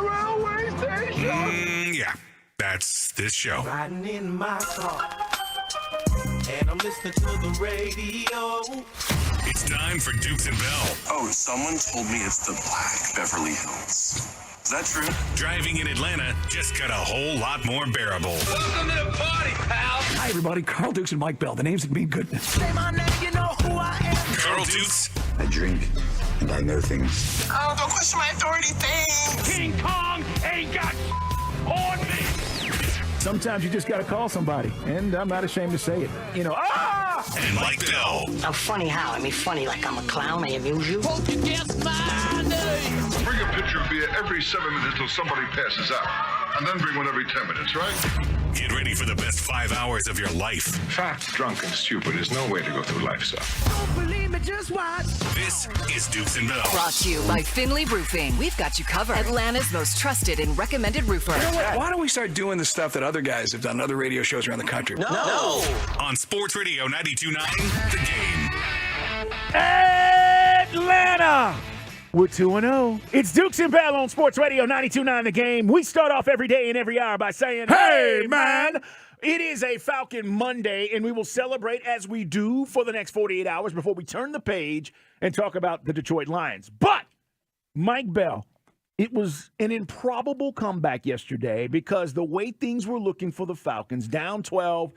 railway station. Yeah, that's this show. Riding in my car, and I'm listening to the radio. It's time for Dukes and Bell. Oh, someone told me it's the Black Beverly Hills. Is that true? Driving in Atlanta just got a whole lot more bearable. Welcome to the party, pal. Hi, everybody. Carl Dukes and Mike Bell. The names that mean goodness. Say my name, you know who I am. Carl Dukes. I drink and I know things. Oh, don't question my authority, thanks. King Kong ain't got on me. Sometimes you just got to call somebody, and I'm not ashamed to say it. You know, And Mike Bell. I'm funny how? I mean, funny like I'm a clown. I amuse you. Won't you guess my name? Bring a pitcher of beer every 7 minutes till somebody passes out. And then bring one every 10 minutes, right? Get ready for the best 5 hours of your life. Fat, drunk, and stupid is no way to go through life, sir. Don't believe me, just watch. This is Dukes and Bell. Brought to you by Finley Roofing. We've got you covered. Atlanta's most trusted and recommended roofer. you know what? Why don't we start doing the stuff that other guys have done, other radio shows around the country? No. On Sports Radio 92.9, The Game. Atlanta! We're 2-0. It's Dukes and Bell on Sports Radio 92.9 The Game. We start off every day and every hour by saying, hey, man! It is a Falcon Monday, and we will celebrate as we do for the next 48 hours before we turn the page and talk about the Detroit Lions. But, Mike Bell, it was an improbable comeback yesterday because the way things were looking for the Falcons, down 12,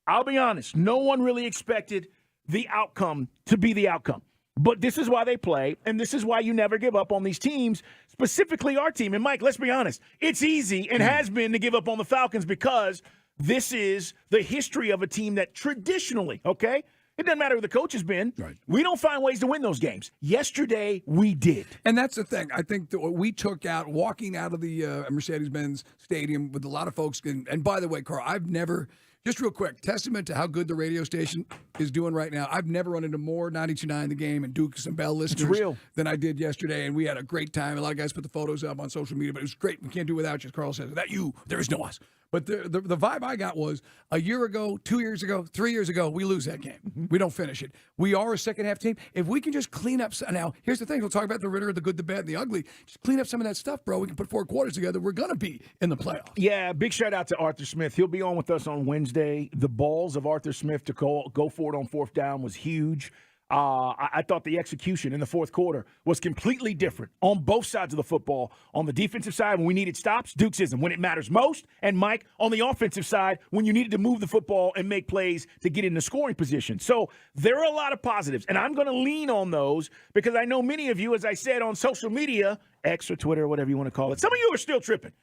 I'll be honest, no one really expected the outcome to be the outcome. But this is why they play, and this is why you never give up on these teams, specifically our team. And, Mike, let's be honest. It's easy and has been to give up on the Falcons because this is the history of a team that traditionally, okay, it doesn't matter who the coach has been. Right. We don't find ways to win those games. Yesterday, we did. And that's the thing. I think that we took out, walking out of the Mercedes-Benz Stadium with a lot of folks. And by the way, Carl, I've never, just real quick, testament to how good the radio station is doing right now. I've never run into more 92.9 The Game and Dukes and Bell listeners than I did yesterday. And we had a great time. A lot of guys put the photos up on social media, but it was great. We can't do without you, as Carl says. Without you, there is no us. But the vibe I got was a year ago, 2 years ago, 3 years ago, we lose that game. Mm-hmm. We don't finish it. We are a second-half team. If we can just clean up – now, here's the thing. We'll talk about the Ritter, the good, the bad, and the ugly. Just clean up some of that stuff, bro. We can put 4 quarters together. We're going to be in the playoffs. Yeah, big shout-out to Arthur Smith. He'll be on with us on Wednesday. The balls of Arthur Smith to go for it on fourth down was huge. I thought the execution in the fourth quarter was completely different on both sides of the football. On the defensive side, when we needed stops, Dukesism when it matters most. And Mike, on the offensive side, when you needed to move the football and make plays to get in the scoring position. So there are a lot of positives, and I'm going to lean on those because I know many of you, as I said, on social media, X or Twitter or whatever you want to call it, some of you are still tripping.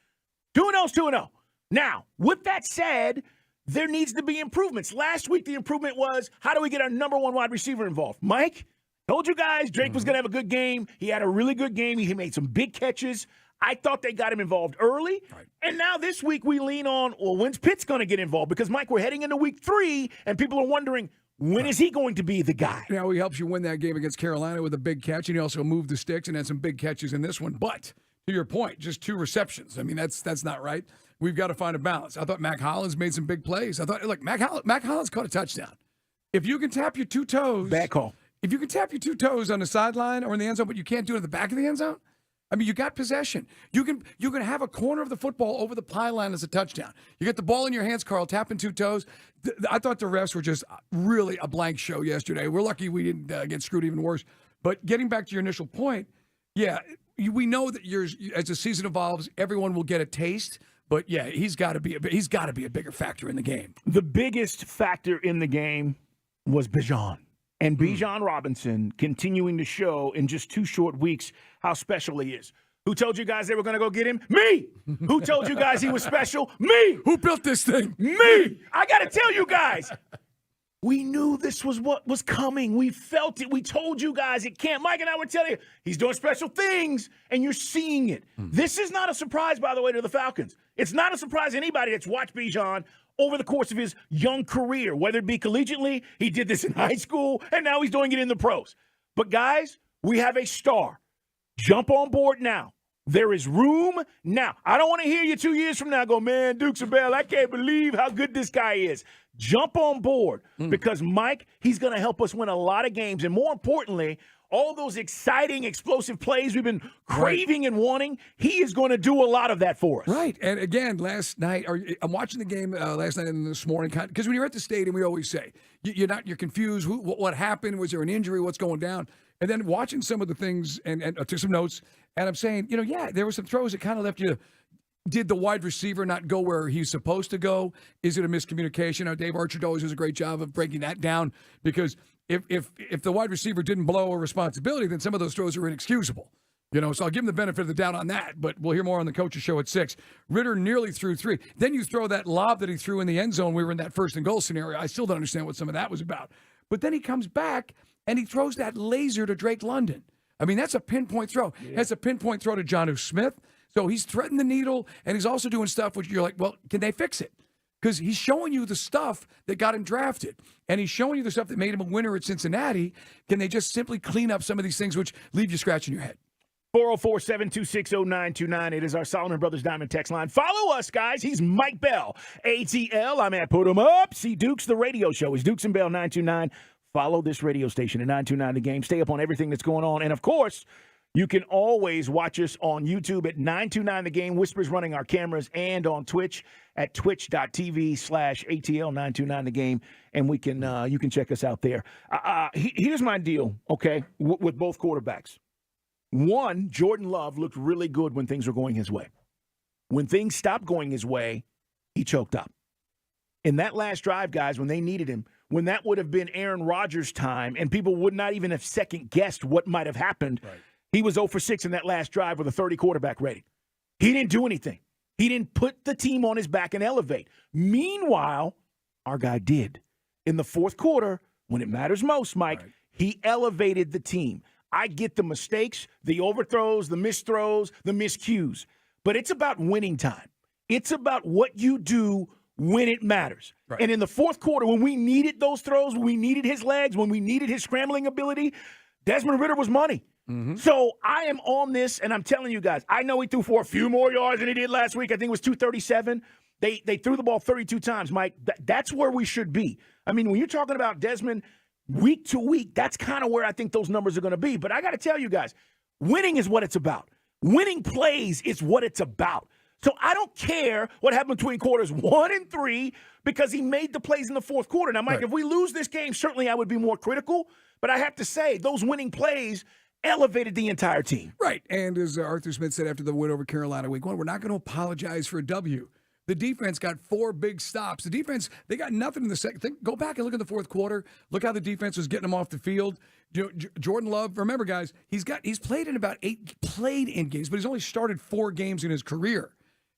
2-0's 2-0. Now, with that said, there needs to be improvements. Last week, the improvement was, how do we get our number one wide receiver involved? Mike, told you guys Drake was going to have a good game. He had a really good game. He made some big catches. I thought they got him involved early. Right. And now this week we lean on, well, when's Pitts going to get involved? Because, Mike, we're heading into week 3, and people are wondering, when is he going to be the guy? Now, he helps you win that game against Carolina with a big catch, and he also moved the sticks and had some big catches in this one. But, to your point, just 2 receptions. I mean, that's not right. We've got to find a balance. I thought Mac Hollins made some big plays. I thought, look, Mac Hollins caught a touchdown. If you can tap your 2 toes. Bad call. If you can tap your 2 toes on the sideline or in the end zone, but you can't do it at the back of the end zone, I mean, you got possession. You can have a corner of the football over the pylon as a touchdown. You get the ball in your hands, Carl, tapping 2 toes. I thought the refs were just really a blank show yesterday. We're lucky we didn't get screwed even worse. But getting back to your initial point, yeah, we know that as the season evolves, everyone will get a taste. But yeah, he's got to be a bigger factor in the game. The biggest factor in the game was Bijan. And Bijan Robinson continuing to show in just 2 short weeks how special he is. Who told you guys they were going to go get him? Me! Who told you guys he was special? Me! Who built this thing? Me! I got to tell you guys. We knew this was what was coming. We felt it. We told you guys it can't. Mike and I would tell you, he's doing special things, and you're seeing it. This is not a surprise, by the way, to the Falcons. It's not a surprise to anybody that's watched Bijan over the course of his young career, whether it be collegiately, he did this in high school, and now he's doing it in the pros. But, guys, we have a star. Jump on board now. There is room now. I don't want to hear you 2 years from now go, man, Dukes and Bell, I can't believe how good this guy is. Jump on board because Mike, he's going to help us win a lot of games. And more importantly, all those exciting, explosive plays we've been craving and wanting, he is going to do a lot of that for us. Right. And again, last night, I'm watching the game last night and this morning, because when you're at the stadium, we always say, you're confused. What happened? Was there an injury? What's going down? And then watching some of the things and I took some notes, and I'm saying, there were some throws that kind of left you. Did the wide receiver not go where he's supposed to go? Is it a miscommunication? Dave Archer always does a great job of breaking that down, because if the wide receiver didn't blow a responsibility, then some of those throws are inexcusable. So I'll give him the benefit of the doubt on that, but we'll hear more on the coach's show at 6. Ritter nearly threw 3. Then you throw that lob that he threw in the end zone. We were in that 1st and goal scenario. I still don't understand what some of that was about. But then he comes back and he throws that laser to Drake London. I mean, that's a pinpoint throw. Yeah. That's a pinpoint throw to Jonnu Smith. So he's threading the needle, and he's also doing stuff which you're like, well, can they fix it? Because he's showing you the stuff that got him drafted, and he's showing you the stuff that made him a winner at Cincinnati. Can they just simply clean up some of these things which leave you scratching your head? 404-726-0929. It is our Solomon Brothers Diamond text line. Follow us, guys. He's Mike Bell, ATL. I'm at Put 'em Up. See Dukes, the radio show. Is Dukes and Bell 929. Follow this radio station at 929 The Game. Stay up on everything that's going on. And, of course, you can always watch us on YouTube at 929 The Game. Whispers running our cameras, and on Twitch at twitch.tv/ATL929 The Game. And we can you can check us out there. Here's my deal, okay, with both quarterbacks. One, Jordan Love looked really good when things were going his way. When things stopped going his way, he choked up. In that last drive, guys, when they needed him, when that would have been Aaron Rodgers' time and people would not even have second-guessed what might have happened, he was 0 for 6 in that last drive with a 30 quarterback rating. He didn't do anything. He didn't put the team on his back and elevate. Meanwhile, our guy did. In the fourth quarter, when it matters most, Mike, he elevated the team. I get the mistakes, the overthrows, the misthrows, the miscues. But it's about winning time. It's about what you do when it matters. Right. And in the fourth quarter, when we needed those throws, when we needed his legs, when we needed his scrambling ability, Desmond Ridder was money. Mm-hmm. So I am on this, and I'm telling you guys, I know he threw for a few more yards than he did last week. I think it was 237. They threw the ball 32 times, Mike. That's where we should be. I mean, when you're talking about Desmond week to week, that's kind of where I think those numbers are going to be. But I got to tell you guys, winning is what it's about. Winning plays is what it's about. So I don't care what happened between quarters 1 and 3 because he made the plays in the fourth quarter. Now, Mike, if we lose this game, certainly I would be more critical. But I have to say, those winning plays elevated the entire team. Right. And as Arthur Smith said after the win over Carolina week 1, we're not going to apologize for a W. The defense got 4 big stops. The defense, they got nothing in the second. Go back and look at the fourth quarter. Look how the defense was getting them off the field. Jordan Love, remember, guys, he's played in about 8 played-in games, but he's only started 4 games in his career.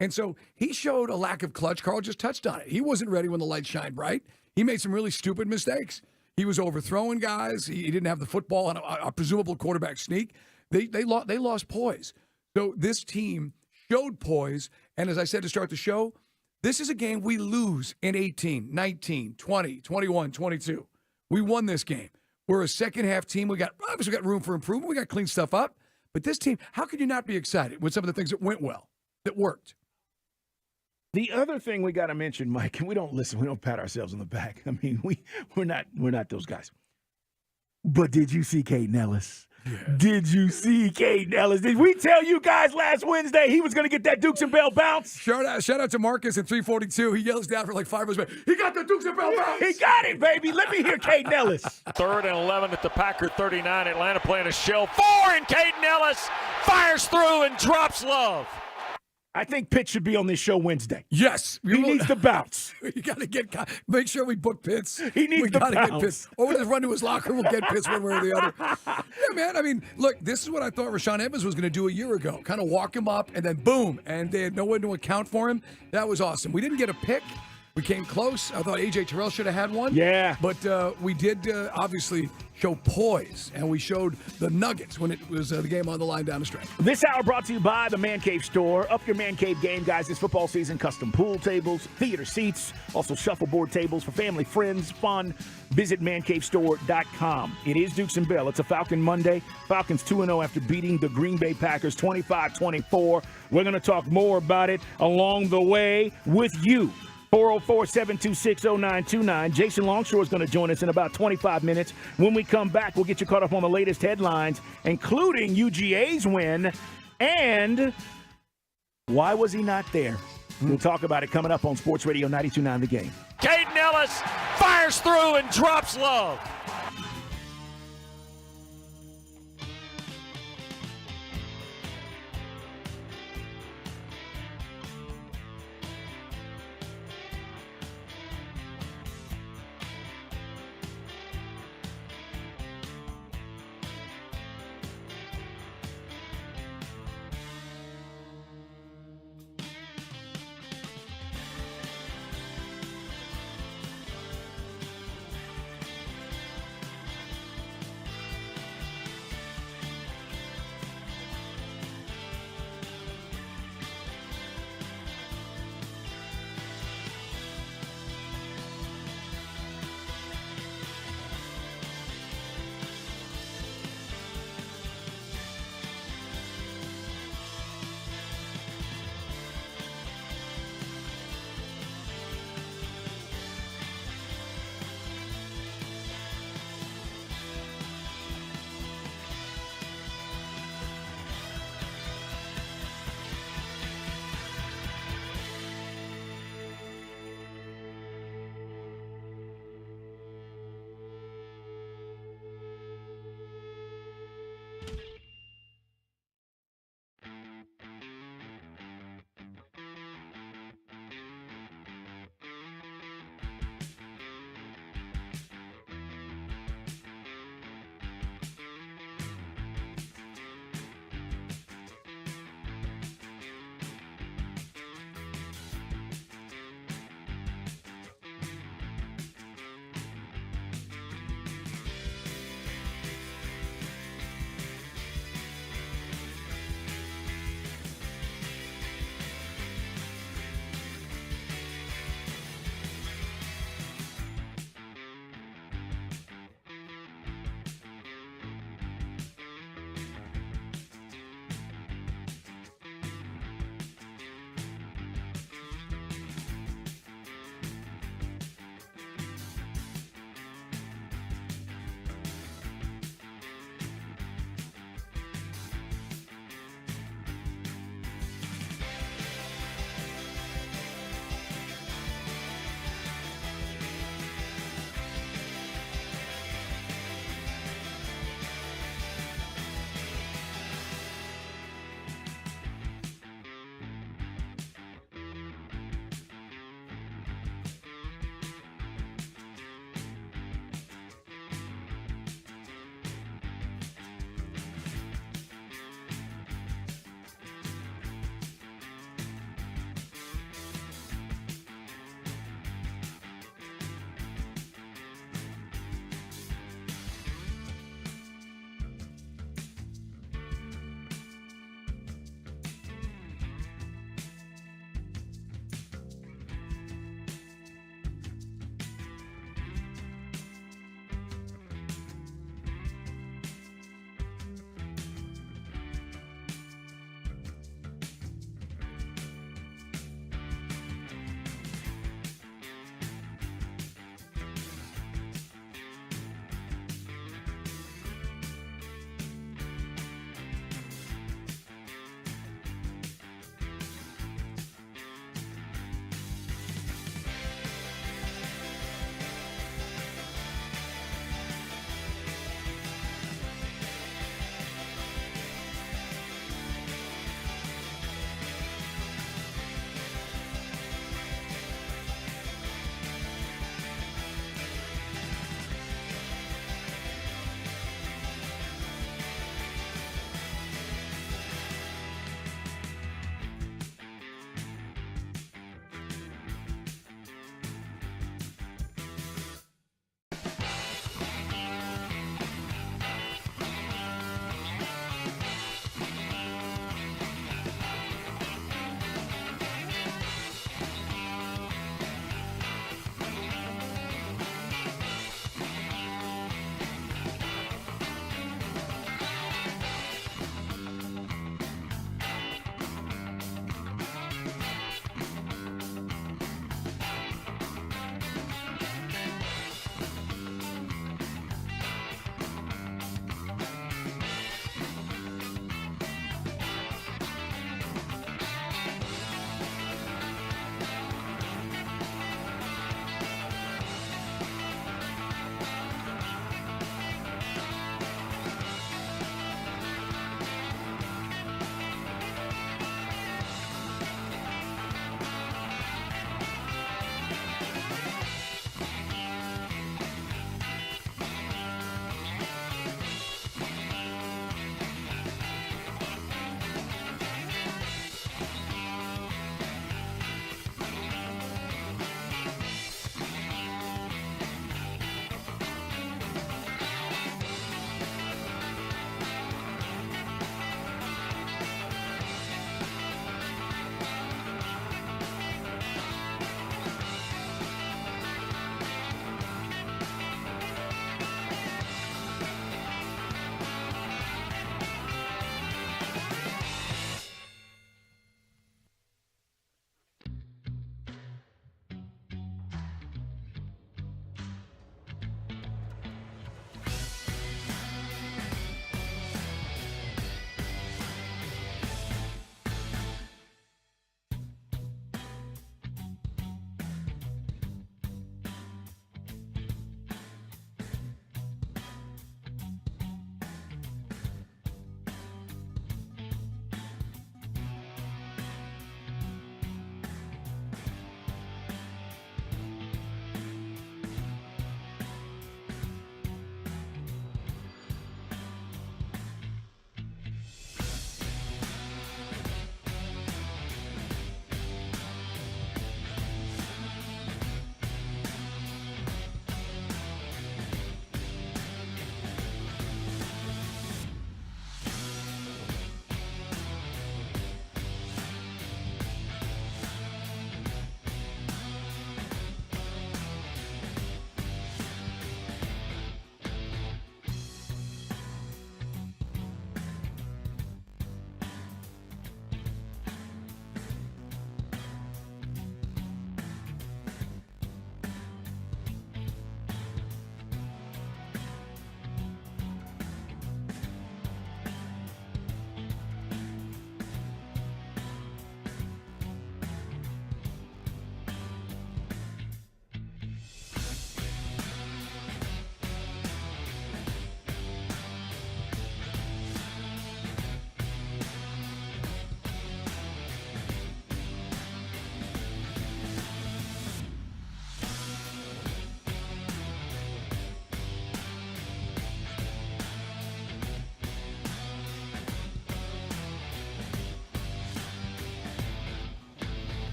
And so he showed a lack of clutch. Carl just touched on it. He wasn't ready when the lights shined bright. He made some really stupid mistakes. He was overthrowing guys. He didn't have the football on a presumable quarterback sneak. They lost poise. So this team showed poise. And as I said to start the show, this is a game we lose in 18, 19, 20, 21, 22. We won this game. We're a second-half team. Obviously we got room for improvement. We got to clean stuff up. But this team, how could you not be excited with some of the things that went well, that worked? The other thing we got to mention, Mike, and we don't pat ourselves on the back. I mean, we're not those guys. But did you see Caden Ellis? Yeah. Did you see Caden Ellis? Did we tell you guys last Wednesday he was going to get that Dukes and Bell bounce? Shout out to Marcus at 342. He yells down for like 5 minutes. He got the Dukes and Bell bounce. He got it, baby. Let me hear Caden Ellis. 3rd and 11 at the Packer 39. Atlanta playing a shell 4, and Caden Ellis fires through and drops Love. I think Pitt should be on this show Wednesday. Yes. He needs to bounce. You got to make sure we book Pitts. He needs to bounce. Get Pitts. Or we'll just run to his locker. We'll get Pitts one way or the other. Yeah, man. I mean, look, this is what I thought Rashaan Evans was going to do a year ago. Kind of walk him up and then boom. And they had no one to account for him. That was awesome. We didn't get a pick. We came close. I thought A.J. Terrell should have had one. Yeah. But we did obviously show poise, and we showed the Nuggets when it was the game on the line down the stretch. This hour brought to you by the Man Cave Store. Up your Man Cave game, guys, this football season. Custom pool tables, theater seats, also shuffleboard tables for family, friends, fun. Visit mancavestore.com. It is Dukes and Bell. It's a Falcon Monday. Falcons 2-0 after beating the Green Bay Packers 25-24. We're going to talk more about it along the way with you. 404-726-0929. Jason Longshore is going to join us in about 25 minutes. When we come back, we'll get you caught up on the latest headlines, including UGA's win and why was he not there? We'll talk about it coming up on Sports Radio 92.9 The Game. Caden Ellis fires through and drops Love.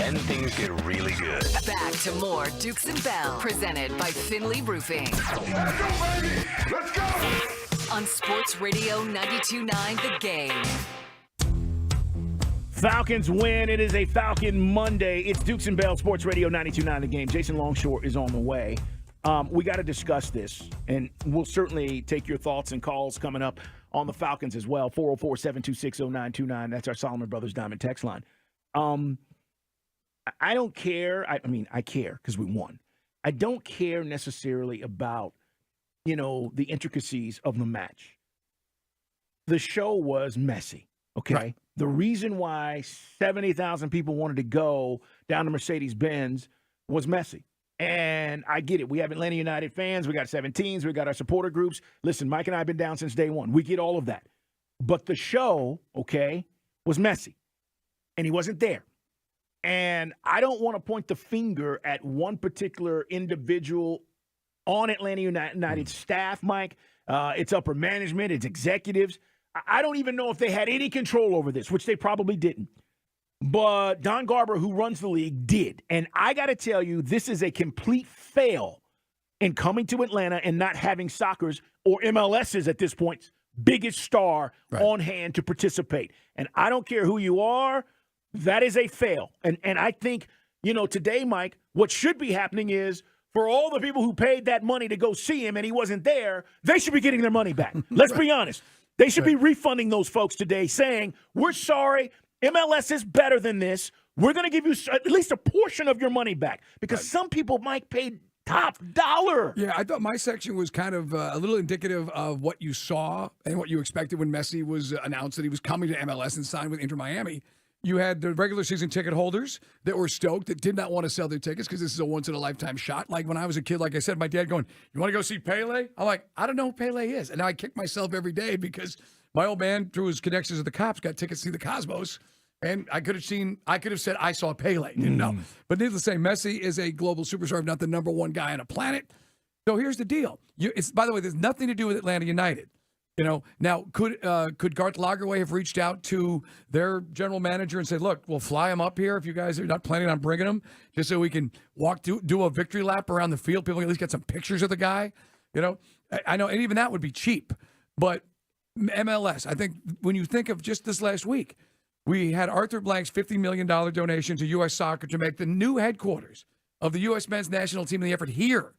Then things get really good. Back to more Dukes and Bell, presented by Finley Roofing. Let's go, baby! Let's go! On Sports Radio 92.9 The Game. Falcons win. It is a Falcon Monday. It's Dukes and Bell, Sports Radio 92.9 The Game. Jason Longshore is on the way. We got to discuss this, and we'll certainly take your thoughts and calls coming up on the Falcons as well. 404-726-0929. That's our Solomon Brothers Diamond text line. I don't care. I mean, I care because we won. I don't care necessarily about, the intricacies of the match. The show was messy, okay? Right. The reason why 70,000 people wanted to go down to Mercedes-Benz was messy. And I get it. We have Atlanta United fans. We got 17s. We got our supporter groups. Listen, Mike and I have been down since day one. We get all of that. But the show, okay, was messy. And he wasn't there. And I don't want to point the finger at one particular individual on Atlanta United staff, Mike. It's upper management. It's executives. I don't even know if they had any control over this, which they probably didn't. But Don Garber, who runs the league, did. And I got to tell you, this is a complete fail in coming to Atlanta and not having soccer's or MLS's at this point biggest star on hand to participate. And I don't care who you are, that is a fail. And I think, today, Mike, what should be happening is for all the people who paid that money to go see him and he wasn't there, they should be getting their money back. Let's be honest. They should be refunding those folks today saying, we're sorry, MLS is better than this. We're going to give you at least a portion of your money back because some people, Mike, paid top dollar. Yeah, I thought my section was kind of a little indicative of what you saw and what you expected when Messi was announced that he was coming to MLS and signed with Inter Miami. You had the regular season ticket holders that were stoked, that did not want to sell their tickets because this is a once-in-a-lifetime shot. Like when I was a kid, like I said, my dad going, you want to go see Pele? I'm like, I don't know who Pele is. And now I kick myself every day because my old man, through his connections with the cops, got tickets to see the Cosmos. And I could have said I saw Pele. Didn't know. But needless to say, Messi is a global superstar, if not the number one guy on a planet. So here's the deal. By the way, there's nothing to do with Atlanta United. Now, could Garth Lagerwey have reached out to their general manager and said, look, we'll fly him up here if you guys are not planning on bringing him, just so we can do a victory lap around the field. People can at least get some pictures of the guy. I know, and even that would be cheap. But MLS, I think when you think of just this last week, we had Arthur Blank's $50 million donation to U.S. Soccer to make the new headquarters of the U.S. men's national team in the effort here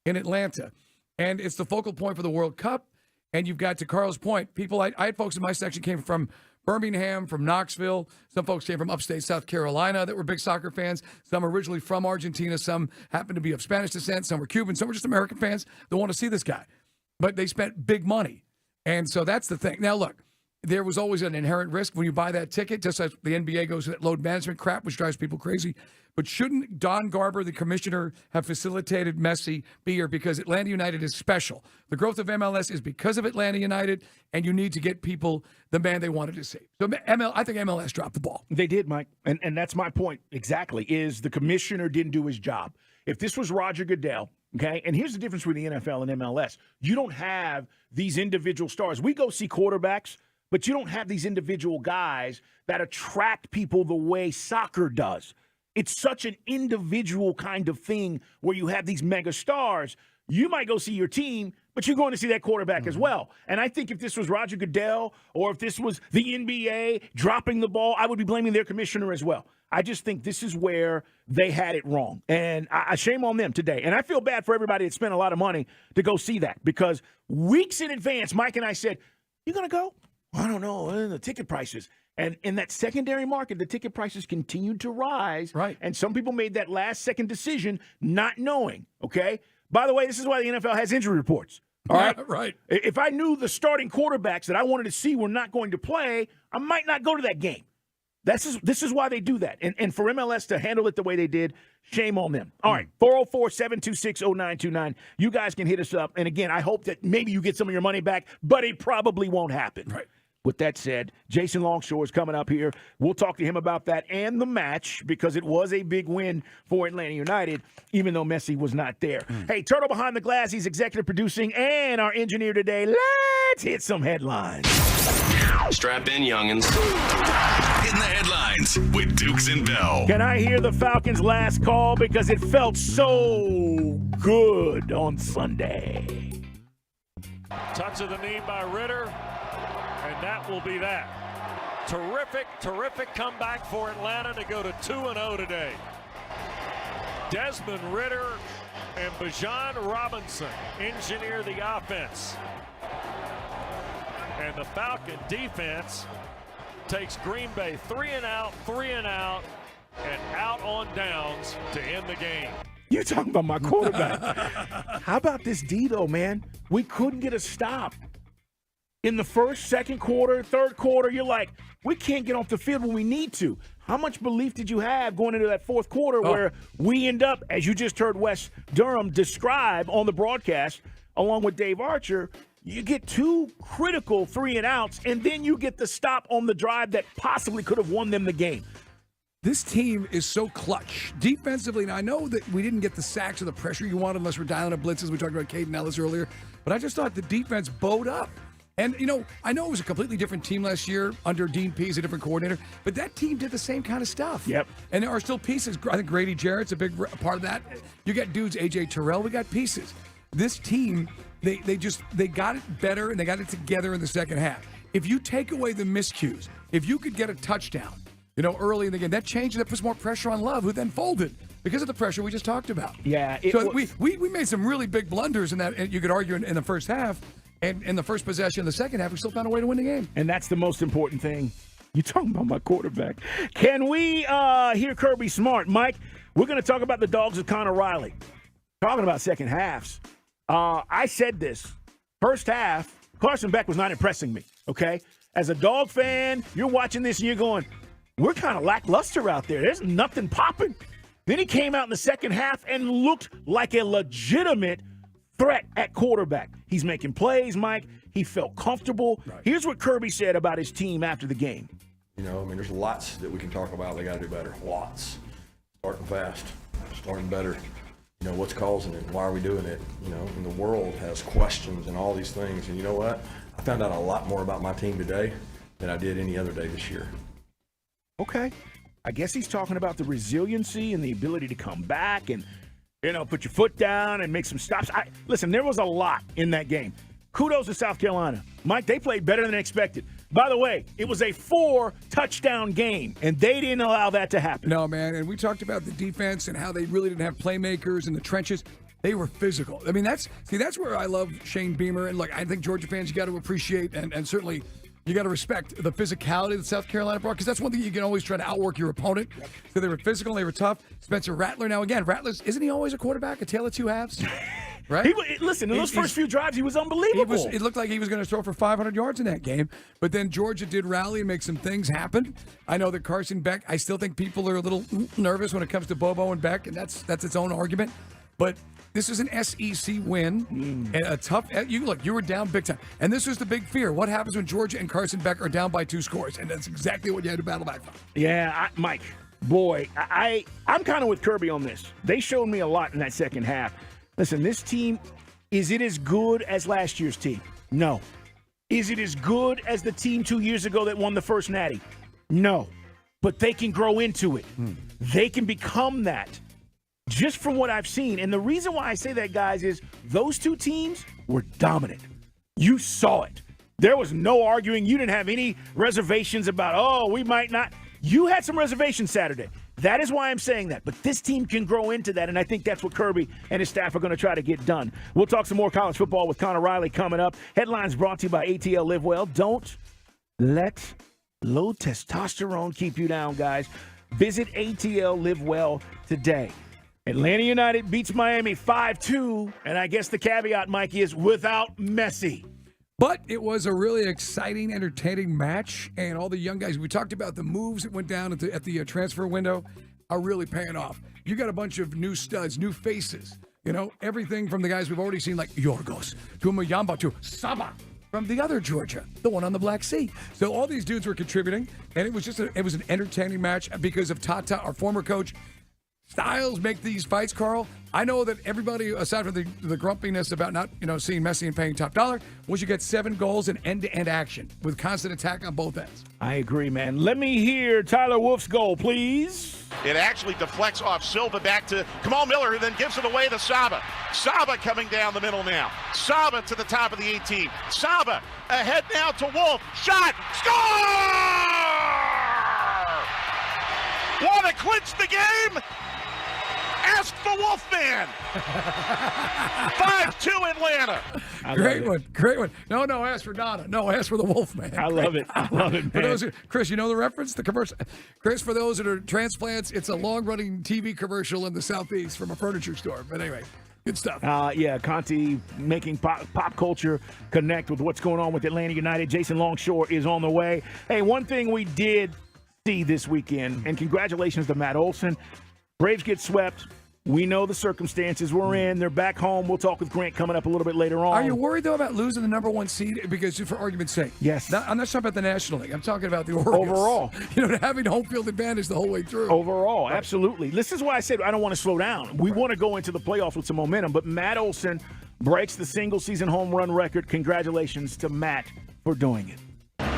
in Atlanta. And it's the focal point for the World Cup. And you've got, to Carl's point, people, I had folks in my section came from Birmingham, from Knoxville. Some folks came from upstate South Carolina that were big soccer fans. Some originally from Argentina. Some happened to be of Spanish descent. Some were Cuban. Some were just American fans that want to see this guy. But they spent big money. And so that's the thing. Now, look, there was always an inherent risk when you buy that ticket, just as the NBA goes to that load management crap, which drives people crazy. But shouldn't Don Garber, the commissioner, have facilitated Messi be here? Because Atlanta United is special. The growth of MLS is because of Atlanta United, and you need to get people the man they wanted to see. So I think MLS dropped the ball. They did, Mike. And that's my point exactly, is the commissioner didn't do his job. If this was Roger Goodell, okay, and here's the difference between the NFL and MLS. You don't have these individual stars. We go see quarterbacks, but you don't have these individual guys that attract people the way soccer does. It's such an individual kind of thing where you have these mega stars. You might go see your team, but you're going to see that quarterback as well. And I think if this was Roger Goodell or if this was the NBA dropping the ball, I would be blaming their commissioner as well. I just think this is where they had it wrong. And I shame on them today. And I feel bad for everybody that spent a lot of money to go see that, because weeks in advance, Mike and I said, you going to go? I don't know, the ticket prices. And in that secondary market, the ticket prices continued to rise. Right. And some people made that last-second decision not knowing, okay? By the way, this is why the NFL has injury reports. All right? Right. If I knew the starting quarterbacks that I wanted to see were not going to play, I might not go to that game. This is why they do that. And for MLS to handle it the way they did, shame on them. All right, 404-726-0929. You guys can hit us up. And, again, I hope that maybe you get some of your money back, but it probably won't happen. Right. With that said, Jason Longshore is coming up here. We'll talk to him about that and the match, because it was a big win for Atlanta United, even though Messi was not there. Hey, Turtle Behind the Glass, he's executive producing and our engineer today. Let's hit some headlines. Strap in, youngins. Hitting the headlines with Dukes and Bell. Can I hear the Falcons' last call? Because it felt so good on Sunday. Touch of the knee by Ritter, and that will be that. Terrific comeback for Atlanta to go to 2-0 today. Desmond Ritter and Bijan Robinson engineer the offense. And the Falcon defense takes Green Bay 3 and out, and out on downs to end the game. You talking about my quarterback. How about this D, though, man? We couldn't get a stop. In the first, second quarter, third quarter, you're like, we can't get off the field when we need to. How much belief did you have going into that fourth quarter where we end up, as you just heard Wes Durham describe on the broadcast, along with Dave Archer, you get 2 critical 3 and outs, and then you get the stop on the drive that possibly could have won them the game. This team is so clutch. Defensively, and I know that we didn't get the sacks or the pressure you wanted unless we're dialing up blitzes. We talked about Caden Ellis earlier. But I just thought the defense bowed up. And, I know it was a completely different team last year under Dean Pease, a different coordinator, but that team did the same kind of stuff. Yep. And there are still pieces. I think Grady Jarrett's a big part of that. You got dudes, A.J. Terrell, we got pieces. This team, they got it better and they got it together in the second half. If you take away the miscues, if you could get a touchdown, early in the game, that puts more pressure on Love, who then folded because of the pressure we just talked about. Yeah. We made some really big blunders in that, you could argue, in the first half. And in the first possession of the second half, we still found a way to win the game. And that's the most important thing. You're talking about my quarterback. Can we hear Kirby Smart? Mike, we're going to talk about the dogs of Connor Riley. Talking about second halves. I said this. First half, Carson Beck was not impressing me, okay? As a dog fan, you're watching this and you're going, we're kind of lackluster out there. There's nothing popping. Then he came out in the second half and looked like a legitimate threat at quarterback. He's making plays, Mike. He felt comfortable. Right. Here's what Kirby said about his team after the game. There's lots that we can talk about. They got to do better. Lots. Starting fast. Starting better. What's causing it? Why are we doing it? And the world has questions and all these things. And you know what? I found out a lot more about my team today than I did any other day this year. Okay. I guess he's talking about the resiliency and the ability to come back and put your foot down and make some stops. Listen, there was a lot in that game. Kudos to South Carolina. Mike, they played better than expected. By the way, it was a 4-touchdown game, and they didn't allow that to happen. No, man, and we talked about the defense and how they really didn't have playmakers in the trenches. They were physical. I mean, that's where I love Shane Beamer. And, look, I think Georgia fans, you got to appreciate and certainly – you got to respect the physicality that South Carolina brought, because that's one thing you can always try to outwork your opponent. So they were physical, they were tough. Spencer Rattler, now again, Rattler's, isn't he always a quarterback, a tale of two halves? Right? Listen, in those first few drives, he was unbelievable. It looked like he was going to throw for 500 yards in that game. But then Georgia did rally and make some things happen. I know that Carson Beck, I still think people are a little nervous when it comes to Bobo and Beck, and that's its own argument. But this is an SEC win, and a tough. You were down big time, and this was the big fear. What happens when Georgia and Carson Beck are down by 2 scores? And that's exactly what you had to battle back from. Yeah, Mike, boy, I'm kind of with Kirby on this. They showed me a lot in that second half. Listen, this team, is it as good as last year's team? No. Is it as good as the team 2 years ago that won the first Natty? No. But they can grow into it. They can become that. Just from what I've seen. And the reason why I say that, guys, is those two teams were dominant. You saw it. There was no arguing. You didn't have any reservations about, we might not. You had some reservations Saturday. That is why I'm saying that. But this team can grow into that, and I think that's what Kirby and his staff are going to try to get done. We'll talk some more college football with Connor Riley coming up. Headlines brought to you by ATL Live Well. Don't let low testosterone keep you down, guys. Visit ATL Live Well today. Atlanta United beats Miami 5-2, and I guess the caveat, Mike, is without Messi. But it was a really exciting, entertaining match, and all the young guys, we talked about the moves that went down at the transfer window, are really paying off. You got a bunch of new studs, new faces, everything from the guys we've already seen, like Yorgos, to Muyamba, to Saba, from the other Georgia, the one on the Black Sea. So all these dudes were contributing, and it was an entertaining match because of Tata, our former coach, styles make these fights, Carl. I know that everybody, aside from the grumpiness about not, seeing Messi and paying top dollar, was you get 7 goals and end-to-end action with constant attack on both ends. I agree, man. Let me hear Tyler Wolf's goal, please. It actually deflects off Silva back to Kamal Miller, who then gives it away to Saba. Saba coming down the middle now. Saba to the top of the 18. Saba ahead now to Wolf. Shot! Score! Want to clinch the game? Ask the Wolfman. 5-2 Atlanta. Great one. No, ask for Donna. No, ask for the Wolfman. I love it, man. For those Chris, you know the reference? The commercial. Chris, for those that are transplants, it's a long-running TV commercial in the Southeast from a furniture store. But anyway, good stuff. Conti making pop culture connect with what's going on with Atlanta United. Jason Longshore is on the way. Hey, one thing we did see this weekend, and congratulations to Matt Olson. Braves get swept. We know the circumstances we're in. They're back home. We'll talk with Grant coming up a little bit later on. Are you worried, though, about losing the number 1 seed? Because, for argument's sake. Yes. I'm not talking about the National League. I'm talking about the Orioles. Overall. Having home field advantage the whole way through. Overall, absolutely. This is why I said I don't want to slow down. We want to go into the playoffs with some momentum. But Matt Olson breaks the single-season home run record. Congratulations to Matt for doing it.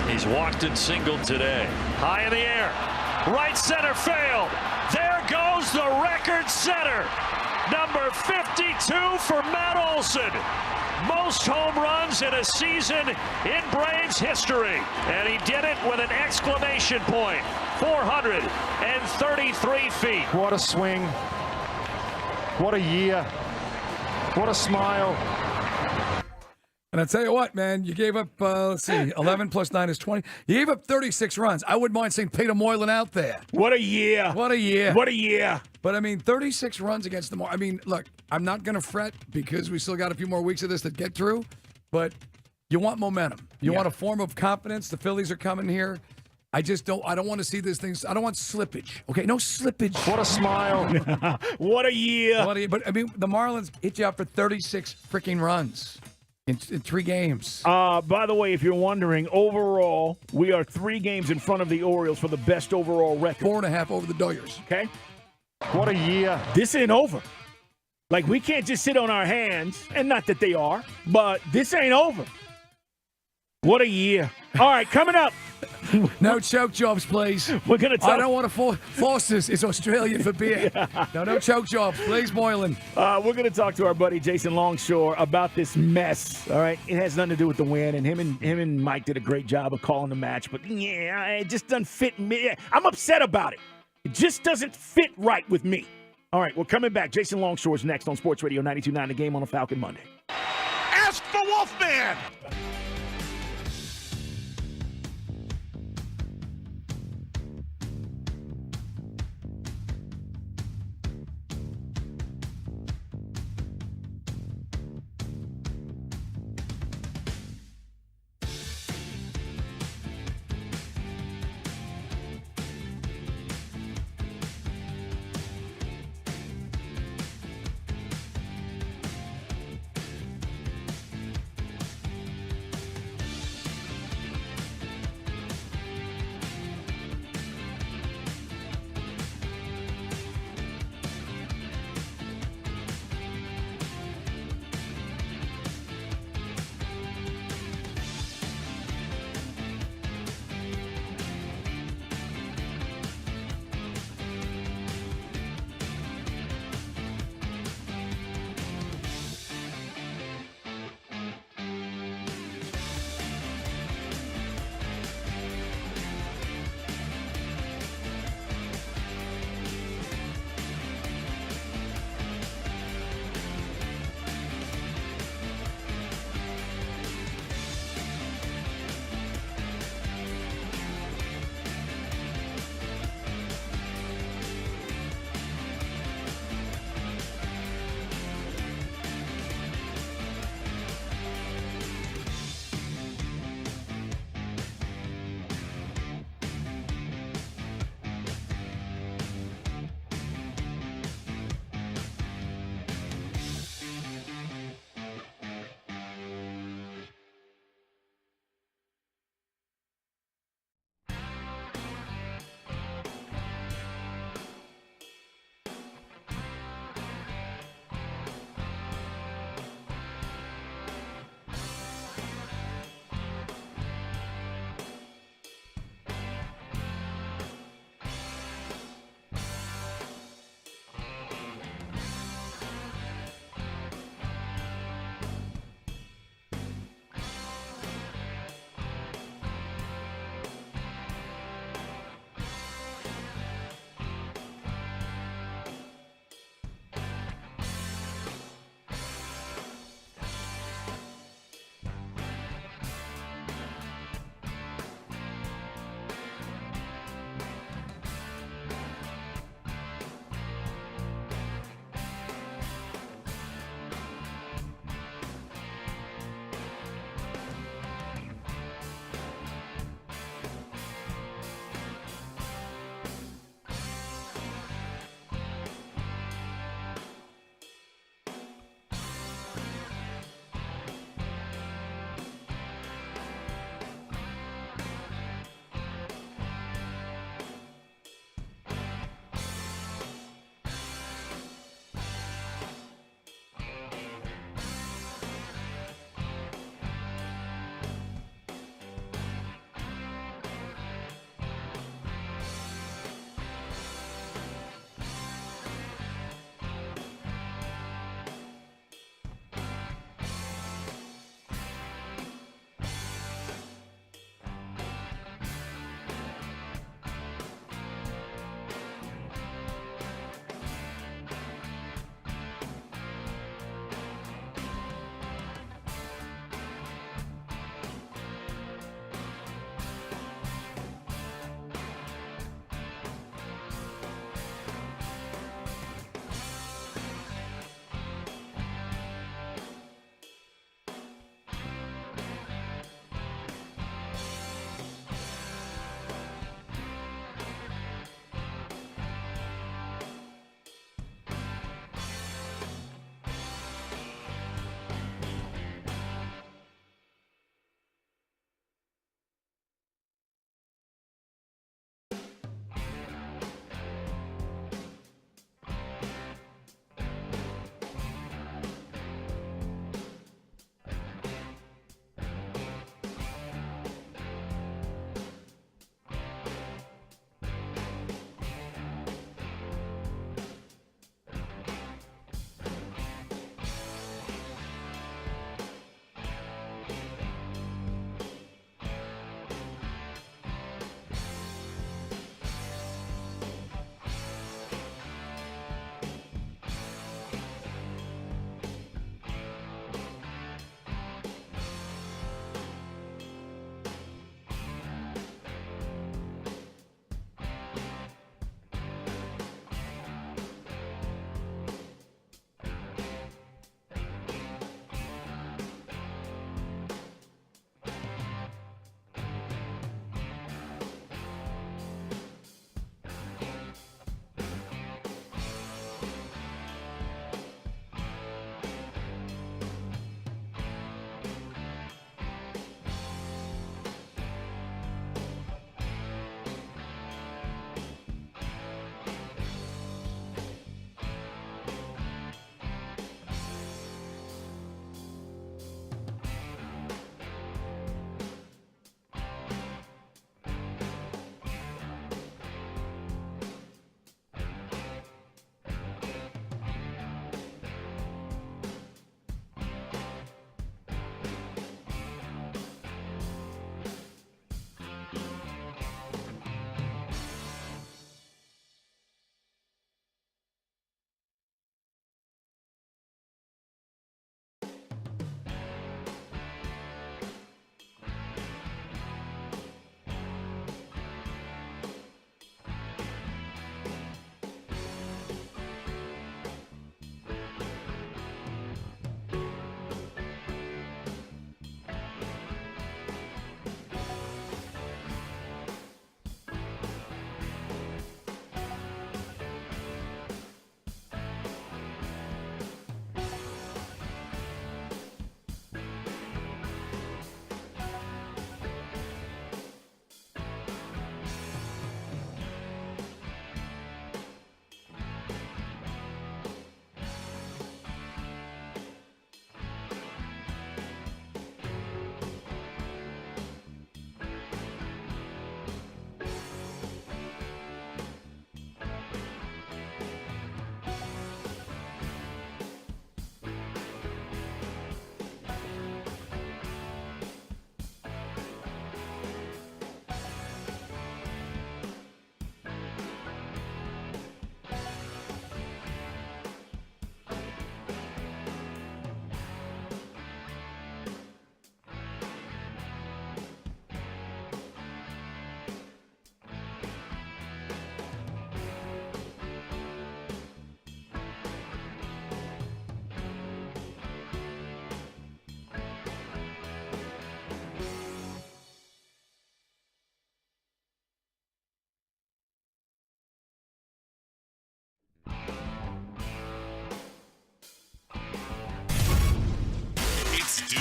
He's walked and singled today. High in the air. Right center failed. There goes the record setter. Number 52 for Matt Olson. Most home runs in a season in Braves history. And he did it with an exclamation point. 433 feet. What a swing. What a year. What a smile. And I tell you what, man, you gave up, 11 plus 9 is 20. You gave up 36 runs. I wouldn't mind seeing Peter Moylan out there. What a year. What a year. What a year. But, 36 runs against the Marlins. Look, I'm not going to fret because we still got a few more weeks of this to get through. But you want momentum. You want a form of confidence. The Phillies are coming here. I don't want to see these things. I don't want slippage. Okay, no slippage. What a smile. What a year. But, the Marlins hit you out for 36 freaking runs. In 3 games. By the way, if you're wondering, overall, we are 3 games in front of the Orioles for the best overall record. 4.5 over the Dodgers. Okay? What a year. This ain't over. Like, we can't just sit on our hands, and not that they are, but this ain't over. What a year. All right, coming up. No choke jobs, please. We're going to talk. I don't want to force this. It's Australian for beer. No choke jobs, please, Moylan. We're going to talk to our buddy Jason Longshore about this mess. All right, it has nothing to do with the win, and him and Mike did a great job of calling the match. But it just doesn't fit me. I'm upset about it. It just doesn't fit right with me. All right, we're coming back. Jason Longshore is next on Sports Radio 92.9 The Game on a Falcon Monday. Ask the Wolfman.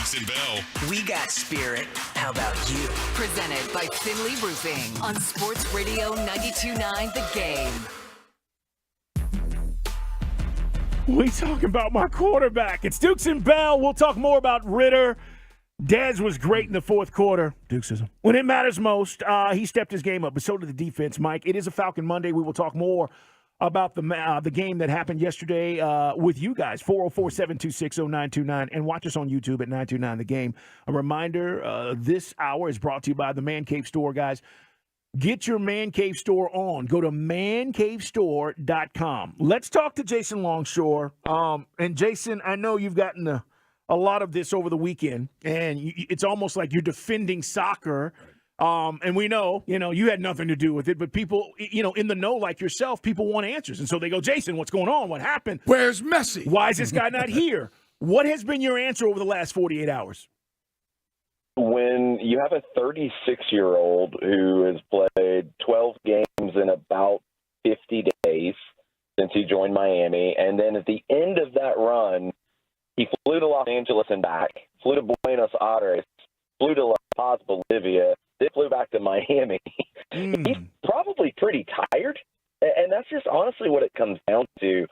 Stooks and Bell. We got spirit. How about you? Presented by Finley Roofing on Sports Radio 92.9 The Game. We talk about my quarterback. It's Dukes and Bell. We'll talk more about Ritter. Dez was great in the fourth quarter. Dukesism. When it matters most, he stepped his game up, but so did the defense, Mike. It is a Falcon Monday. We will talk more about the game that happened yesterday with you guys, 404-726-0929, and watch us on YouTube at 929 The Game. A reminder, this hour is brought to you by the Man Cave Store, guys. Get your Man Cave Store on. Go to mancavestore.com. Let's talk to Jason Longshore. And, Jason, I know you've gotten a lot of this over the weekend, and it's almost like you're defending soccer. And we know, you had nothing to do with it, but people, in the know like yourself, people want answers. And so they go, Jason, what's going on? What happened? Where's Messi? Why is this guy not here? What has been your answer over the last 48 hours? When you have a 36-year-old who has played 12 games in about 50 days since he joined Miami, and then at the end of that run, he flew to Los Angeles and back, flew to Buenos Aires, flew to La Paz, Bolivia, then flew back to Miami. He's probably pretty tired, and that's just honestly what it comes down to.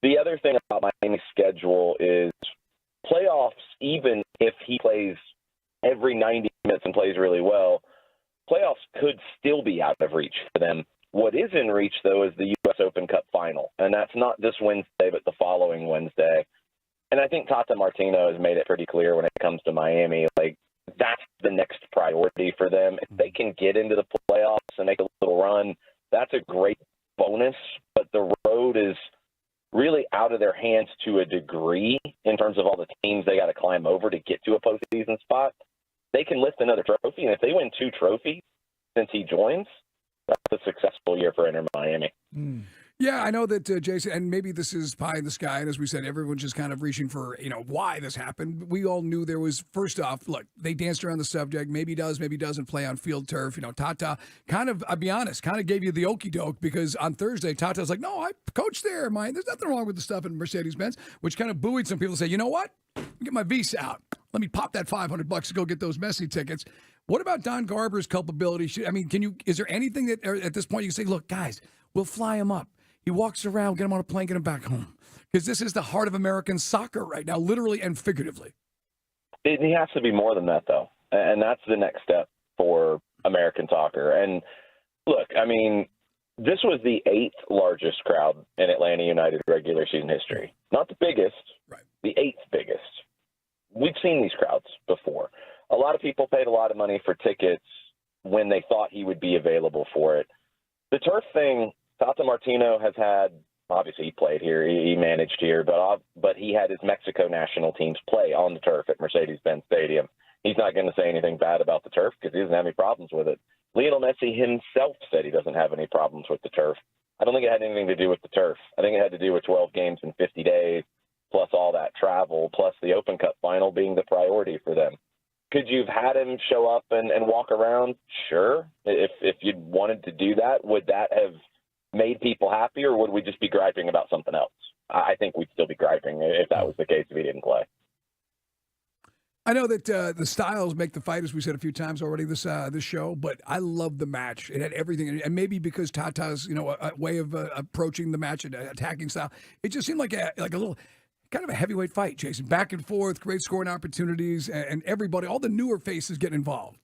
The other thing about Miami's schedule is playoffs, even if he plays every 90 minutes and plays really well, playoffs could still be out of reach for them. What is in reach, though, is the U.S. Open Cup final, and that's not this Wednesday but the following Wednesday. And I think Tata Martino has made it pretty clear when it comes to Miami, that's the next priority for them. If they can get into the playoffs and make a little run, that's a great bonus, but the road is really out of their hands to a degree in terms of all the teams they got to climb over to get to a postseason spot. They can lift another trophy, and if they win 2 trophies since he joins, that's a successful year for Inter Miami. Yeah, I know that, Jason, and maybe this is pie in the sky, and as we said, everyone's just kind of reaching for, why this happened. We all knew there was, first off, look, they danced around the subject, maybe does, maybe doesn't play on field turf. Tata kind of, I'll be honest, kind of gave you the okie doke, because on Thursday, Tata's like, no, I coached there, there's nothing wrong with the stuff in Mercedes-Benz, which kind of buoyed some people to say, you know what? Get my visa out. Let me pop that $500 to go get those Messi tickets. What about Don Garber's culpability? Is there anything that at this point you can say, look, guys, we'll fly him up. He walks around, get him on a plane, get him back home. Because this is the heart of American soccer right now, literally and figuratively. He has to be more than that, though. And that's the next step for American soccer. And look, this was the 8th largest crowd in Atlanta United regular season history. Not the biggest, right. The 8th biggest. We've seen these crowds before. A lot of people paid a lot of money for tickets when they thought he would be available for it. The turf thing, Tata Martino has had, obviously he played here, he managed here, but he had his Mexico national teams play on the turf at Mercedes-Benz Stadium. He's not going to say anything bad about the turf because he doesn't have any problems with it. Lionel Messi himself said he doesn't have any problems with the turf. I don't think it had anything to do with the turf. I think it had to do with 12 games in 50 days, plus all that travel, plus the Open Cup final being the priority for them. Could you have had him show up and walk around? Sure. If you'd wanted to do that, would that have made people happy, or would we just be griping about something else? I think we'd still be griping if that was the case if he didn't play. I know that the styles make the fight, as we said a few times already this show, but I love the match. It had everything, and maybe because Tata's a way of approaching the match and attacking style, it just seemed like a little kind of a heavyweight fight, Jason. Back and forth, great scoring opportunities, and everybody, all the newer faces get involved.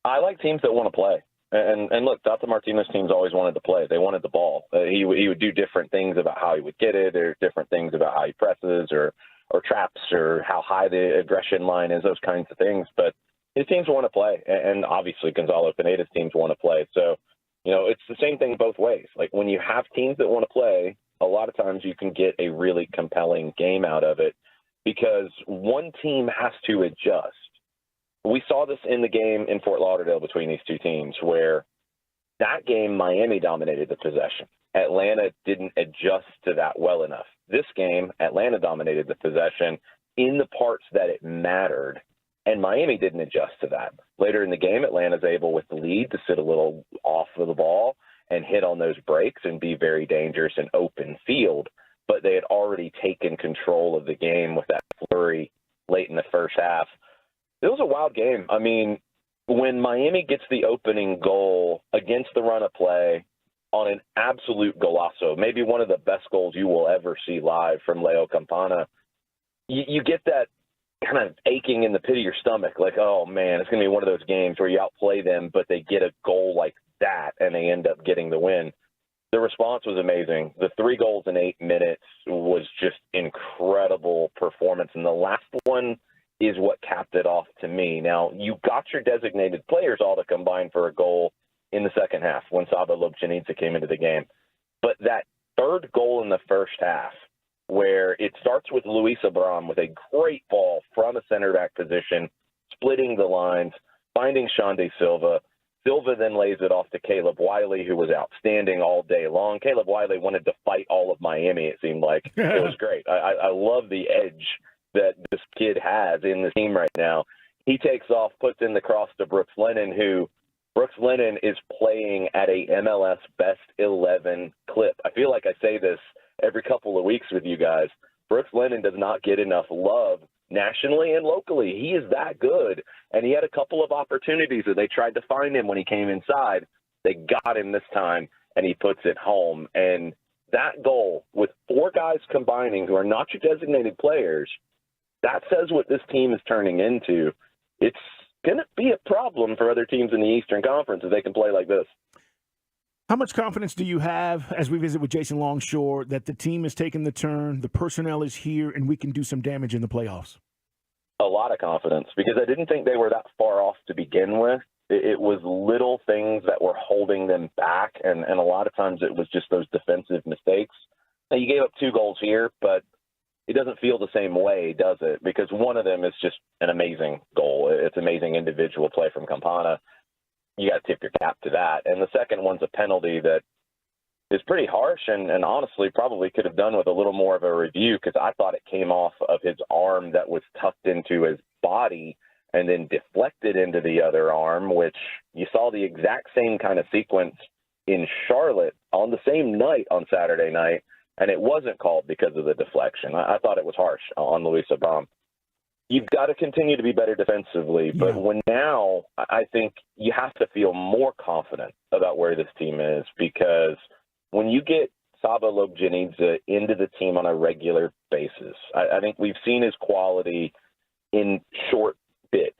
I like teams that want to play. And look, Tata Martino's teams always wanted to play. They wanted the ball. He would do different things about how he would get it, or different things about how he presses, or traps, or how high the aggression line is, those kinds of things. But his teams want to play, and obviously Gonzalo Pineda's teams want to play. So, it's the same thing both ways. Like when you have teams that want to play, a lot of times you can get a really compelling game out of it because one team has to adjust. We saw this in the game in Fort Lauderdale between these two teams, where that game Miami dominated the possession. Atlanta didn't adjust to that well enough. This game, Atlanta dominated the possession in the parts that it mattered, and Miami didn't adjust to that. Later in the game, Atlanta's able with the lead to sit a little off of the ball and hit on those breaks and be very dangerous in open field, but they had already taken control of the game with that flurry late in the first half. It was a wild game. I mean, when Miami gets the opening goal against the run of play on an absolute golazo, maybe one of the best goals you will ever see live from Leo Campana, you get that kind of aching in the pit of your stomach, like, oh, man, it's going to be one of those games where you outplay them, but they get a goal like that, and they end up getting the win. The response was amazing. The 3 goals in 8 minutes was just incredible performance, and the last one is what capped it off to me. Now, you got your designated players all to combine for a goal in the second half when Saba Lobjanidze came into the game. But that third goal in the first half, where it starts with Luis Abram with a great ball from a center back position, splitting the lines, finding Xande Silva. Silva then lays it off to Caleb Wiley, who was outstanding all day long. Caleb Wiley wanted to fight all of Miami, it seemed like. It was great. I love the edge that this kid has in the team right now. He takes off, puts in the cross to Brooks Lennon, who Brooks Lennon is playing at a MLS best 11 clip. I feel like I say this every couple of weeks with you guys. Brooks Lennon does not get enough love nationally and locally. He is that good. And he had a couple of opportunities that they tried to find him when he came inside. They got him this time, and he puts it home. And that goal, with 4 guys combining who are not your designated players, that says what this team is turning into. It's going to be a problem for other teams in the Eastern Conference if they can play like this. How much confidence do you have, as we visit with Jason Longshore, that the team is taking the turn, the personnel is here, and we can do some damage in the playoffs? A lot of confidence, because I didn't think they were that far off to begin with. It was little things that were holding them back, and a lot of times it was just those defensive mistakes. Now, you gave up 2 goals here, but it doesn't feel the same way, does it? Because one of them is just an amazing goal. It's amazing individual play from Campana. You got to tip your cap to that. And the second one's a penalty that is pretty harsh and honestly probably could have done with a little more of a review, because I thought it came off of his arm that was tucked into his body and then deflected into the other arm, which you saw the exact same kind of sequence in Charlotte on the same night on Saturday night, and it wasn't called because of the deflection. I thought it was harsh on Luis Abram. You've got to continue to be better defensively, but now I think you have to feel more confident about where this team is, because when you get Saba Lobjanidze into the team on a regular basis, I think we've seen his quality in short bits,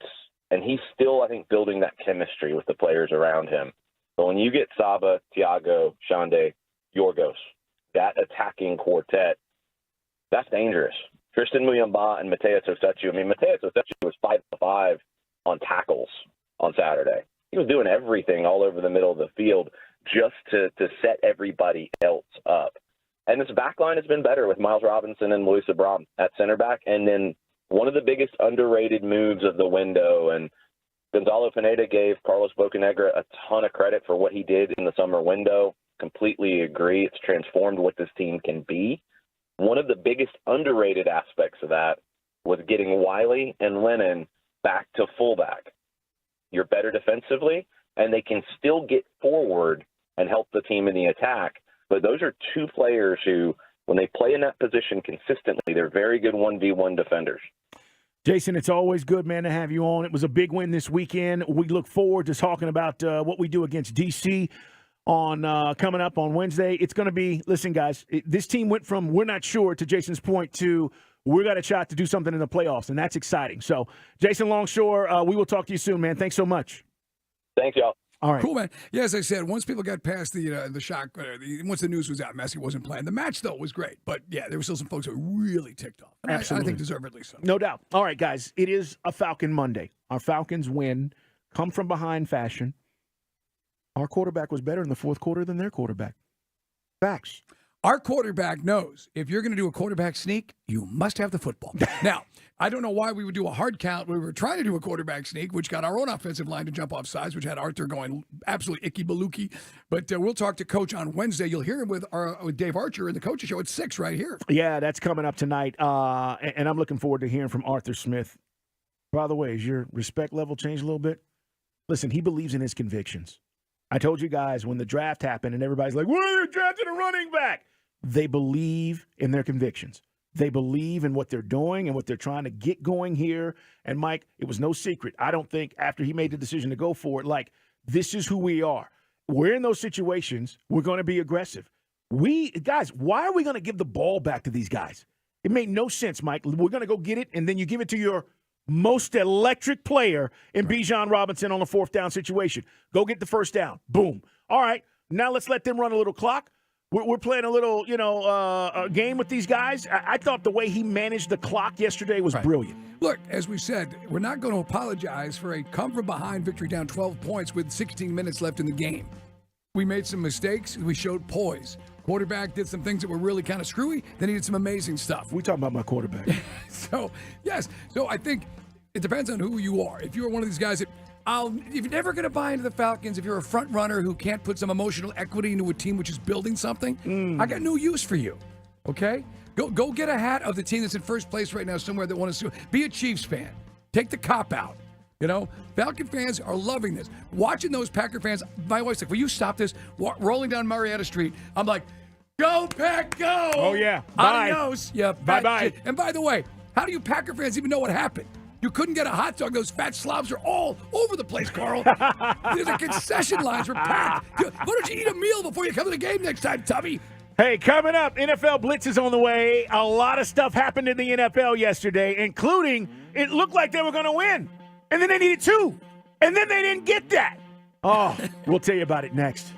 and he's still, I think, building that chemistry with the players around him. But when you get Saba, Thiago, Xande, Yorgos, that attacking quartet, that's dangerous. Tristan Muyamba and Mateus Osechu. I mean, Mateus Osechu was 5-5 on tackles on Saturday. He was doing everything all over the middle of the field just to set everybody else up. And this back line has been better with Miles Robinson and Luis Abram at center back. And then one of the biggest underrated moves of the window, and Gonzalo Pineda gave Carlos Bocanegra a ton of credit for what he did in the summer window. Completely agree. It's transformed what this team can be. One of the biggest underrated aspects of that was getting Wiley and Lennon back to fullback. You're better defensively, and they can still get forward and help the team in the attack. But those are 2 players who, when they play in that position consistently, they're very good 1v1 defenders. Jason, it's always good, man, to have you on. It was a big win this weekend. We look forward to talking about what we do against D.C. on coming up on Wednesday. It's going to be, listen, guys, this team went from we're not sure to Jason's point to we got a shot to do something in the playoffs, and that's exciting. So, Jason Longshore, we will talk to you soon, man. Thanks so much. Thanks, y'all. All right. Cool, man. Yeah, as I said, once people got past the shock, once the news was out, Messi wasn't playing. The match, though, was great. But, yeah, there were still some folks who were really ticked off. And Absolutely. I think deservedly so. No doubt. All right, guys, it is a Falcon Monday. Our Falcons win, come from behind fashion. Our quarterback was better in the fourth quarter than their quarterback. Facts. Our quarterback knows if you're going to do a quarterback sneak, you must have the football. Now, I don't know why we would do a hard count. We were trying to do a quarterback sneak, which got our own offensive line to jump off sides, which had Arthur going absolutely icky-baluki. But we'll talk to Coach on Wednesday. You'll hear him with Dave Archer in the Coaches Show at 6 right here. Yeah, that's coming up tonight. And I'm looking forward to hearing from Arthur Smith. By the way, has your respect level changed a little bit? Listen, he believes in his convictions. I told you guys when the draft happened and everybody's like, well, they're drafting a running back. They believe in their convictions. They believe in what they're doing and what they're trying to get going here. And, Mike, it was no secret. I don't think after he made the decision to go for it, like, this is who we are. We're in those situations. We're going to be aggressive. Guys, why are we going to give the ball back to these guys? It made no sense, Mike. We're going to go get it, and then you give it to your most electric player in Bijan Robinson on a 4th down situation. Go get the first down. Boom. All right, now let's let them run a little clock. We're playing a little, game with these guys. I thought the way he managed the clock yesterday was brilliant. Look, as we said, we're not going to apologize for a come-from-behind victory down 12 points with 16 minutes left in the game. We made some mistakes. We showed poise. Quarterback did some things that were really kind of screwy. Then he did some amazing stuff. We talking about my quarterback. Yes. So I think it depends on who you are. If you're one of these guys that if you're never going to buy into the Falcons, if you're a front runner who can't put some emotional equity into a team which is building something, I got no use for you. Okay? Go get a hat of the team that's in first place right now somewhere that wants to be a Chiefs fan. Take the cop out. Falcon fans are loving this. Watching those Packer fans, my wife's like, will you stop this? Rolling down Marietta Street, I'm like, go Pack, go! Oh, yeah. Bye. Adios. Yeah, bye-bye. And by the way, how do you Packer fans even know what happened? You couldn't get a hot dog. Those fat slobs are all over the place, Carl. The concession lines were packed. Why don't you eat a meal before you come to the game next time, Tubby? Hey, coming up, NFL Blitz is on the way. A lot of stuff happened in the NFL yesterday, including it looked like they were going to win. And then they needed 2. And then they didn't get that. Oh, we'll tell you about it next.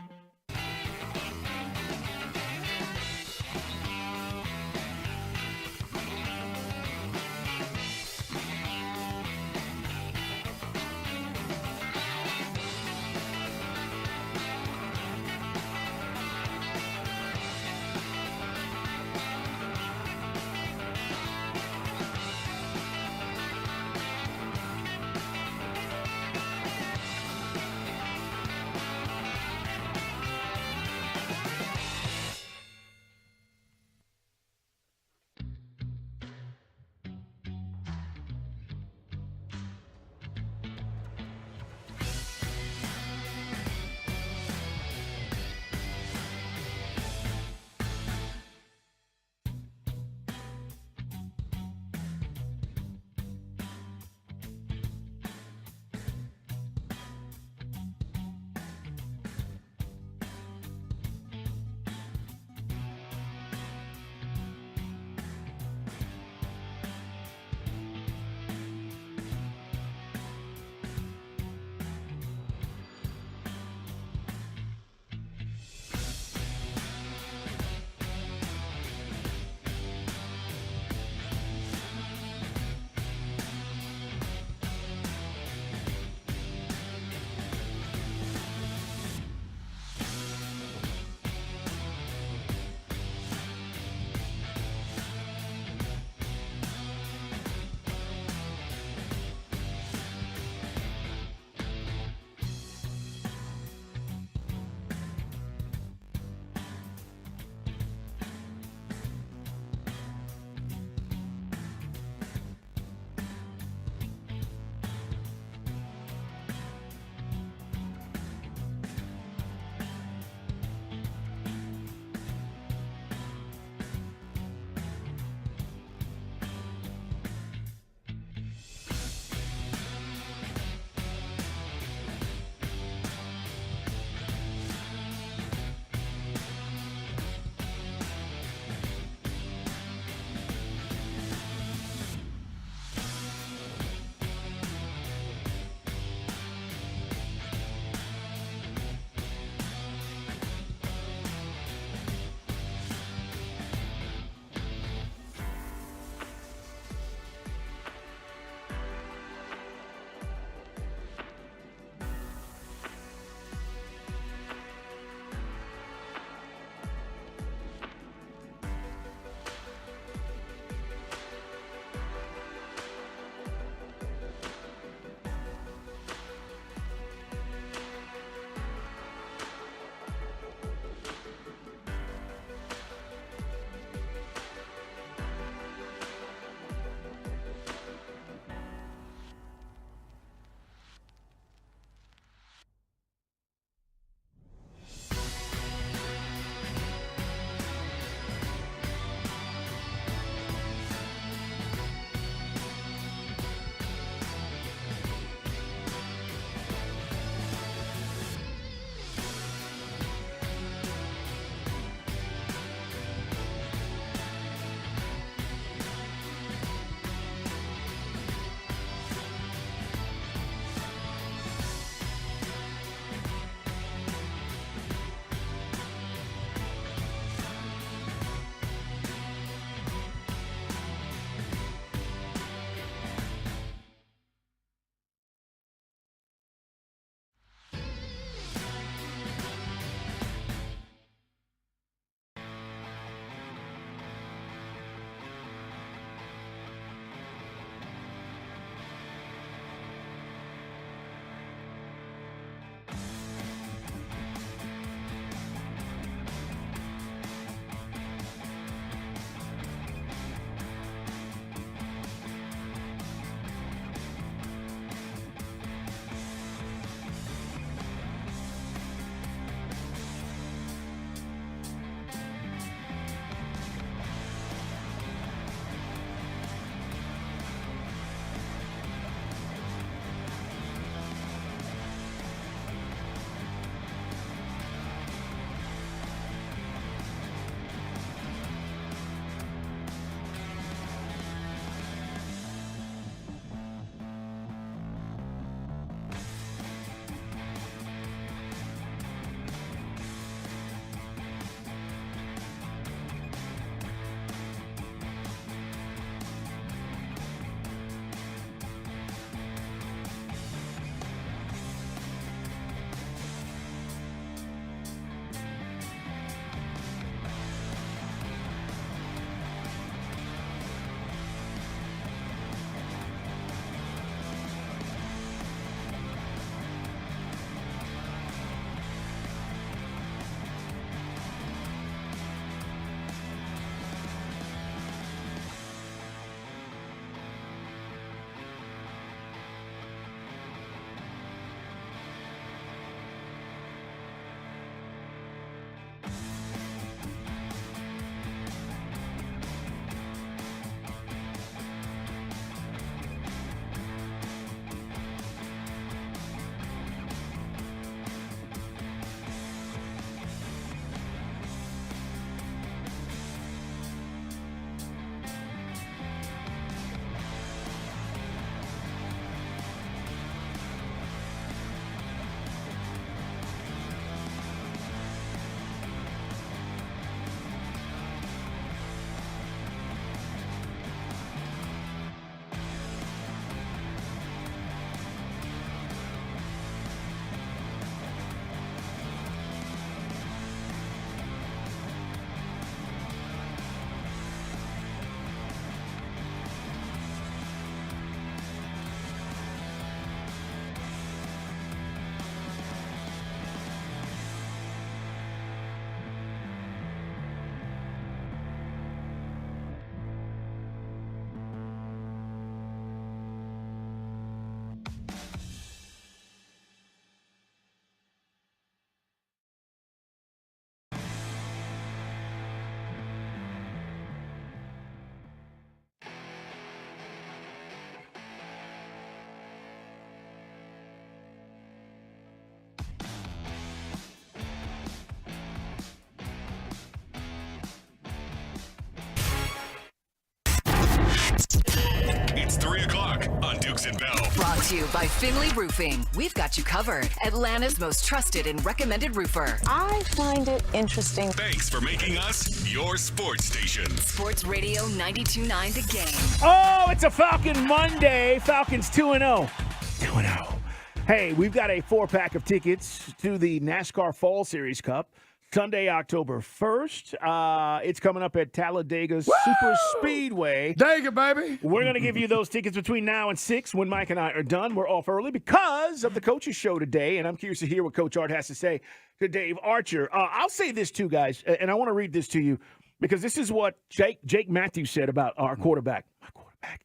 Brooks and Bell. Brought to you by Finley Roofing. We've got you covered. Atlanta's most trusted and recommended roofer. I find it interesting. Thanks for making us your sports station. Sports Radio 92.9 The Game. Oh, it's a Falcon Monday. Falcons 2-0. 2-0. Hey, we've got a 4-pack of tickets to the NASCAR Fall Series Cup. Sunday, October 1st. It's coming up at Talladega Super Speedway. Dega, baby. We're going to give you those tickets between now and 6 when Mike and I are done. We're off early because of the coaches show today, and I'm curious to hear what Coach Art has to say to Dave Archer. I'll say this too, guys, and I want to read this to you because this is what Jake Matthews said about our quarterback. My quarterback.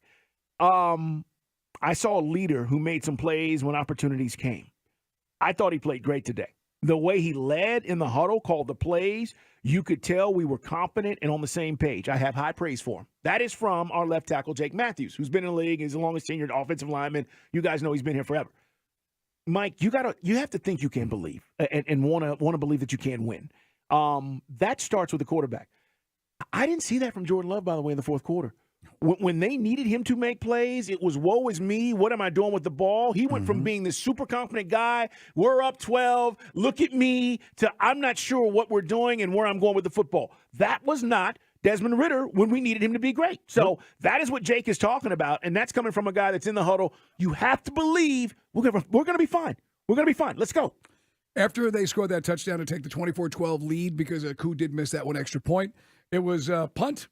I saw a leader who made some plays when opportunities came. I thought he played great today. The way he led in the huddle, called the plays, you could tell we were confident and on the same page. I have high praise for him. That is from our left tackle, Jake Matthews, who's been in the league. He's the longest tenured offensive lineman. You guys know he's been here forever. Mike, you have to think you can believe and want to believe that you can win. That starts with the quarterback. I didn't see that from Jordan Love, by the way, in the fourth quarter. When they needed him to make plays, it was woe is me. What am I doing with the ball? He went from being this super confident guy, we're up 12, look at me, to I'm not sure what we're doing and where I'm going with the football. That was not Desmond Ridder when we needed him to be great. So that is what Jake is talking about, and that's coming from a guy that's in the huddle. You have to believe we're going to be fine. We're going to be fine. Let's go. After they scored that touchdown to take the 24-12 lead because Koo did miss that one extra point, it was punt,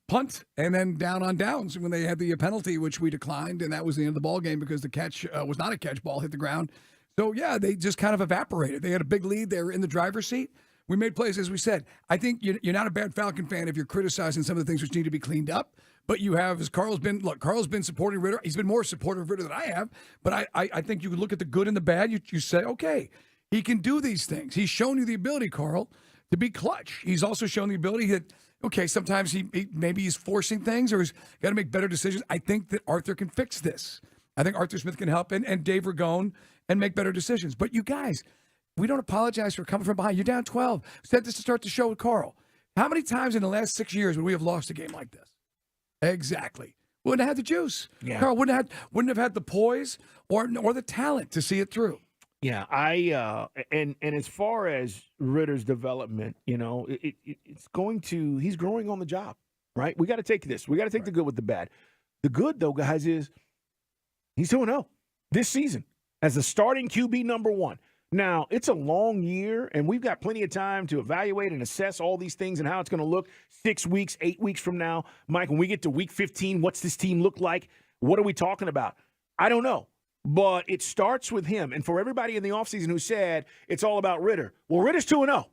and then down on downs when they had the penalty, which we declined, and that was the end of the ball game because the catch was not a catch. Ball hit the ground. So, yeah, they just kind of evaporated. They had a big lead. They were in the driver's seat. We made plays, as we said. I think you're not a bad Falcon fan if you're criticizing some of the things which need to be cleaned up. But you have, as Carl's been supporting Ridder. He's been more supportive of Ridder than I have. But I think you can look at the good and the bad. You say, okay, he can do these things. He's shown you the ability, Carl, to be clutch. He's also shown the ability that, okay, sometimes he maybe he's forcing things or he's got to make better decisions. I think that Arthur can fix this. I think Arthur Smith can help and Dave Ragone and make better decisions. But you guys, we don't apologize for coming from behind. You're down 12. We said this to start the show with Carl. How many times in the last 6 years would we have lost a game like this? Exactly. Wouldn't have had the juice. Yeah. Carl wouldn't have had the poise or the talent to see it through. Yeah, and as far as Ridder's development, he's growing on the job, right? We got to take this. We got to take the good with the bad. The good, though, guys, is he's 2-0 this season as a starting QB number 1. Now, it's a long year, and we've got plenty of time to evaluate and assess all these things and how it's going to look 6 weeks, 8 weeks from now. Mike, when we get to week 15, what's this team look like? What are we talking about? I don't know. But it starts with him. And for everybody in the offseason who said it's all about Ridder, well, Ridder's 2-0.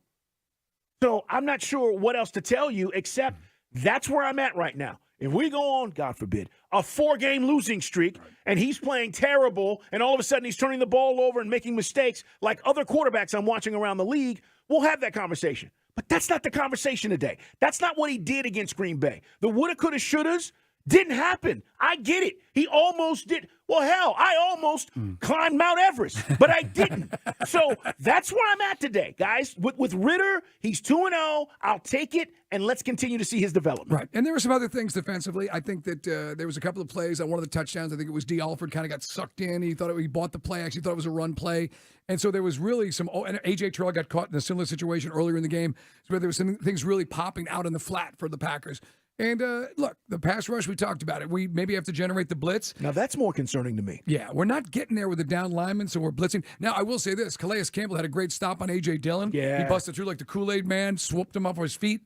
So I'm not sure what else to tell you except that's where I'm at right now. If we go on, God forbid, a 4-game losing streak, and he's playing terrible, and all of a sudden he's turning the ball over and making mistakes like other quarterbacks I'm watching around the league, we'll have that conversation. But that's not the conversation today. That's not what he did against Green Bay. The woulda, coulda, shouldas didn't happen. I get it. He almost did. Well, hell, I almost climbed Mount Everest, but I didn't. So that's where I'm at today, guys. With Ridder, he's 2-0. I'll take it, and let's continue to see his development. Right. And there were some other things defensively. I think that there was a couple of plays on one of the touchdowns. I think it was D. Alford kind of got sucked in. He bought the play. Actually thought it was a run play. And so there was really and A.J. Terrell got caught in a similar situation earlier in the game where there was some things really popping out in the flat for the Packers. And look, the pass rush, we talked about it. We maybe have to generate the blitz. Now, that's more concerning to me. Yeah, we're not getting there with the down linemen, so we're blitzing. Now, I will say this. Calais Campbell had a great stop on A.J. Dillon. Yeah. He busted through like the Kool-Aid man, swooped him off his feet.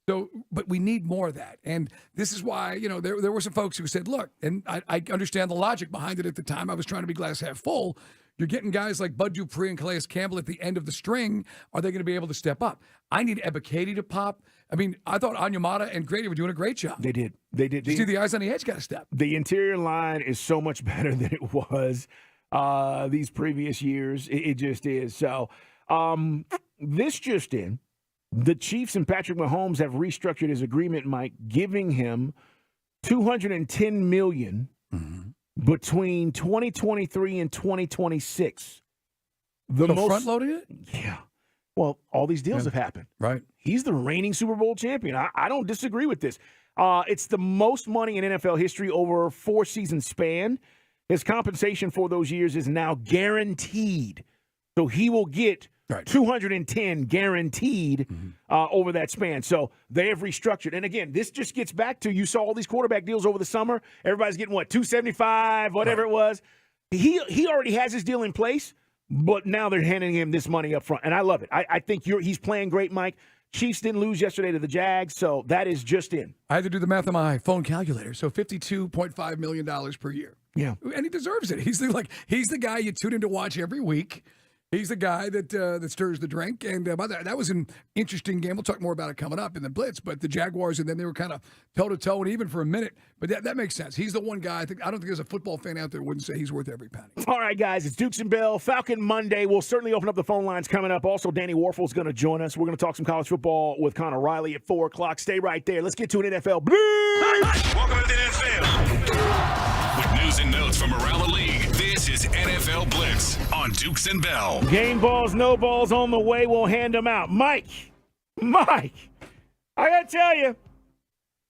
So, but we need more of that. And this is why, there were some folks who said, look, and I understand the logic behind it at the time. I was trying to be glass half full. You're getting guys like Bud Dupree and Calais Campbell at the end of the string. Are they going to be able to step up? I need Ebiketie to pop. I mean, I thought Onyemata and Grady were doing a great job. They did. Did you see the eyes on the edge got to step? The interior line is so much better than it was these previous years. It just is. So this just in, the Chiefs and Patrick Mahomes have restructured his agreement, Mike, giving him $210 million between 2023 and 2026. Front-loading it? Yeah. Well, all these deals have happened. Right. He's the reigning Super Bowl champion. I don't disagree with this. It's the most money in NFL history over a 4-season span. His compensation for those years is now guaranteed. So he will get 210 guaranteed over that span. So they have restructured. And again, this just gets back to, you saw all these quarterback deals over the summer. Everybody's getting, what, 275, whatever it was. He already has his deal in place, but now they're handing him this money up front. And I love it. I think he's playing great, Mike. Chiefs didn't lose yesterday to the Jags, so that is just in. I had to do the math on my phone calculator. So $52.5 million per year. Yeah. And he deserves it. He's the guy you tune in to watch every week. He's the guy that stirs the drink. And by that was an interesting game. We'll talk more about it coming up in the Blitz. But the Jaguars, and then they were kind of toe-to-toe and even for a minute. But that makes sense. He's the one guy. I don't think there's a football fan out there who wouldn't say he's worth every penny. All right, guys. It's Dukes and Bell. Falcon Monday. We'll certainly open up the phone lines coming up. Also, Danny Warfel's going to join us. We're going to talk some college football with Connor Riley at 4 o'clock. Stay right there. Let's get to an NFL Blitz. Welcome to the NFL. With news and notes from around the league, this is NFL Blitz on Dukes and Bell. Game balls, no balls on the way. We'll hand them out. Mike, I got to tell you,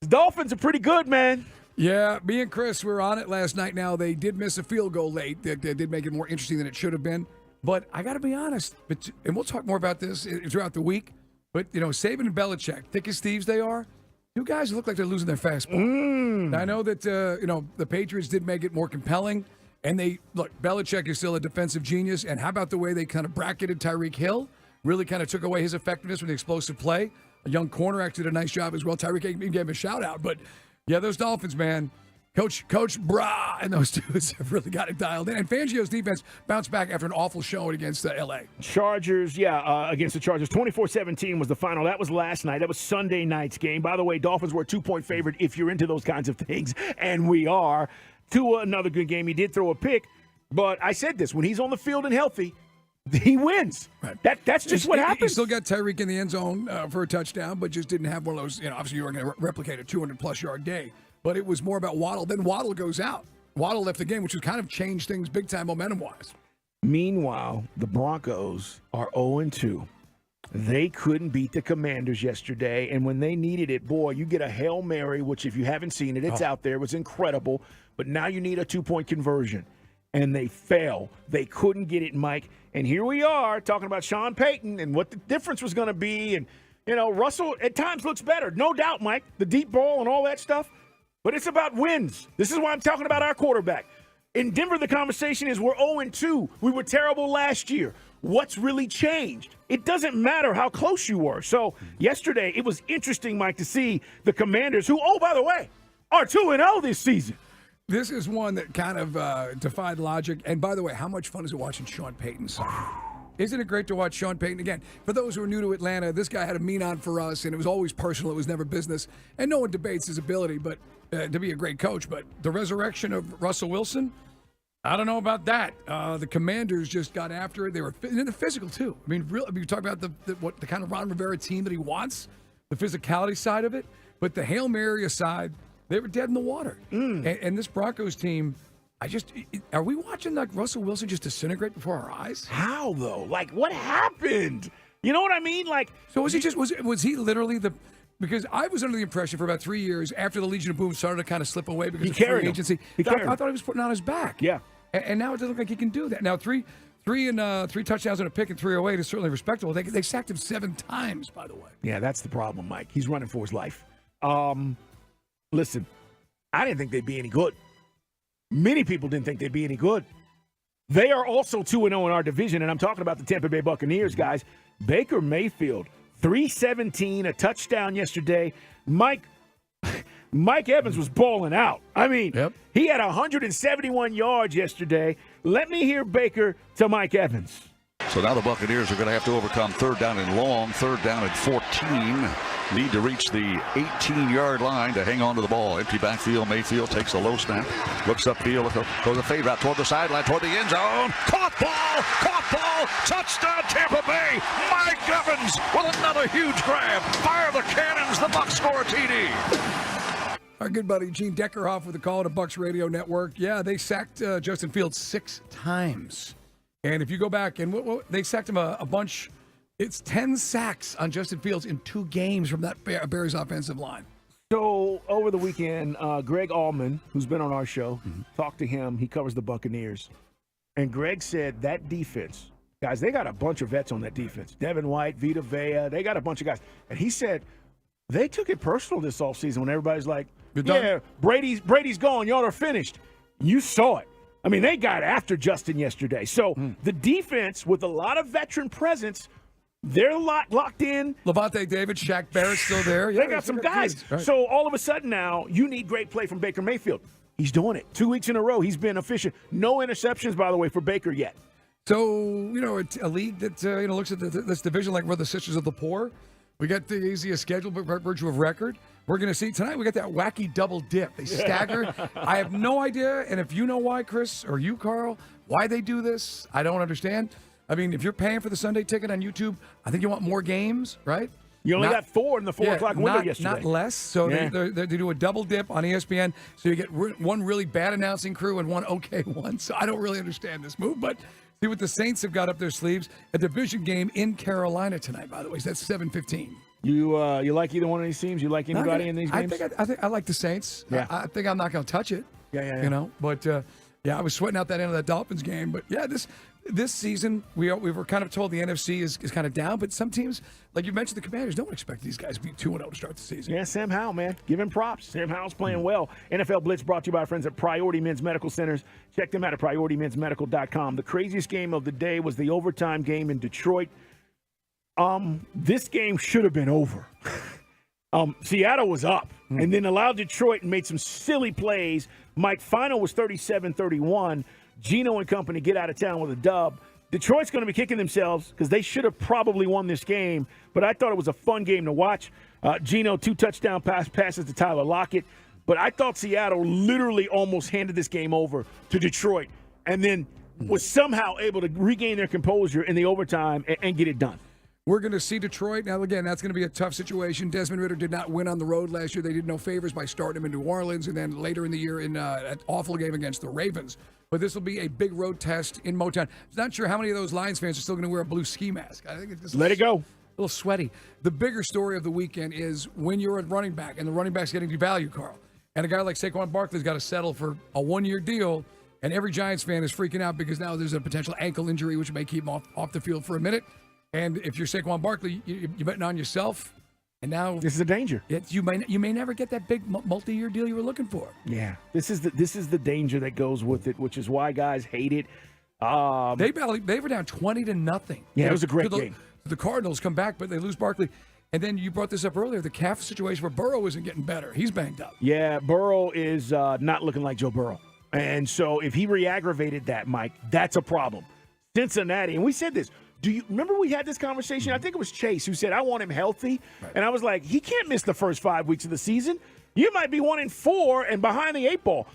the Dolphins are pretty good, man. Yeah, me and Chris were on it last night. Now, they did miss a field goal late. That did make it more interesting than it should have been. But I got to be honest, and we'll talk more about this throughout the week, but, Saban and Belichick, thick as thieves they are, two guys who look like they're losing their fastball. I know that, the Patriots did make it more compelling. And Belichick is still a defensive genius. And how about the way they kind of bracketed Tyreek Hill? Really kind of took away his effectiveness with the explosive play. A young corner actually did a nice job as well. Tyreek gave him a shout-out. But, yeah, those Dolphins, man. Coach Bra and those dudes have really got it dialed in. And Fangio's defense bounced back after an awful showing against L.A. Chargers, against the Chargers. 24-17 was the final. That was last night. That was Sunday night's game. By the way, Dolphins were a 2-point favorite if you're into those kinds of things, and we are. Tua, another good game. He did throw a pick, but I said this, when he's on the field and healthy, he wins. Right. That's just what happens. He still got Tyreek in the end zone for a touchdown, but just didn't have one of those, obviously you were going to replicate a 200-plus yard day. But it was more about Waddle. Then Waddle goes out. Waddle left the game, which would kind of change things big time momentum-wise. Meanwhile, the Broncos are 0-2. They couldn't beat the Commanders yesterday, and when they needed it, boy, you get a Hail Mary, which if you haven't seen it, it's out there. It was incredible. But now you need a 2-point conversion, and they fail. They couldn't get it, Mike. And here we are talking about Sean Payton and what the difference was going to be. And, Russell at times looks better. No doubt, Mike, the deep ball and all that stuff. But it's about wins. This is why I'm talking about our quarterback. In Denver, the conversation is we're 0-2. We were terrible last year. What's really changed? It doesn't matter how close you were. So yesterday, it was interesting, Mike, to see the Commanders, who, by the way, are 2-0 this season. This is one that kind of defied logic. And by the way, how much fun is it watching Sean Payton? Isn't it great to watch Sean Payton? Again, for those who are new to Atlanta, this guy had a mean on for us, and it was always personal. It was never business. And no one debates his ability but to be a great coach. But the resurrection of Russell Wilson, I don't know about that. The Commanders just got after it. They were physical, too. I mean, you talk about the kind of Ron Rivera team that he wants, the physicality side of it. But the Hail Mary aside, they were dead in the water. And this Broncos team, are we watching Russell Wilson just disintegrate before our eyes? How though? What happened? You know what I mean? So was he literally because I was under the impression for about 3 years after the Legion of Boom started to kind of slip away because of free agency. I thought he was putting on his back. Yeah. And now it doesn't look like he can do that. Now three touchdowns and a pick and 308 is certainly respectable. They sacked him 7 times, by the way. Yeah, that's the problem, Mike. He's running for his life. Listen, I didn't think they'd be any good. Many people didn't think they'd be any good. They are also 2-0 in our division, and I'm talking about the Tampa Bay Buccaneers, guys. Baker Mayfield, 317, a touchdown yesterday. Mike Evans was balling out. I mean, He had 171 yards yesterday. Let me hear Baker to Mike Evans. So now the Buccaneers are going to have to overcome 3rd down and long, 3rd down and 14. Need to reach the 18-yard line to hang on to the ball. Empty backfield. Mayfield takes a low snap. Looks upfield. Goes a fade route toward the sideline, toward the end zone. Caught ball. Touchdown, Tampa Bay. Mike Evans with another huge grab. Fire the cannons. The Bucs score a TD. Our good buddy Gene Deckerhoff with the call to Bucs Radio Network. Yeah, they sacked Justin Fields 6 times. And if you go back, and they sacked him a bunch. It's 10 sacks on Justin Fields in 2 games from that Bears offensive line. So over the weekend, Greg Allman, who's been on our show, talked to him. He covers the Buccaneers. And Greg said that defense, guys, they got a bunch of vets on that defense. Devin White, Vita Vea, they got a bunch of guys. And he said they took it personal this offseason when everybody's like, yeah, Brady's gone. Y'all are finished. You saw it. I mean, they got after Justin yesterday. So the defense, with a lot of veteran presence, they're locked in. Levante David, Shaq Barrett's still there. Yeah, they got some guys. Right. So all of a sudden now, you need great play from Baker Mayfield. He's doing it. 2 weeks in a row, he's been efficient. No interceptions, by the way, for Baker yet. So, a league that, looks at this division like we're the Sisters of the Poor. We got the easiest schedule by virtue of record. We're going to see tonight, we got that wacky double dip. They stagger. I have no idea. And if you know why, Chris, or you, Carl, why they do this, I don't understand. I mean, if you're paying for the Sunday ticket on YouTube, I think you want more games, right? You only got 4 in the 4 o'clock window yesterday. Not less. So they do a double dip on ESPN. So you get one really bad announcing crew and one okay one. So I don't really understand this move. But see what the Saints have got up their sleeves. A division game in Carolina tonight, by the way. So that's 7:15. You like either one of these teams? You like anybody in these games? I think I like the Saints. Yeah. I think I'm not going to touch it. Yeah. But I was sweating out that end of that Dolphins game. But yeah, this season, we were kind of told the NFC is kind of down, but some teams, like you mentioned, the Commanders, don't expect these guys to be 2-0 to start the season. Yeah, Sam Howell, man. Give him props. Sam Howell's playing well. NFL Blitz brought to you by our friends at Priority Men's Medical Centers. Check them out at PriorityMen'sMedical.com. The craziest game of the day was the overtime game in Detroit. This game should have been over. Seattle was up and then allowed Detroit and made some silly plays. Mike Final was 37-31. Geno and company get out of town with a dub. Detroit's going to be kicking themselves because they should have probably won this game, but I thought it was a fun game to watch. Geno, 2 touchdown passes to Tyler Lockett, but I thought Seattle literally almost handed this game over to Detroit and then was somehow able to regain their composure in the overtime and get it done. We're going to see Detroit. Now, again, that's going to be a tough situation. Desmond Ridder did not win on the road last year. They did no favors by starting him in New Orleans and then later in the year in an awful game against the Ravens. But this will be a big road test in Motown. I'm not sure how many of those Lions fans are still going to wear a blue ski mask. I think it's just let it go. A little sweaty. The bigger story of the weekend is when you're a running back and the running back's getting devalued, Carl. And a guy like Saquon Barkley's got to settle for a 1-year deal. And every Giants fan is freaking out because now there's a potential ankle injury, which may keep him off the field for a minute. And if you're Saquon Barkley, you're betting on yourself. And now this is a danger. You may never get that big multi-year deal you were looking for. Yeah, this is the danger that goes with it, which is why guys hate it. They were down 20-0. Yeah, it was a great game. The Cardinals come back, but they lose Barkley. And then you brought this up earlier, the calf situation where Burrow isn't getting better. He's banged up. Yeah, Burrow is not looking like Joe Burrow. And so if he re-aggravated that, Mike, that's a problem. Cincinnati, and we said this. Do you remember we had this conversation? I think it was Chase who said, I want him healthy. Right. And I was like, he can't miss the first 5 weeks of the season. You might be 1-4 and behind the 8 ball.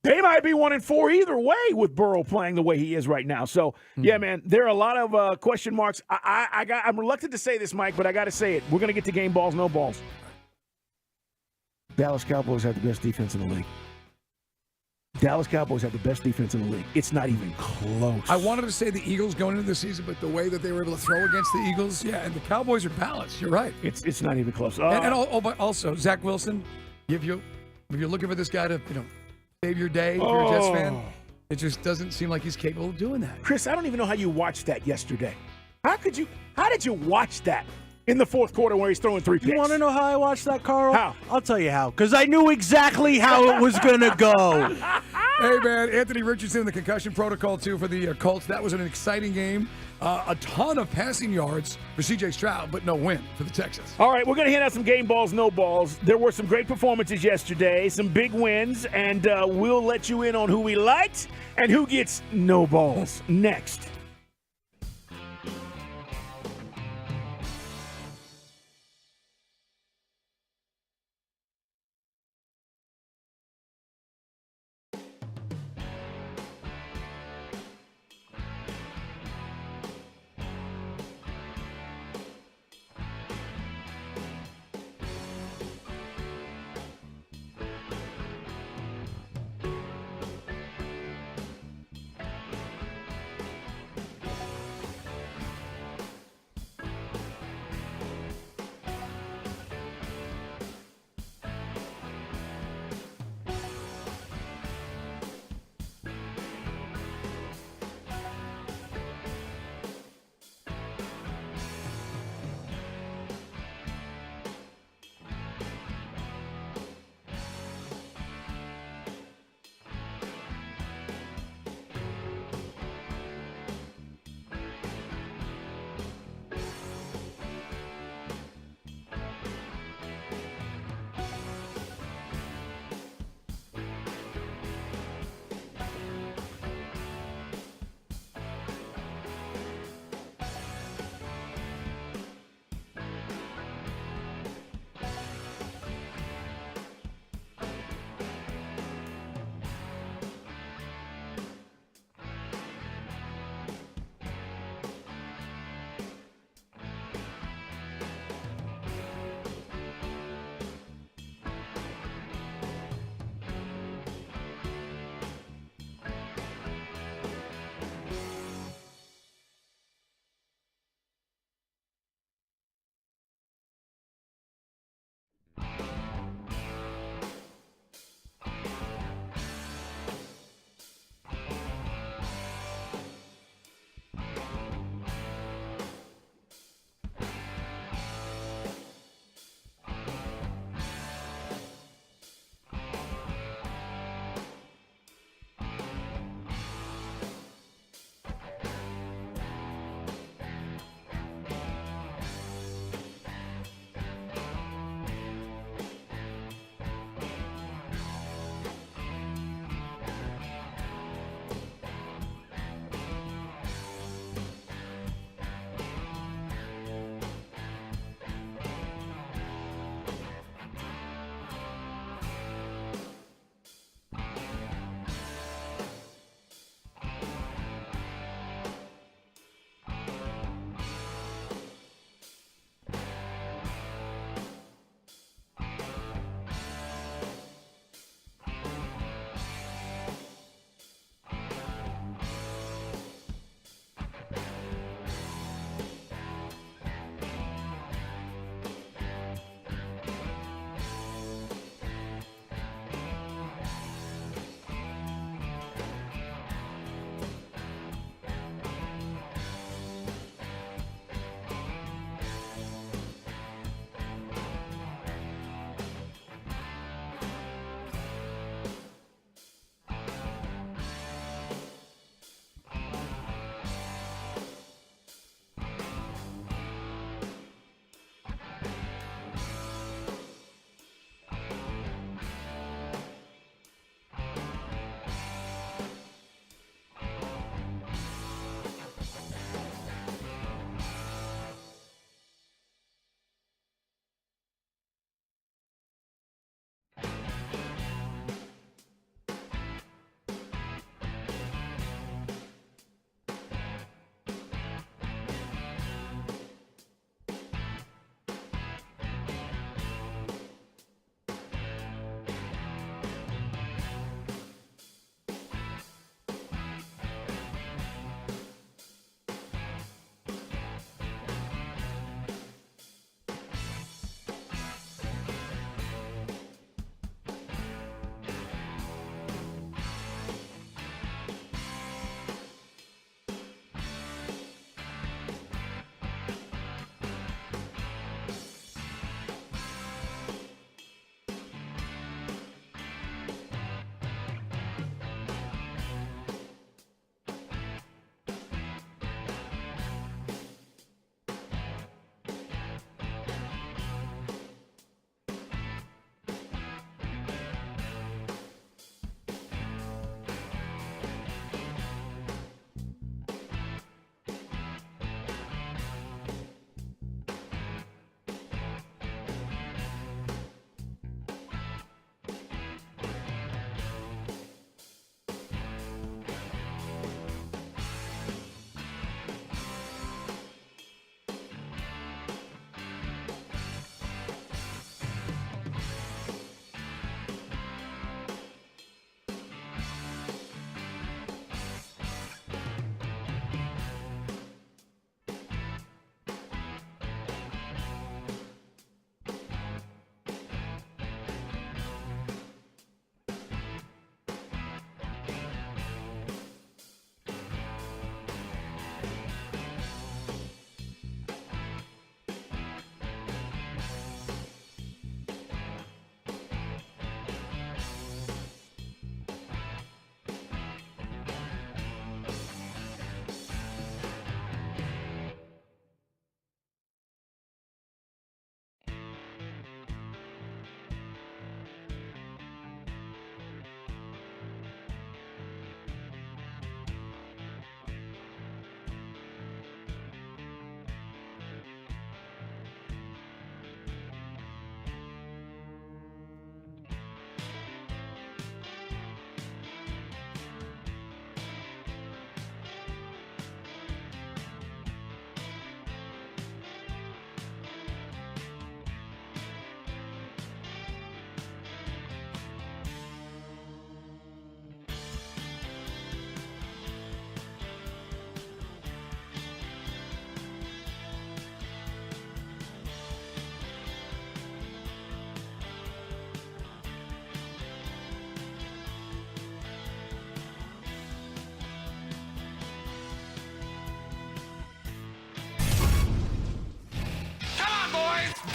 They might be 1-4 either way with Burrow playing the way he is right now. So, yeah, man, there are a lot of question marks. I'm reluctant to say this, Mike, but I got to say it. We're going to get to game balls, no balls. Dallas Cowboys have the best defense in the league. Dallas Cowboys have the best defense in the league. It's not even close. I wanted to say the Eagles going into the season, but the way that they were able to throw against the Eagles, yeah, and the Cowboys are balanced. You're right. It's not even close. But also, Zach Wilson, if you're looking for this guy to save your day, if you're a Jets fan, it just doesn't seem like he's capable of doing that. Chris, I don't even know how you watched that yesterday. How did you watch that in the fourth quarter where he's throwing 3 picks? You want to know how I watched that, Carl? How? I'll tell you how. Because I knew exactly how it was going to go. Hey, man, Anthony Richardson in the concussion protocol, too, for the Colts. That was an exciting game. A ton of passing yards for C.J. Stroud, but no win for the Texans. All right, we're going to hand out some game balls, no balls. There were some great performances yesterday, some big wins, and we'll let you in on who we liked and who gets no balls next.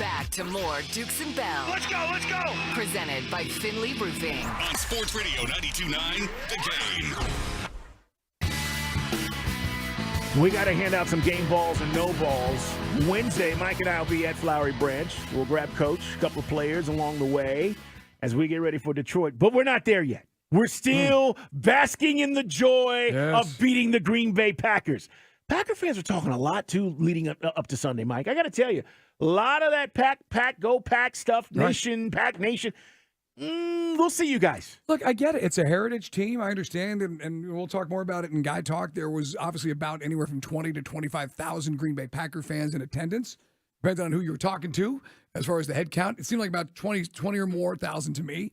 Back to more Dukes and Bell. Let's go, let's go. Presented by Finley Roofing. On Sports Radio 92.9, The Game. We got to hand out some game balls and no balls. Wednesday, Mike and I will be at Flowery Branch. We'll grab Coach, a couple of players along the way as we get ready for Detroit. But we're not there yet. We're still basking in the joy of beating the Green Bay Packers. Packer fans are talking a lot, too, leading up to Sunday, Mike. I got to tell you, a lot of that pack, go pack stuff, nation, pack nation. We'll see you guys. Look, I get it. It's a heritage team. I understand, and we'll talk more about it in Guy Talk. There was obviously about anywhere from 20 to 25,000 Green Bay Packer fans in attendance, depending on who you were talking to as far as the head count. It seemed like about 20 or more thousand to me.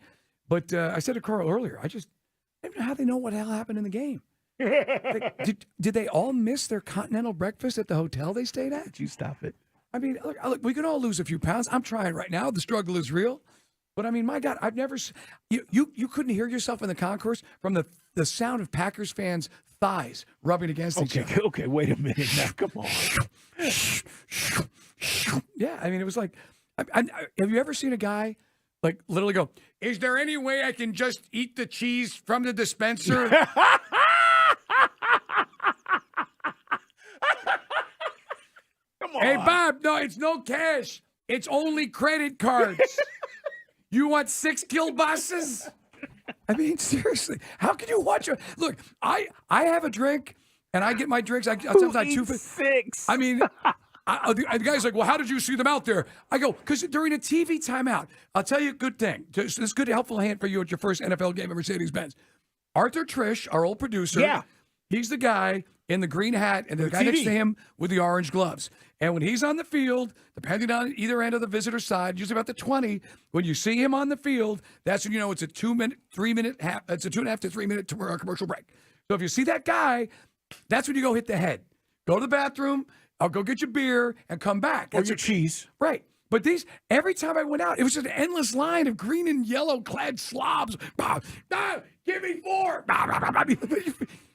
But I said to Carl earlier, I don't know how they know what the hell happened in the game. Did they all miss their continental breakfast at the hotel they stayed at? Did you stop it? I mean, look, we can all lose a few pounds. I'm trying right now. The struggle is real. But, I mean, my God, I've never – you couldn't hear yourself in the concourse from the sound of Packers fans' thighs rubbing against each other. Okay, wait a minute now. Come on. Yeah, I mean, it was like have you ever seen a guy, like, literally go, is there any way I can just eat the cheese from the dispenser? Come on. Hey, Bob, no, it's no cash. It's only credit cards. You want 6 kielbases? I mean, seriously, how can you watch look, I have a drink, and I get my drinks. Sometimes I chew 6. I mean, the guy's like, well, how did you see them out there? I go, because during a TV timeout, I'll tell you a good thing. This is a good, helpful hint for you at your first NFL game at Mercedes-Benz. Arthur Trish, our old producer, he's the guy in the green hat and the guy next to him with the orange gloves. And when he's on the field, depending on either end of the visitor side, usually about the 20, when you see him on the field, that's when you know it's a 2-minute, 3-minute half. It's a 2.5 to 3 minute commercial break. So if you see that guy, that's when you go hit the head. Go to the bathroom. I'll go get your beer and come back. Or your cheese. Right. But every time I went out, it was just an endless line of green and yellow clad slobs. Give me 4.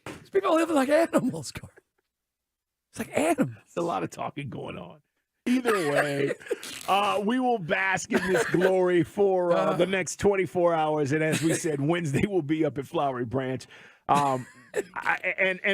These people live like animals, Carl. It's like animals. There's a lot of talking going on. Either way, we will bask in this glory for the next 24 hours. And as we said, Wednesday we'll be up at Flowery Branch. And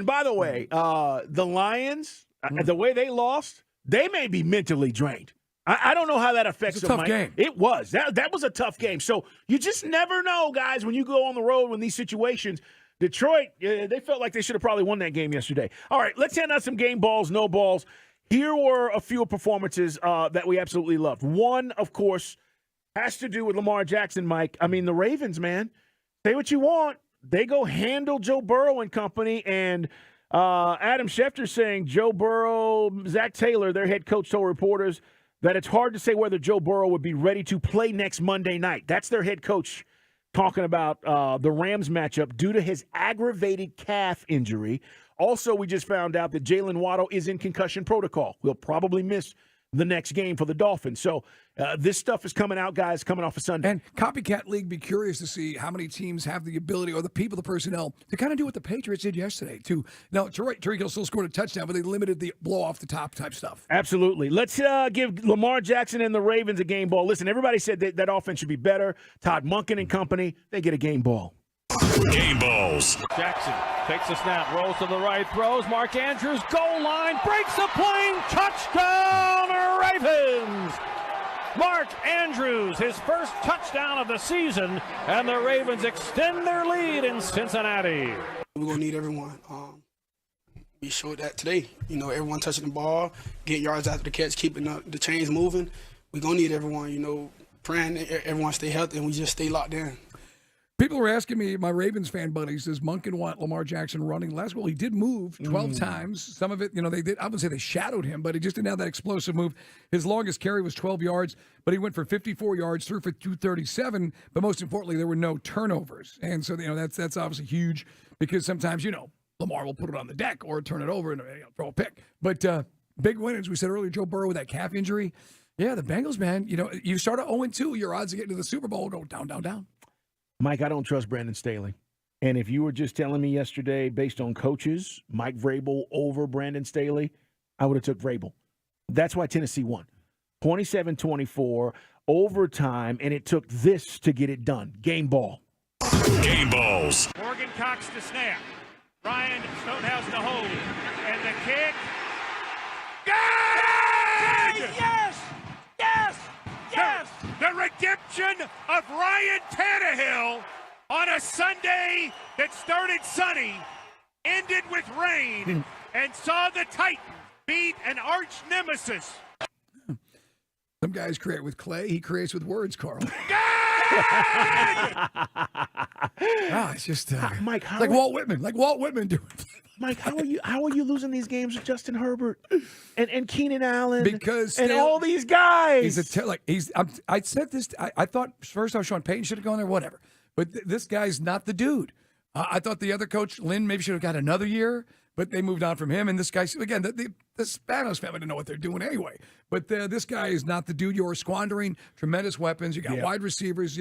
by the way, the Lions, the way they lost, they may be mentally drained. I don't know how that affects them. It's a tough game. It was. That was a tough game. So you just never know, guys, when you go on the road in these situations. Detroit, they felt like they should have probably won that game yesterday. All right, let's hand out some game balls, no balls. Here were a few performances that we absolutely loved. One, of course, has to do with Lamar Jackson, Mike. I mean, the Ravens, man, say what you want. They go handle Joe Burrow and company, and Adam Schefter saying Joe Burrow, Zach Taylor, their head coach, told reporters that it's hard to say whether Joe Burrow would be ready to play next Monday night. That's their head coach talking about the Rams matchup due to his aggravated calf injury. Also, we just found out that Jalen Waddle is in concussion protocol. He'll probably miss the next game for the Dolphins. So this stuff is coming out, guys, coming off of Sunday. And Copycat League, be curious to see how many teams have the ability or the people, the personnel, to kind of do what the Patriots did yesterday. Now, Tyreek Hill still scored a touchdown, but they limited the blow-off-the-top type stuff. Absolutely. Let's give Lamar Jackson and the Ravens a game ball. Listen, everybody said that offense should be better. Todd Monken and company, they get a game ball. Game balls. Jackson takes the snap, rolls to the right, throws. Mark Andrews, goal line, breaks the plane, touchdown Ravens! Mark Andrews, his first touchdown of the season, and the Ravens extend their lead in Cincinnati. We're going to need everyone. We showed that today. You know, everyone touching the ball, getting yards after the catch, keeping the chains moving. We're going to need everyone, you know, praying that everyone stay healthy and we just stay locked in. People were asking me, my Ravens fan buddies, does Monken want Lamar Jackson running less? Well, he did move 12 times. Some of it, you know, they did. I wouldn't say they shadowed him, but he just didn't have that explosive move. His longest carry was 12 yards, but he went for 54 yards, threw for 237. But most importantly, there were no turnovers. And so, you know, that's obviously huge because sometimes, you know, Lamar will put it on the deck or turn it over and throw a pick. But big win, as we said earlier, Joe Burrow with that calf injury. Yeah, the Bengals, man, you know, you start at 0-2, your odds of getting to the Super Bowl go down, down, down. Mike, I don't trust Brandon Staley. And if you were just telling me yesterday, based on coaches, Mike Vrabel over Brandon Staley, I would have took Vrabel. That's why Tennessee won. 27-24, overtime, and it took this to get it done. Game ball. Game balls. Morgan Cox to snap. Ryan Stonehouse to hold. And the kick. Good! Yes! Yes! Yes! The redemption of Ryan Tannehill on a Sunday that started sunny, ended with rain, and saw the Titans beat an arch nemesis. Some guys create with clay. He creates with words, Carl. It's just Mike, like Walt Whitman. Like Walt Whitman doing. Mike, how are you losing these games with Justin Herbert and Keenan Allen Because and all these guys? I said this. I thought first off Sean Payton should have gone there. Whatever, but this guy's not the dude. I thought the other coach Lynn maybe should have got another year, but they moved on from him. And this guy again, the Spanos family didn't know what they're doing anyway. But this guy is not the dude. You're squandering tremendous weapons. You got wide receivers.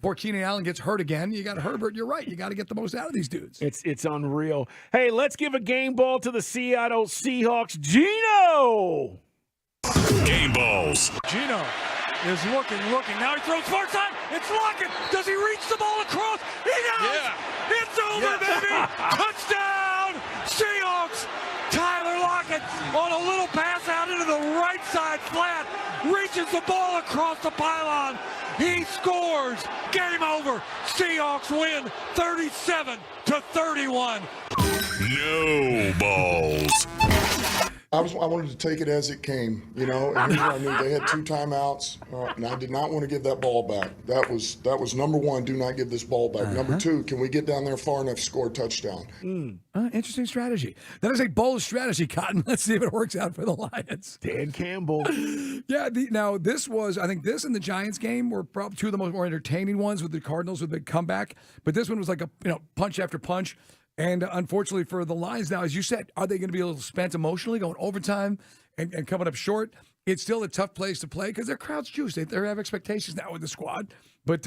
Before Keenan Allen gets hurt again, you got Herbert. You're right. You got to get the most out of these dudes. It's unreal. Hey, let's give a game ball to the Seattle Seahawks. Gino! Game balls. Gino is looking. Now he throws far side. It's Lockett. Does he reach the ball across? He does! Yeah. It's over, baby! Touchdown! Seahawks! Tyler Lockett on a little pass out into the right side flat. Reaches the ball across the pylon. He scores. Game over. Seahawks win 37-31. No balls. I wanted to take it as it came, and here's what I knew. They had 2 timeouts, and I did not want to give that ball back. That was number one, do not give this ball back. Number 2, can we get down there far enough to score a touchdown? Interesting strategy. That is a bold strategy, Cotton. Let's see if it works out for the Lions. Dan Campbell. Yeah, now this was, I think this and the Giants game were probably 2 of the more entertaining ones with the Cardinals with the comeback. But this one was like a punch after punch. And unfortunately for the Lions now, as you said, are they going to be a little spent emotionally, going overtime and coming up short? It's still a tough place to play because their crowd's juiced. They have expectations now with the squad. But,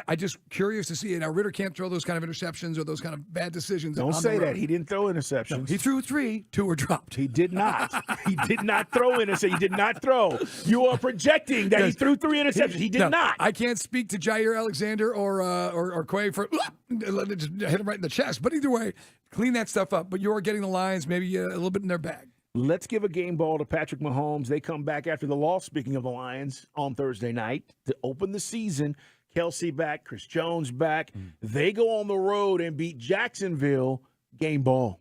I just curious to see it. Now, Ritter can't throw those kind of interceptions or those kind of bad decisions. Don't say that. He didn't throw interceptions. No, he threw 3, 2 were dropped. He did not. He did not throw interceptions. He did not throw. You are projecting that he threw 3 interceptions. He did not. I can't speak to Jair Alexander or Quay for just hit him right in the chest. But either way, clean that stuff up. But you're getting the Lions maybe a little bit in their bag. Let's give a game ball to Patrick Mahomes. They come back after the loss, speaking of the Lions, on Thursday night to open the season. Kelsey back, Chris Jones back. They go on the road and beat Jacksonville. Game ball.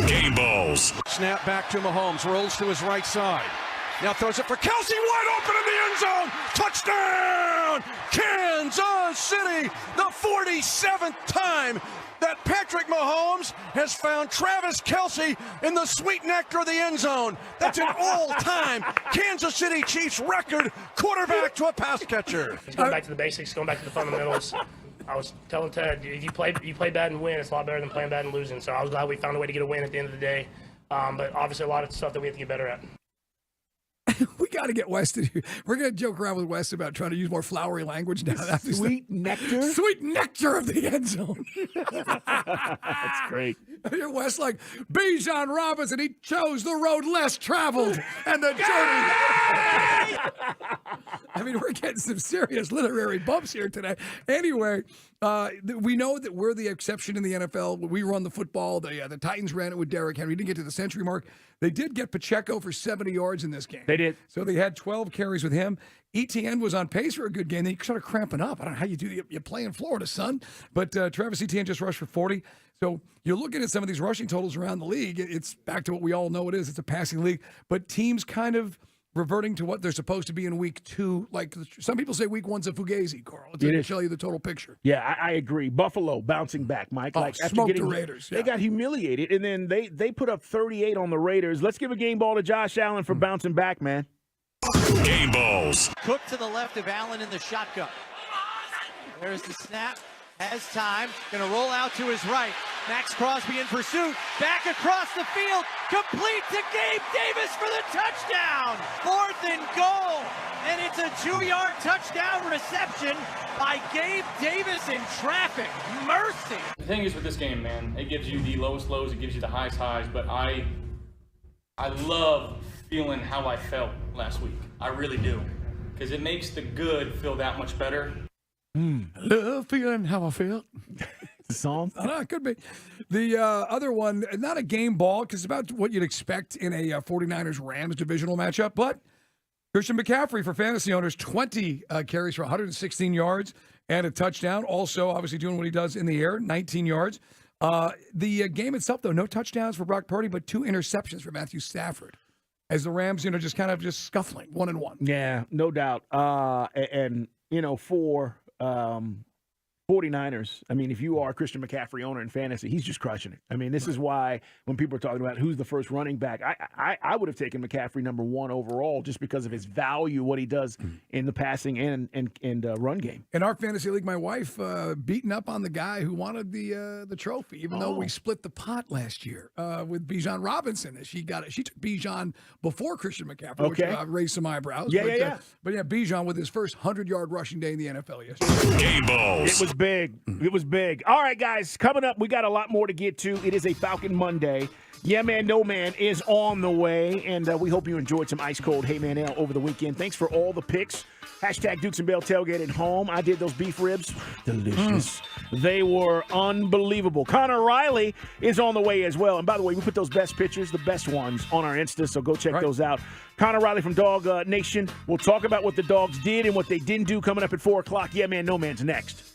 Game balls. Snap back to Mahomes. Rolls to his right side. Now throws it for Kelsey. Wide open in the end zone. Touchdown! Kansas City. The 47th time that Patrick Mahomes has found Travis Kelsey in the sweet nectar of the end zone. That's an all-time Kansas City Chiefs record quarterback to a pass catcher. He's going back to the basics, going back to the fundamentals. I was telling Ted, if you play bad and win, it's a lot better than playing bad and losing. So I was glad we found a way to get a win at the end of the day. But obviously a lot of stuff that we have to get better at. We got to get West in here. We're going to joke around with West about trying to use more flowery language now. Sweet nectar? Sweet nectar of the end zone. That's great. You're West like Bijan Robinson. He chose the road less traveled and the journey. I mean, we're getting some serious literary bumps here today. Anyway, we know that we're the exception in the NFL. We run the football. The Titans ran it with Derrick Henry. Didn't get to the century mark. They did get Pacheco for 70 yards in this game. They did. So they had 12 carries with him. Etienne was on pace for a good game. They started cramping up. I don't know how you do. You play in Florida, son. But Travis Etienne just rushed for 40. So you're looking at some of these rushing totals around the league. It's back to what we all know it is. It's a passing league. But teams kind of reverting to what they're supposed to be in week 2. Like some people say week 1's a fugazi, Carl. It doesn't show you the total picture. Yeah, I agree. Buffalo bouncing back, Mike. After getting the Raiders. They got humiliated, and then they put up 38 on the Raiders. Let's give a game ball to Josh Allen for bouncing back, man. Game balls. Cook to the left of Allen in the shotgun. There's the snap. Has time. Going to roll out to his right. Max Crosby in pursuit. Back across the field. Complete to Gabe Davis for the touchdown. 4th and goal. And it's a 2-yard touchdown reception by Gabe Davis in traffic. Mercy. The thing is with this game, man, it gives you the lowest lows, it gives you the highest highs, but I love feeling how I felt last week. I really do. Because it makes the good feel that much better. Love feeling how I felt. The song? I don't know, it could be. The other one, not a game ball, because it's about what you'd expect in a 49ers-Rams divisional matchup, but Christian McCaffrey for fantasy owners, 20 carries for 116 yards and a touchdown. Also, obviously doing what he does in the air, 19 yards. The game itself, though, no touchdowns for Brock Purdy, but 2 interceptions for Matthew Stafford. As the Rams, just kind of scuffling, 1-1. Yeah, no doubt. And for 49ers, I mean, if you are a Christian McCaffrey owner in fantasy, he's just crushing it. I mean, this is why when people are talking about who's the first running back, I would have taken McCaffrey number 1 overall just because of his value, what he does in the passing and run game. In our fantasy league, my wife beating up on the guy who wanted the trophy, even though we split the pot last year with Bijan Robinson. She got it. She took Bijan before Christian McCaffrey, which raised some eyebrows. But Bijan with his first 100-yard rushing day in the NFL yesterday. Game balls. It was big. It was big. All right, guys, coming up, we got a lot more to get to. It is a Falcon Monday. Yeah, Man, No Man is on the way, and we hope you enjoyed some ice-cold Hey Man Ale over the weekend. Thanks for all the picks. Hashtag Dukes and Bell Tailgate at home. I did those beef ribs. Delicious. They were unbelievable. Connor Riley is on the way as well. And by the way, we put those best pictures, the best ones, on our Insta, so go check those out. Connor Riley from Dog Nation. We'll talk about what the dogs did and what they didn't do coming up at 4 o'clock. Yeah, Man, No Man's next.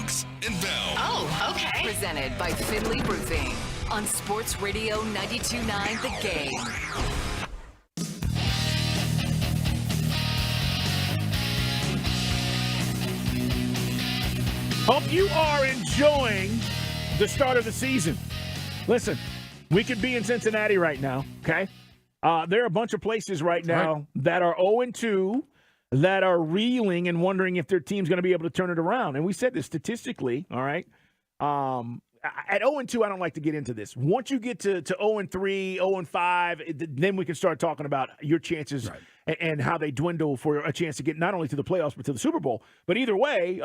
Dukes and Bell. Oh, okay. Presented by Finley Roofing on Sports Radio 92.9 The Game. Hope you are enjoying the start of the season. Listen, we could be in Cincinnati right now, okay? There are a bunch of places right now that are 0-2 that are reeling and wondering if their team's going to be able to turn it around. And we said this statistically, all right? At 0-2, I don't like to get into this. Once you get to 0-3, 0-5, then we can start talking about your chances and how they dwindle for a chance to get not only to the playoffs but to the Super Bowl. But either way,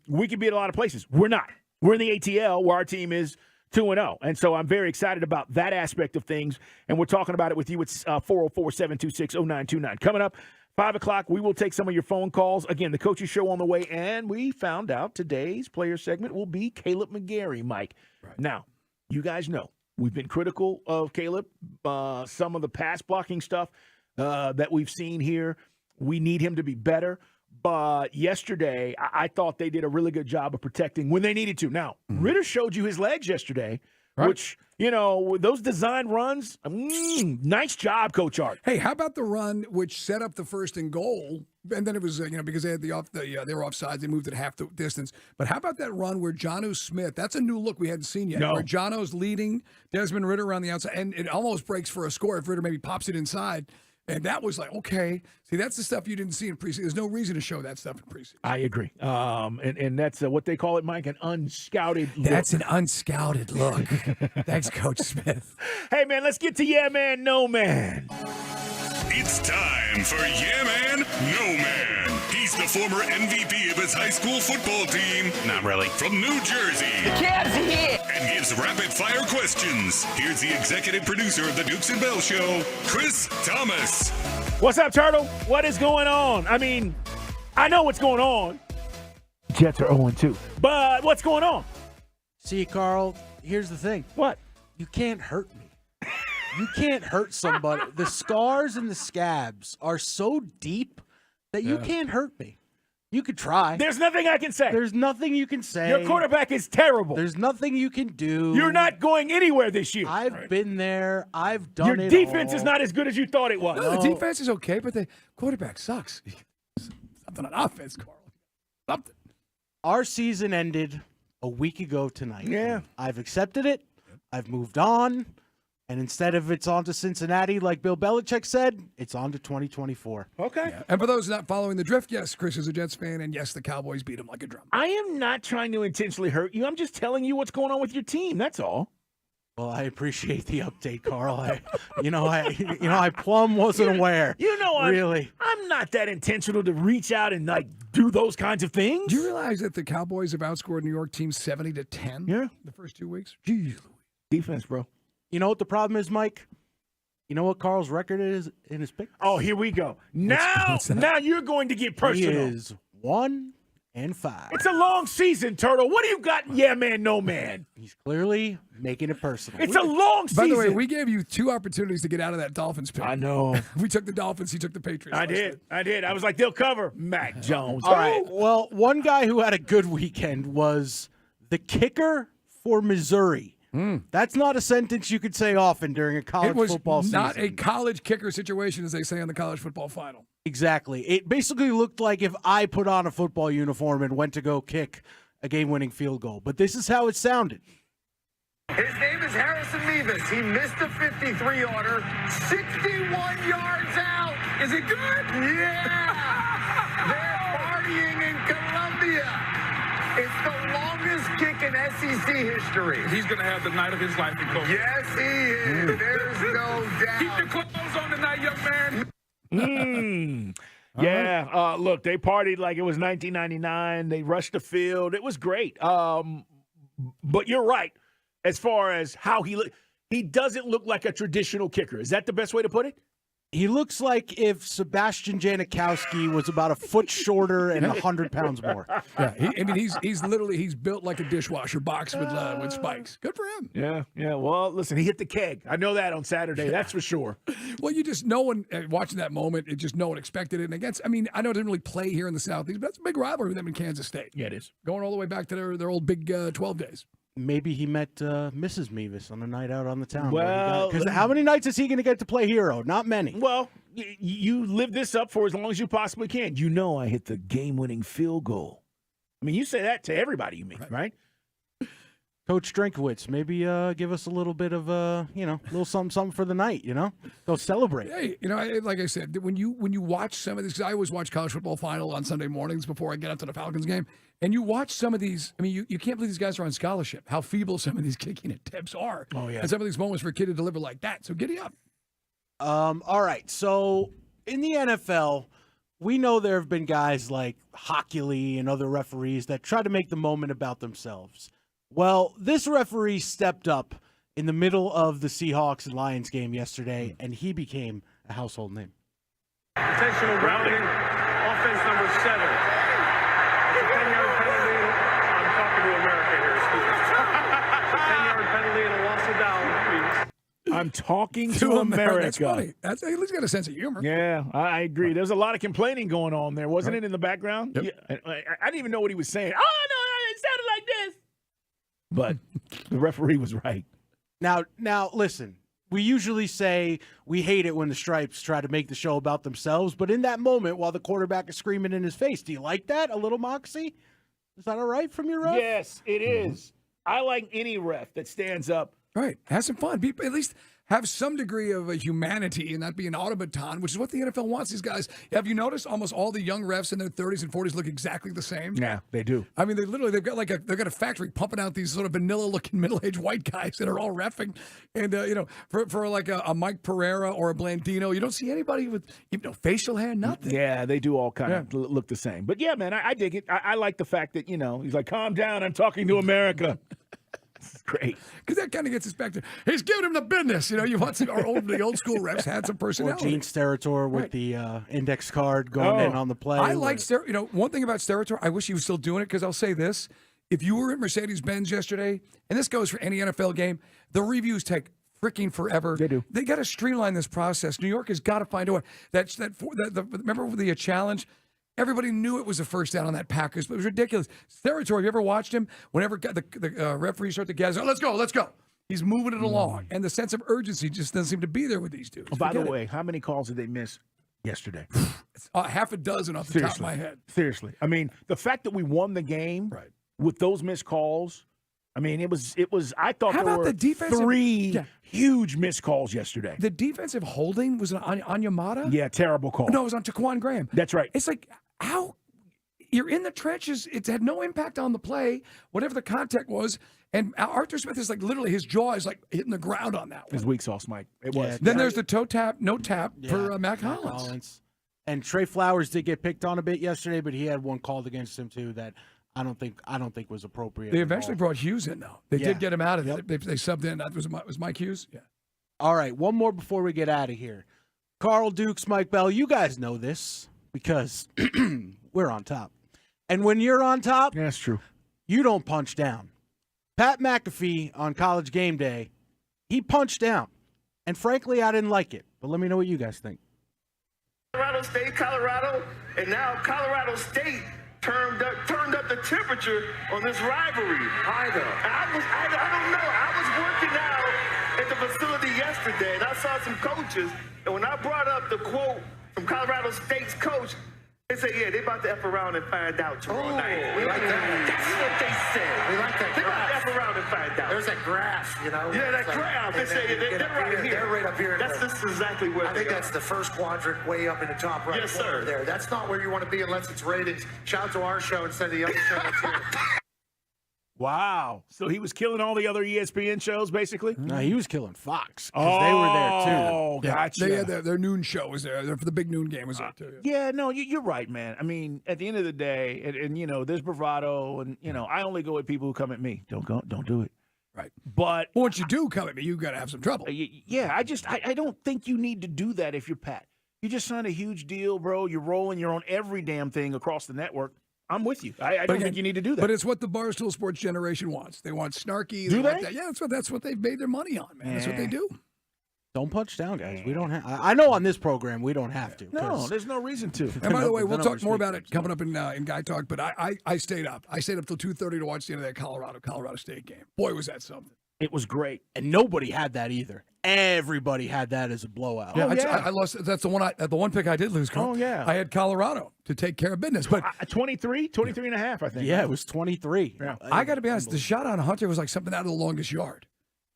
we could be at a lot of places. We're not. We're in the ATL where our team is 2-0. And so I'm very excited about that aspect of things. And we're talking about it with you. It's 404-726-0929. Coming up, 5 o'clock, we will take some of your phone calls. Again, the Coaches Show on the way, and we found out today's player segment will be Caleb McGarry, Mike. Now, you guys know we've been critical of Caleb, some of the pass blocking stuff that we've seen here. We need him to be better. But yesterday, I thought they did a really good job of protecting when they needed to. Now, Ritter showed you his legs yesterday, which, you know, those design runs, nice job, Coach Art. Hey, how about the run which set up the first and goal? And then it was, because they had they were offsides, they moved it half the distance. But how about that run where Jonnu Smith, that's a new look we hadn't seen yet, where Jonnu's leading Desmond Ritter around the outside, and it almost breaks for a score if Ritter maybe pops it inside. And that was like, okay. See, that's the stuff you didn't see in preseason. There's no reason to show that stuff in preseason. I agree. And that's what they call it, Mike, an unscouted look. That's an unscouted look. Thanks, Coach Smith. Hey, man, let's get to Yeah Man, No Man. It's time for Yeah Man, No Man. He's the former MVP of his high school football team. Not really. From New Jersey. The Cavs are here. And gives rapid-fire questions. Here's the executive producer of the Dukes and Bell Show, Chris Thomas. What's up, Turtle? What is going on? I mean, I know what's going on. Jets are 0-2. But what's going on? See, Carl, here's the thing. What? You can't hurt me. You can't hurt somebody. The scars and the scabs are so deep that you can't hurt me. You could try. There's nothing I can say. There's nothing you can say. Your quarterback is terrible. There's nothing you can do. You're not going anywhere this year. I've been there. I've done Your it defense all. is not as good as you thought it was. No, the defense is okay, but the quarterback sucks. Something on offense, Carl. Something. Our season ended a week ago tonight. Yeah. I've accepted it. I've moved on. And instead of it's on to Cincinnati, like Bill Belichick said, it's on to 2024. Okay. Yeah. And for those not following the drift, yes, Chris is a Jets fan, and yes, the Cowboys beat him like a drum. I am not trying to intentionally hurt you. I'm just telling you what's going on with your team. That's all. Well, I appreciate the update, Carl. I plumb wasn't aware. Really, I'm not that intentional to reach out and do those kinds of things. Do you realize that the Cowboys have outscored New York teams 70-10? Yeah, the first 2 weeks. Jeez, defense, bro. You know what the problem is, Mike? You know what Carl's record is in his pick? Oh, here we go. Now you're going to get personal. He is 1-5. It's a long season, Turtle. What do you got, Yeah Man, No Man? He's clearly making it personal. It's a long season. By the way, we gave you 2 opportunities to get out of that Dolphins pick. I know. We took the Dolphins. He took the Patriots. I did. I was like, they'll cover Mac Jones. All right. Well, one guy who had a good weekend was the kicker for Missouri. That's not a sentence you could say often during a college football season. It was not a college kicker situation, as they say on the college football final. Exactly. It basically looked like if I put on a football uniform and went to go kick a game-winning field goal. But this is how it sounded. His name is Harrison Mevis. He missed a 53-yarder, 61 yards out. Is it good? Yeah. They're partying in Columbia. It's the longest kick in SEC history. He's going to have the night of his life in Columbia. Yes, he is. There's no doubt. Keep your clothes on tonight, young man. Yeah. Look, they partied like it was 1999. They rushed the field. It was great. But you're right as far as how he doesn't look like a traditional kicker. Is that the best way to put it? He looks like if Sebastian Janikowski was about a foot shorter and 100 pounds more. Yeah, he's literally built like a dishwasher box with spikes. Good for him. Yeah. Well, listen, he hit the keg. I know that on Saturday. That's for sure. Well, no one watching that moment. No one expected it. And I know it didn't really play here in the Southeast, but that's a big rivalry with them in Kansas State. Yeah, it is. Going all the way back to their old Big 12 days. Maybe he met Mrs. Mevis on a night out on the town. Well, because how many nights is he going to get to play hero? Not many. Well, you live this up for as long as you possibly can. You know I hit the game-winning field goal. I mean, you say that to everybody you meet, right? Coach Drinkowitz, maybe give us a little bit of little something for the night. Go celebrate. Hey, like I said, when you watch some of this, 'cause I always watch college football final on Sunday mornings before I get up to the Falcons game, and you watch some of these. I mean, you can't believe these guys are on scholarship. How feeble some of these kicking attempts are. Oh yeah, and some of these moments for a kid to deliver like that. So giddy up. All right. So in the NFL, we know there have been guys like Hockey Lee and other referees that try to make the moment about themselves. Well, this referee stepped up in the middle of the Seahawks and Lions game yesterday, and he became a household name. Intentional grounding, offense number 7. It's a 10-yard penalty. I'm talking to America here, excuse me. 10-yard penalty and a loss of down, please. I'm talking to America. That's funny. At least got a sense of humor. Yeah, I agree. There's a lot of complaining going on there, wasn't it, in the background? Yep. Yeah, I didn't even know what he was saying. Oh, no, it sounded like this. But the referee was right. Now, listen. We usually say we hate it when the Stripes try to make the show about themselves, but in that moment, while the quarterback is screaming in his face, do you like that? A little moxie? Is that all right from your ref? Yes, it is. I like any ref that stands up. Right. Have some fun. At least have some degree of humanity and not be an automaton, which is what the NFL wants these guys. Have you noticed almost all the young refs in their 30s and 40s look exactly the same? Yeah, they do. I mean, they've got a factory pumping out these sort of vanilla-looking middle-aged white guys that are all reffing. And, for like a Mike Pereira or a Blandino, you don't see anybody with facial hair, nothing. Yeah, they do all kind of look the same. But, yeah, man, I dig it. I like the fact that, he's like, calm down, I'm talking to America. Great. Because that kind of gets us back to, he's giving him the business. You want some, the old school refs had some personality. Or Gene Steratore with the index card going in on the play. I like Steratore. One thing about Steratore, I wish he was still doing it, because I'll say this. If you were at Mercedes-Benz yesterday, and this goes for any NFL game, the reviews take freaking forever. They do. They got to streamline this process. New York has got to find a way. Remember the challenge? Everybody knew it was a first down on that Packers, but it was ridiculous. Steratore, have you ever watched him? Whenever the referees start to gather, let's go. He's moving it along, and the sense of urgency just doesn't seem to be there with these dudes. Oh, by the way, how many calls did they miss yesterday? Half a dozen off the top of my head. Seriously. I mean, the fact that we won the game with those missed calls, I mean, it was. I thought How there about were the defensive, three huge missed calls yesterday. The defensive holding was on Yamada? Yeah, terrible call. No, it was on Taquan Graham. That's right. It's like, how? You're in the trenches. It's had no impact on the play, whatever the contact was. And Arthur Smith is like literally his jaw is like hitting the ground on that one. His weak sauce, Mike. It was. Then there's the toe tap, no tap for Mac Hollins. And Trey Flowers did get picked on a bit yesterday, but he had one called against him too that I don't think was appropriate. They eventually brought Hughes in though. They did get him out of it. They subbed in. That was Mike Hughes. Yeah. All right, one more before we get out of here. Carl Dukes, Mike Bell, you guys know this because we're on top. And when you're on top, that's true. You don't punch down. Pat McAfee on College Game Day, he punched down. And frankly, I didn't like it. But let me know what you guys think. Colorado State, Colorado, and now Colorado State turned up the temperature on this rivalry. I don't know. I was working out at the facility yesterday, and I saw some coaches, and when I brought up the quote from Colorado State's coach, they said, yeah, they about to F around and find out tomorrow night. We like that. That's what they said. We like that. They about to F around and find out. There's that graph, Yeah, that graph. They say they're right here. They're right up here. That's exactly where I think that's the first quadrant way up in the top right corner there. That's not where you want to be unless it's ratings. Shout out to our show instead of the other show that's here. Wow. So he was killing all the other ESPN shows, basically? No, he was killing Fox because they were there, too. Oh, gotcha. They had their noon show was there. The big noon game was there, too. Yeah, no, you're right, man. I mean, at the end of the day, and there's bravado, and, I only go with people who come at me. Don't do it. Right. But once you do come at me, you got to have some trouble. Yeah, I don't think you need to do that if you're Pat. You just signed a huge deal, bro. You're rolling. You're on every damn thing across the network. I'm with you. I don't think you need to do that. But it's what the Barstool Sports generation wants. They want snarky. Do want they? that. Yeah, that's what they've made their money on, man. That's what they do. Don't punch down, guys. We don't have. I know on this program we don't have to. No, there's no reason to. And by the way, we'll talk more about it coming up in Guy Talk. But I stayed up. I stayed up till 2:30 to watch the end of that Colorado State game. Boy, was that something. It was great, and nobody had that either. Everybody had that as a blowout. Yeah, I lost. That's the one pick I did lose. Carl. Oh, yeah. I had Colorado to take care of business. But 23 and a half, I think. Yeah, it was 23. Yeah. I got to be honest. The shot on Hunter was like something out of the longest yard.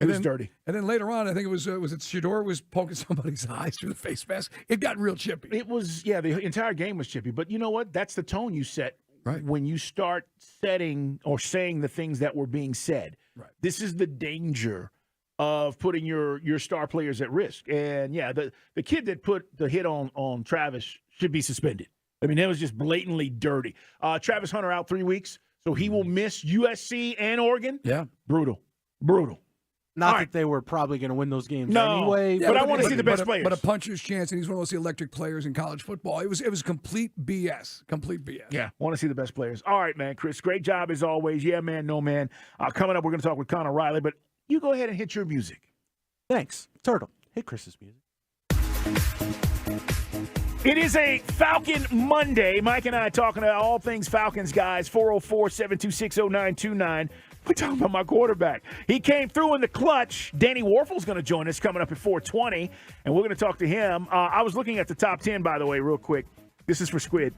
It was dirty. And then later on, I think it was Shedeur was poking somebody's eyes through the face mask. It got real chippy. It was, the entire game was chippy. But you know what? That's the tone you set when you start setting or saying the things that were being said. Right. This is the danger of putting your star players at risk. And, the kid that put the hit on Travis should be suspended. I mean, that was just blatantly dirty. Travis Hunter out 3 weeks, so he will miss USC and Oregon. Yeah. Brutal. Not that they were probably going to win those games No, anyway. but I want to see the best players. But a puncher's chance, and he's one of those electric players in college football. It was complete BS. Complete BS. Yeah, want to see the best players. All right, man, Chris, great job as always. Yeah, man, no, man. Coming up, we're going to talk with Connor Riley, but you go ahead and hit your music. Thanks. Turtle, hit Chris's music. It is a Falcon Monday. Mike and I talking about all things Falcons, guys. 404-726-0929. We're talking about my quarterback. He came through in the clutch. Danny Warfel's going to join us coming up at 4:20, and we're going to talk to him. I was looking at the top 10, by the way, real quick. This is for Squid.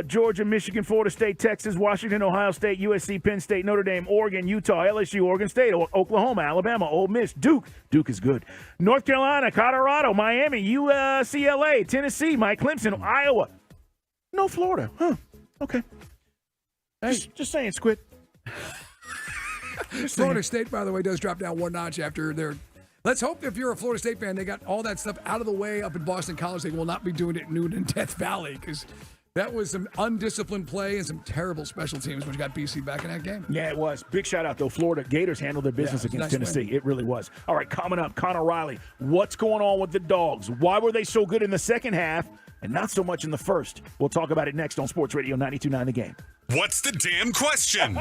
Georgia, Michigan, Florida State, Texas, Washington, Ohio State, USC, Penn State, Notre Dame, Oregon, Utah, LSU, Oregon State, Oklahoma, Alabama, Ole Miss, Duke. Duke is good. North Carolina, Colorado, Miami, UCLA, Tennessee, Mike Clemson, Iowa. No Florida. Huh. Okay. Hey, just saying, Squid. Florida State, by the way, does drop down one notch after their. Let's hope if you're a Florida State fan, they got all that stuff out of the way up in Boston College. They will not be doing it in Newton and Death Valley because that was some undisciplined play and some terrible special teams, which got BC back in that game. Yeah, it was. Big shout out, though. Florida Gators handled their business against Tennessee. It really was. All right, coming up, Connor Riley. What's going on with the Dogs? Why were they so good in the second half and not so much in the first? We'll talk about it next on Sports Radio 92.9 The Game. What's the damn question?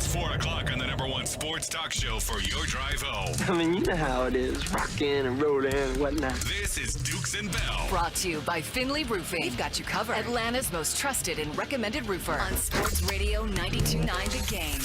It's 4 o'clock on the #1 sports talk show for your drive home. I mean, you know how it is, rocking and rolling and whatnot. This is Dukes and Bell. Brought to you by Finley Roofing. We've got you covered. Atlanta's most trusted and recommended roofer on Sports Radio 92.9 The Game.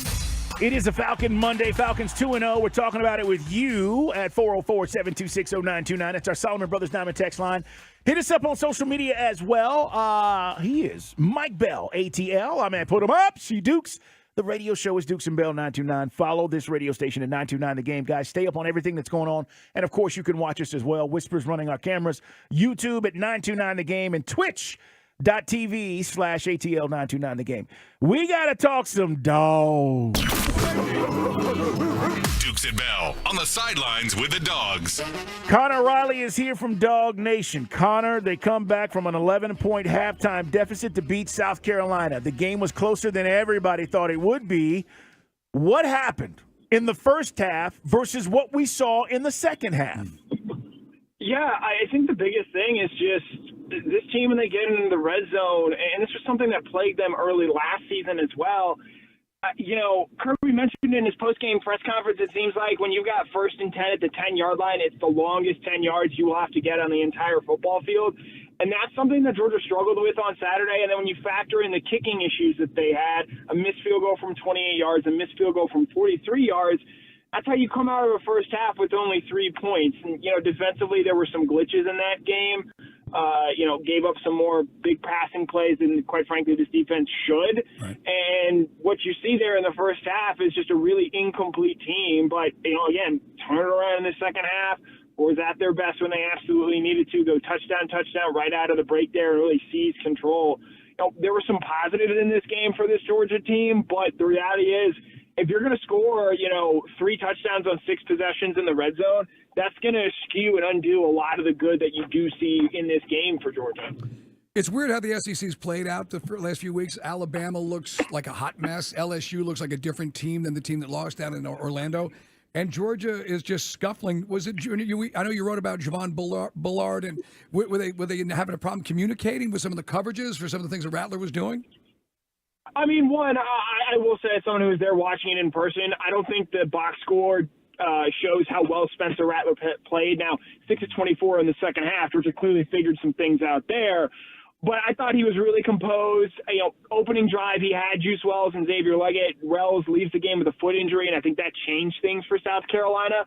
It is a Falcon Monday. Falcons 2-0. We're talking about it with you at 404-726-0929. That's our Solomon Brothers Diamond text line. Hit us up on social media as well. He is Mike Bell, ATL. I'm at Put 'em Up. She Dukes. The radio show is Dukes and Bell 929. Follow this radio station at 929 The Game. Guys, stay up on everything that's going on. And, of course, you can watch us as well. Whispers running our cameras. YouTube at 929 The Game and Twitch.tv/ATL929 The Game. We got to talk some dogs. Dukes and Bell on the sidelines with the dogs. Connor Riley is here from Dog Nation. Connor, they come back from an 11-point halftime deficit to beat South Carolina. The game was closer than everybody thought it would be. What happened in the first half versus what we saw in the second half? Yeah, I think the biggest thing is just this team when they get into the red zone, and this was something that plagued them early last season as well. Kirby mentioned in his post-game press conference, it seems like when you've got 1st and 10 at the 10-yard line, it's the longest 10 yards you will have to get on the entire football field. And that's something that Georgia struggled with on Saturday. And then when you factor in the kicking issues that they had, a missed field goal from 28 yards, a missed field goal from 43 yards, that's how you come out of a first half with only 3 points. And, defensively, there were some glitches in that game. Gave up some more big passing plays than, quite frankly, this defense should. Right. And what you see there in the first half is just a really incomplete team. But, again, turn it around in the second half, or was at their best when they absolutely needed to go touchdown right out of the break there and really seize control. There were some positives in this game for this Georgia team, but the reality is, if you're going to score, 3 touchdowns on 6 possessions in the red zone, that's going to skew and undo a lot of the good that you do see in this game for Georgia. It's weird how the SEC's played out the last few weeks. Alabama looks like a hot mess. LSU looks like a different team than the team that lost down in Orlando. And Georgia is just scuffling. Was it? I know you wrote about Javon Bullard, and were they having a problem communicating with some of the coverages for some of the things that Rattler was doing? I mean, I will say, as someone who was there watching it in person, I don't think the box score shows how well Spencer Rattler played. Now, 6 of 24 in the second half, Georgia clearly figured some things out there. But I thought he was really composed. Opening drive, he had Juice Wells and Xavier Leggett. Wells leaves the game with a foot injury, and I think that changed things for South Carolina.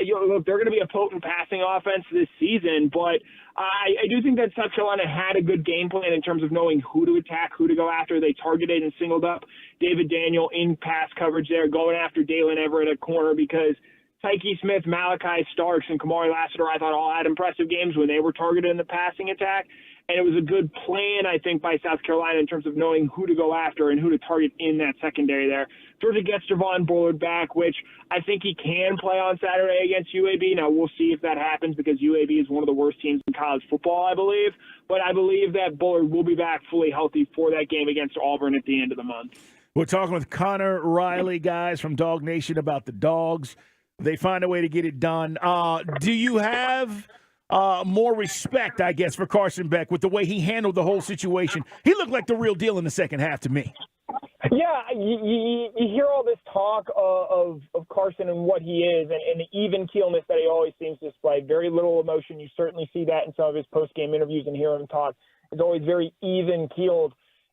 Look, they're going to be a potent passing offense this season, but I do think that South Carolina had a good game plan in terms of knowing who to attack, who to go after. They targeted and singled up David Daniel in pass coverage there, going after Dalen Everett at corner because Tyke Smith, Malachi Starks, and Kamari Lassiter, I thought, all had impressive games when they were targeted in the passing attack. And it was a good plan, I think, by South Carolina in terms of knowing who to go after and who to target in that secondary there. Georgia gets Javon Bullard back, which I think he can play on Saturday against UAB. Now, we'll see if that happens because UAB is one of the worst teams in college football, I believe. But I believe that Bullard will be back fully healthy for that game against Auburn at the end of the month. We're talking with Connor Riley, guys, from Dog Nation about the dogs. They find a way to get it done. Do you have more respect, I guess, for Carson Beck with the way he handled the whole situation? He looked like the real deal in the second half to me. Yeah, you hear all this talk of Carson and what he is and the even keelness that he always seems to display. Very little emotion. You certainly see that in some of his post-game interviews and hear him talk. He's always very even-keeled.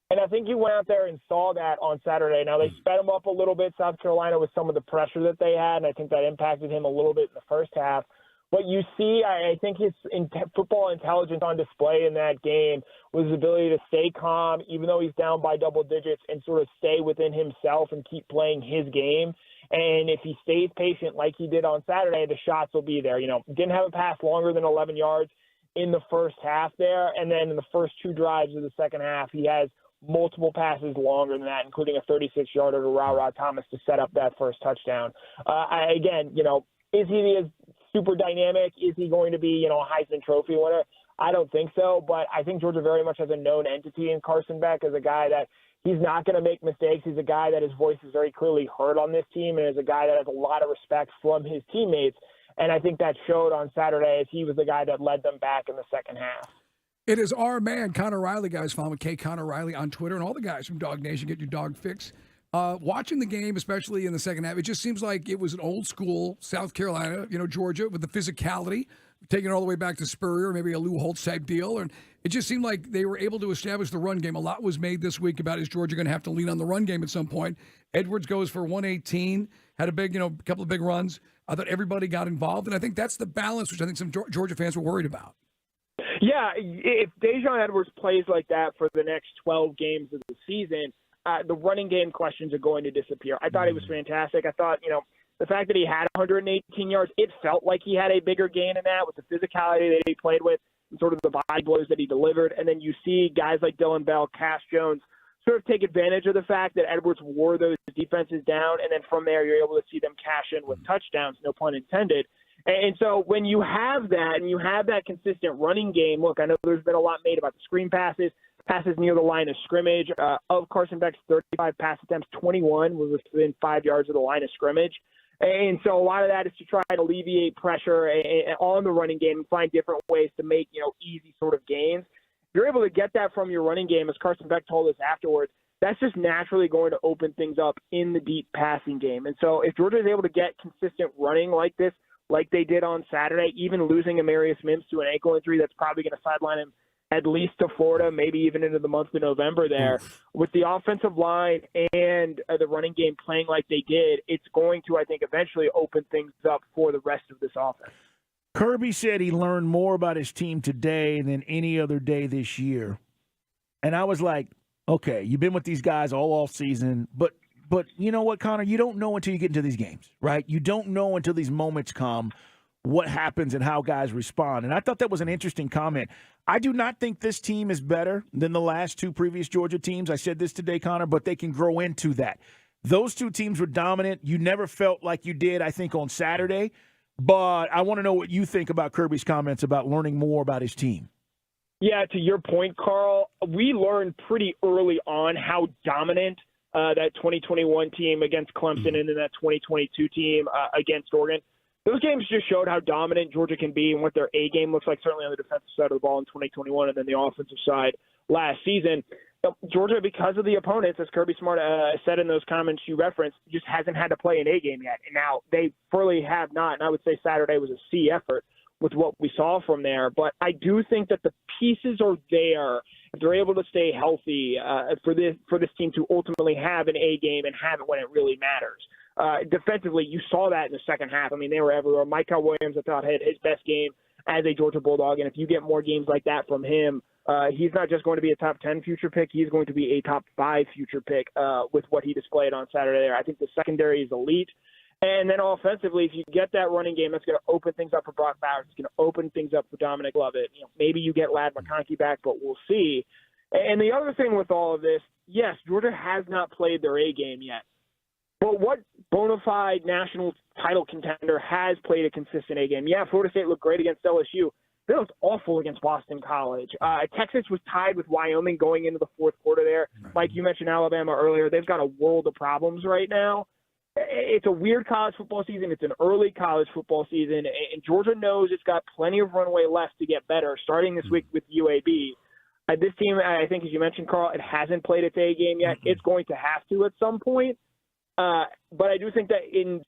And I think he went out there and saw that on Saturday. Now, they sped him up a little bit, South Carolina, with some of the pressure that they had, and I think that impacted him a little bit in the first half. But you see, I think his football intelligence on display in that game was his ability to stay calm, even though he's down by double digits, and sort of stay within himself and keep playing his game. And if he stays patient like he did on Saturday, the shots will be there. Didn't have a pass longer than 11 yards in the first half there. And then in the first 2 drives of the second half, he has multiple passes longer than that, including a 36-yarder to Ra Thomas to set up that first touchdown. Is he super dynamic? Is he going to be, a Heisman Trophy winner? I don't think so, but I think Georgia very much has a known entity in Carson Beck as a guy that he's not going to make mistakes. He's a guy that his voice is very clearly heard on this team and is a guy that has a lot of respect from his teammates. And I think that showed on Saturday as he was the guy that led them back in the second half. It is our man, Connor Riley, guys. Follow K. Connor Riley on Twitter, and all the guys from Dog Nation. Get your dog fix Watching the game, especially in the second half, it just seems like it was an old school South Carolina, Georgia with the physicality, taking it all the way back to Spurrier, maybe a Lou Holtz type deal. And it just seemed like they were able to establish the run game. A lot was made this week about is Georgia going to have to lean on the run game at some point. Edwards goes for 118, had a big, couple of big runs. I thought everybody got involved, and I think that's the balance, which I think some Georgia fans were worried about. Yeah, if Dejon Edwards plays like that for the next 12 games of the season, the running game questions are going to disappear. I thought it was fantastic. I thought, the fact that he had 118 yards, it felt like he had a bigger gain in that with the physicality that he played with and sort of the body blows that he delivered. And then you see guys like Dylan Bell, Cass Jones sort of take advantage of the fact that Edwards wore those defenses down. And then from there, you're able to see them cash in with touchdowns, no pun intended. And so when you have that and you have that consistent running game, look, I know there's been a lot made about the screen passes near the line of scrimmage. Of Carson Beck's 35 pass attempts, 21 were within 5 yards of the line of scrimmage. And so a lot of that is to try to alleviate pressure on the running game and find different ways to make, easy sort of gains. If you're able to get that from your running game, as Carson Beck told us afterwards, that's just naturally going to open things up in the deep passing game. And so if Georgia is able to get consistent running like this, like they did on Saturday, even losing Amarius Mims to an ankle injury that's probably going to sideline him at least to Florida, maybe even into the month of November there. With the offensive line and the running game playing like they did, it's going to, I think, eventually open things up for the rest of this offense. Kirby said he learned more about his team today than any other day this year. And I was like, okay, you've been with these guys all off season, but you know what, Connor? You don't know until you get into these games, right? You don't know until these moments come what happens and how guys respond. And I thought that was an interesting comment. I do not think this team is better than the last two previous Georgia teams. I said this today, Connor, but they can grow into that. Those two teams were dominant. You never felt like you did, I think, on Saturday. But I want to know what you think about Kirby's comments about learning more about his team. Yeah, to your point, Carl, we learned pretty early on how dominant that 2021 team against Clemson and then that 2022 team against Oregon. Those games just showed how dominant Georgia can be and what their A game looks like, certainly on the defensive side of the ball in 2021 and then the offensive side last season. Georgia, because of the opponents, as Kirby Smart said in those comments you referenced, just hasn't had to play an A game yet. And now they fully have not, and I would say Saturday was a C effort with what we saw from there. But I do think that the pieces are there. If they're able to stay healthy for this team to ultimately have an A game and have it when it really matters. Defensively, you saw that in the second half. I mean, they were everywhere. Michael Williams, I thought, had his best game as a Georgia Bulldog. And if you get more games like that from him, he's not just going to be a top 10 future pick. He's going to be a top 5 future pick with what he displayed on Saturday there. I think the secondary is elite. And then offensively, if you get that running game, that's going to open things up for Brock Bowers. It's going to open things up for Dominic Lovett. Maybe you get Ladd McConkey back, but we'll see. And the other thing with all of this, yes, Georgia has not played their A game yet. But what bona fide national title contender has played a consistent A game? Yeah, Florida State looked great against LSU. They looked awful against Boston College. Texas was tied with Wyoming going into the fourth quarter there. Like you mentioned Alabama earlier, they've got a world of problems right now. It's a weird college football season. It's an early college football season, and Georgia knows it's got plenty of runway left to get better, starting this week with UAB. This team, I think, as you mentioned, Carl, it hasn't played its A game yet. It's going to have to at some point. But I do think that in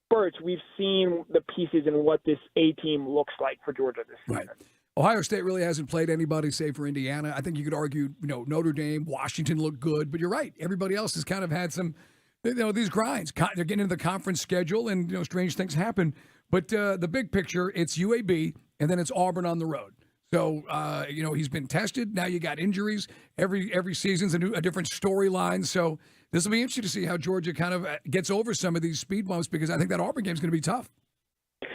spurts, we've seen the pieces and what this A team looks like for Georgia this season. Right. Ohio State really hasn't played anybody save for Indiana. I think you could argue, Notre Dame, Washington looked good, but you're right. Everybody else has kind of had some, these grinds. They're getting into the conference schedule, and strange things happen. But the big picture, it's UAB, and then it's Auburn on the road. So he's been tested. Now you got injuries. Every season's a different storyline. So this will be interesting to see how Georgia kind of gets over some of these speed bumps, because I think that Auburn game is going to be tough.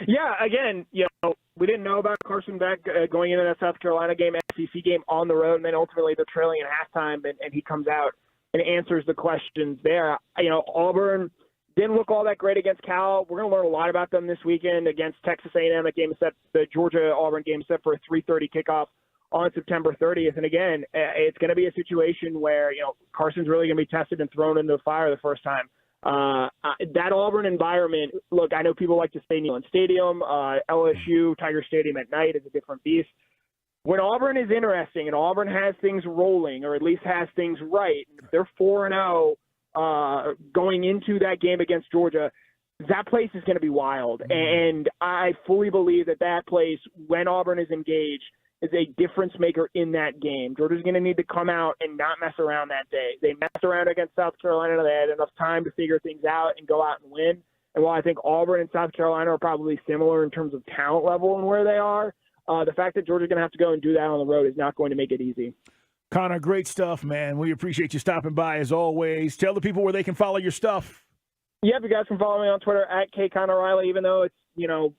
Yeah, again, we didn't know about Carson Beck going into that South Carolina game, SEC game on the road, and then ultimately they're trailing at halftime, and he comes out and answers the questions there. Auburn didn't look all that great against Cal. We're going to learn a lot about them this weekend against Texas A&M. That game is set, the Georgia-Auburn game is set for a 3:30 kickoff on September 30th. And again, it's going to be a situation where, Carson's really going to be tested and thrown into the fire the first time. That Auburn environment, look, I know people like to say Neyland Stadium, LSU, Tiger Stadium at night is a different beast. When Auburn is interesting and Auburn has things rolling, or at least has things right, if they're 4-0 going into that game against Georgia, that place is going to be wild. And I fully believe that place, when Auburn is engaged, is a difference maker in that game. Georgia's going to need to come out and not mess around that day. They messed around against South Carolina. They had enough time to figure things out and go out and win. And while I think Auburn and South Carolina are probably similar in terms of talent level and where they are, the fact that Georgia's going to have to go and do that on the road is not going to make it easy. Connor, great stuff, man. We appreciate you stopping by as always. Tell the people where they can follow your stuff. Yeah, you guys can follow me on Twitter at @KConnorRiley, even though it's,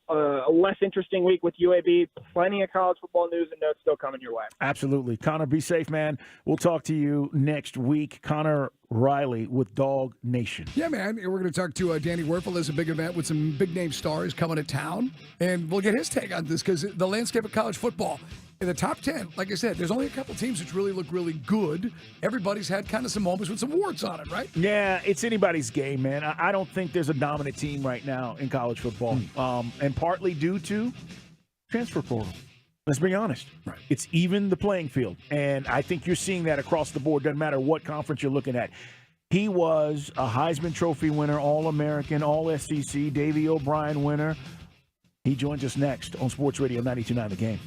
a less interesting week with UAB. Plenty of college football news and notes still coming your way. Absolutely. Connor, be safe, man. We'll talk to you next week. Connor Riley with Dog Nation. Yeah, man. We're going to talk to Danny Werfel. There's a big event with some big-name stars coming to town, and we'll get his take on this because the landscape of college football, in the top 10, like I said, there's only a couple teams which really look really good. Everybody's had kind of some moments with some warts on it, right? Yeah, it's anybody's game, man. I don't think there's a dominant team right now in college football, and partly due to transfer portal. Let's be honest. Right. It's even the playing field, and I think you're seeing that across the board. Doesn't matter what conference you're looking at. He was a Heisman Trophy winner, All-American, All-SEC, Davey O'Brien winner. He joins us next on Sports Radio 92.9 The Game.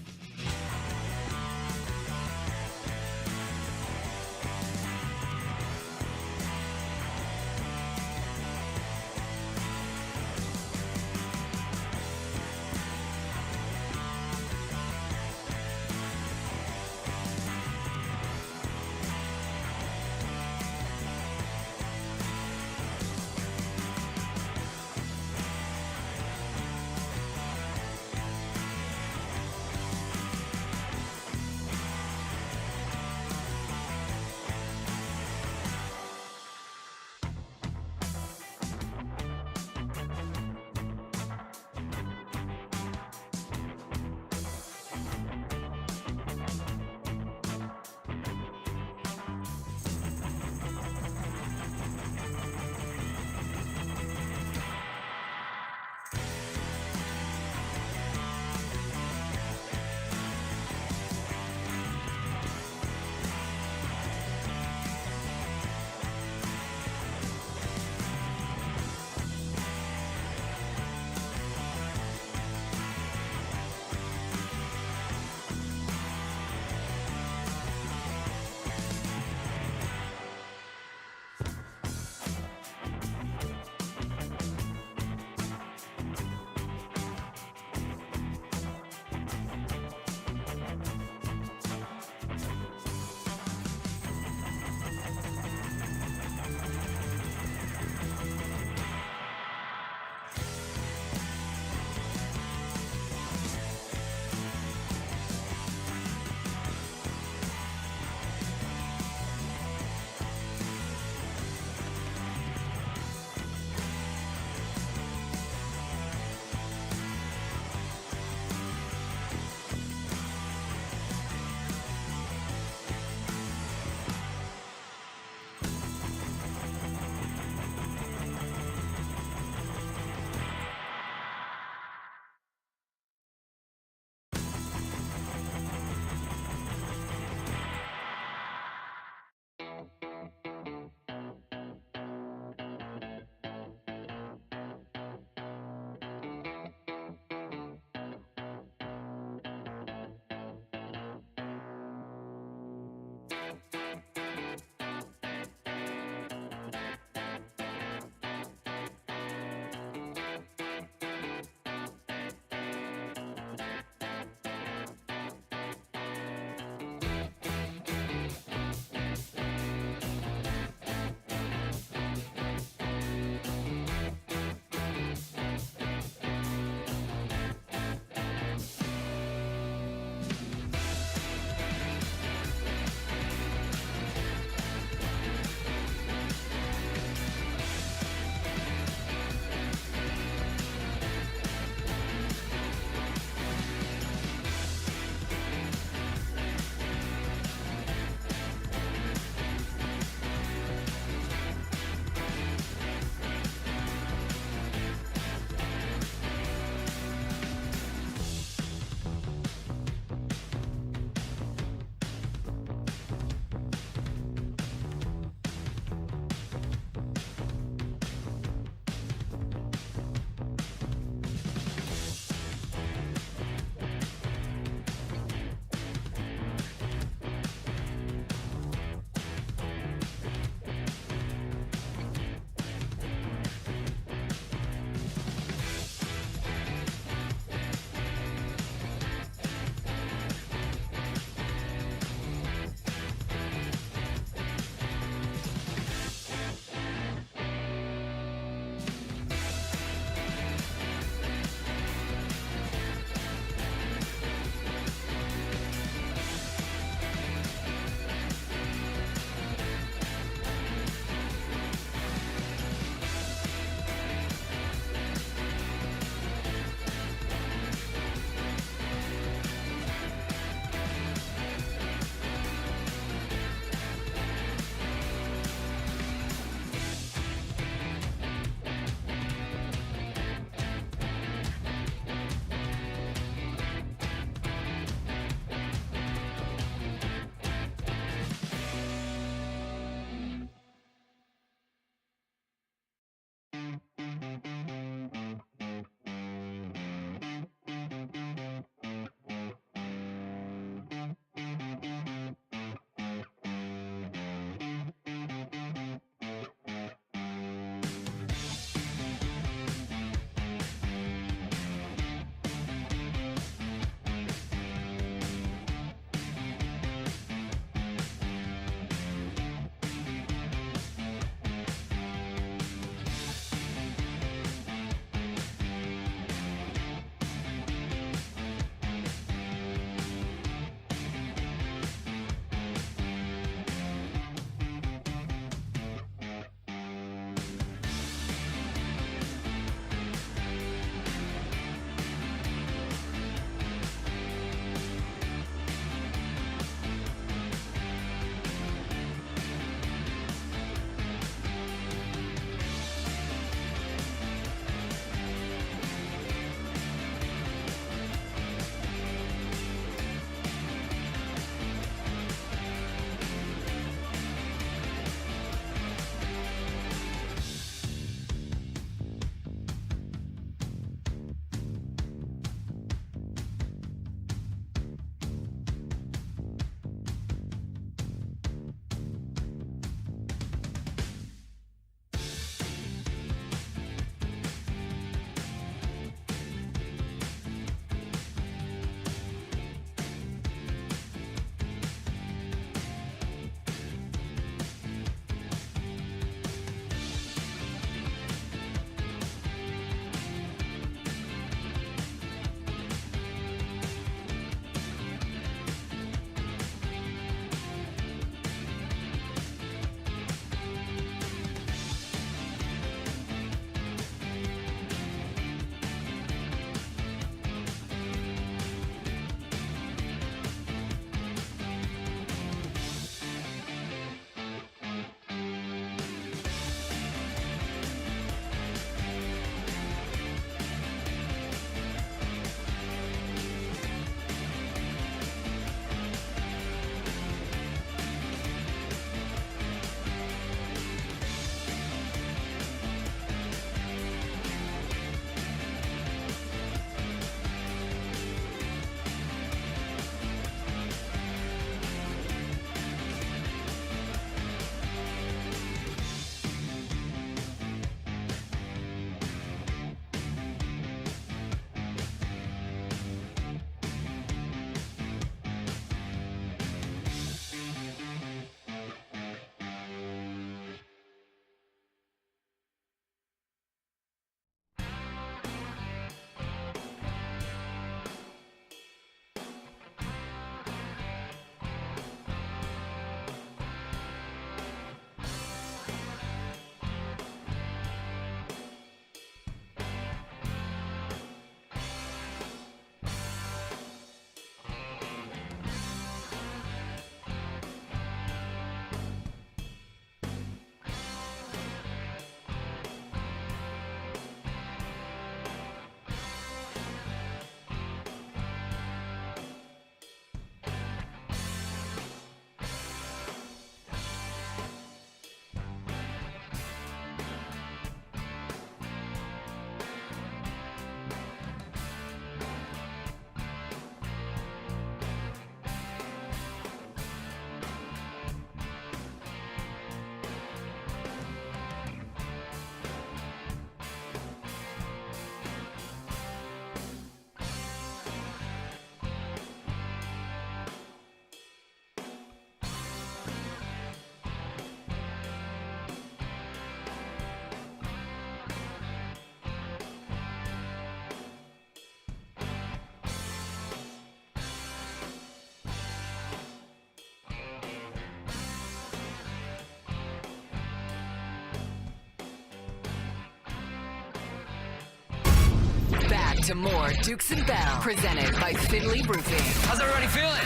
to more Dukes and Bell, presented by Finley Roofing. How's everybody feeling?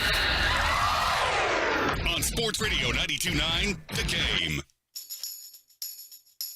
On Sports Radio 92.9, The Game.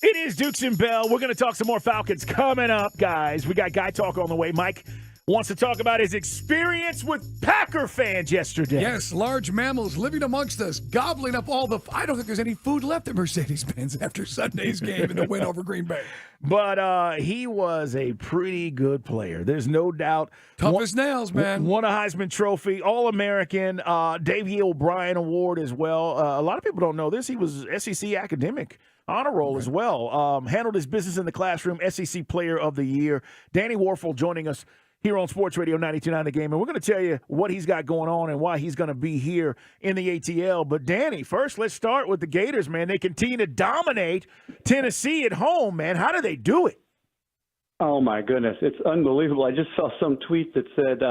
It is Dukes and Bell. We're going to talk some more Falcons coming up, guys. We got Guy Talk on the way. Mike wants to talk about his experience with Packer fans yesterday. Yes, large mammals living amongst us, gobbling up all the... I don't think there's any food left at Mercedes-Benz after Sunday's game and the win over Green Bay. But he was a pretty good player. There's no doubt. Tough as nails, man. Won a Heisman Trophy, All-American, Davey O'Brien Award as well. A lot of people don't know this. He was SEC academic honor roll as well. Handled his business in the classroom, SEC Player of the Year. Danny Warfel joining us here on Sports Radio 92.9 The Game. And we're going to tell you what he's got going on and why he's going to be here in the ATL. But, Danny, first let's start with the Gators, man. They continue to dominate Tennessee at home, man. How do they do it? Oh, my goodness. It's unbelievable. I just saw some tweet that said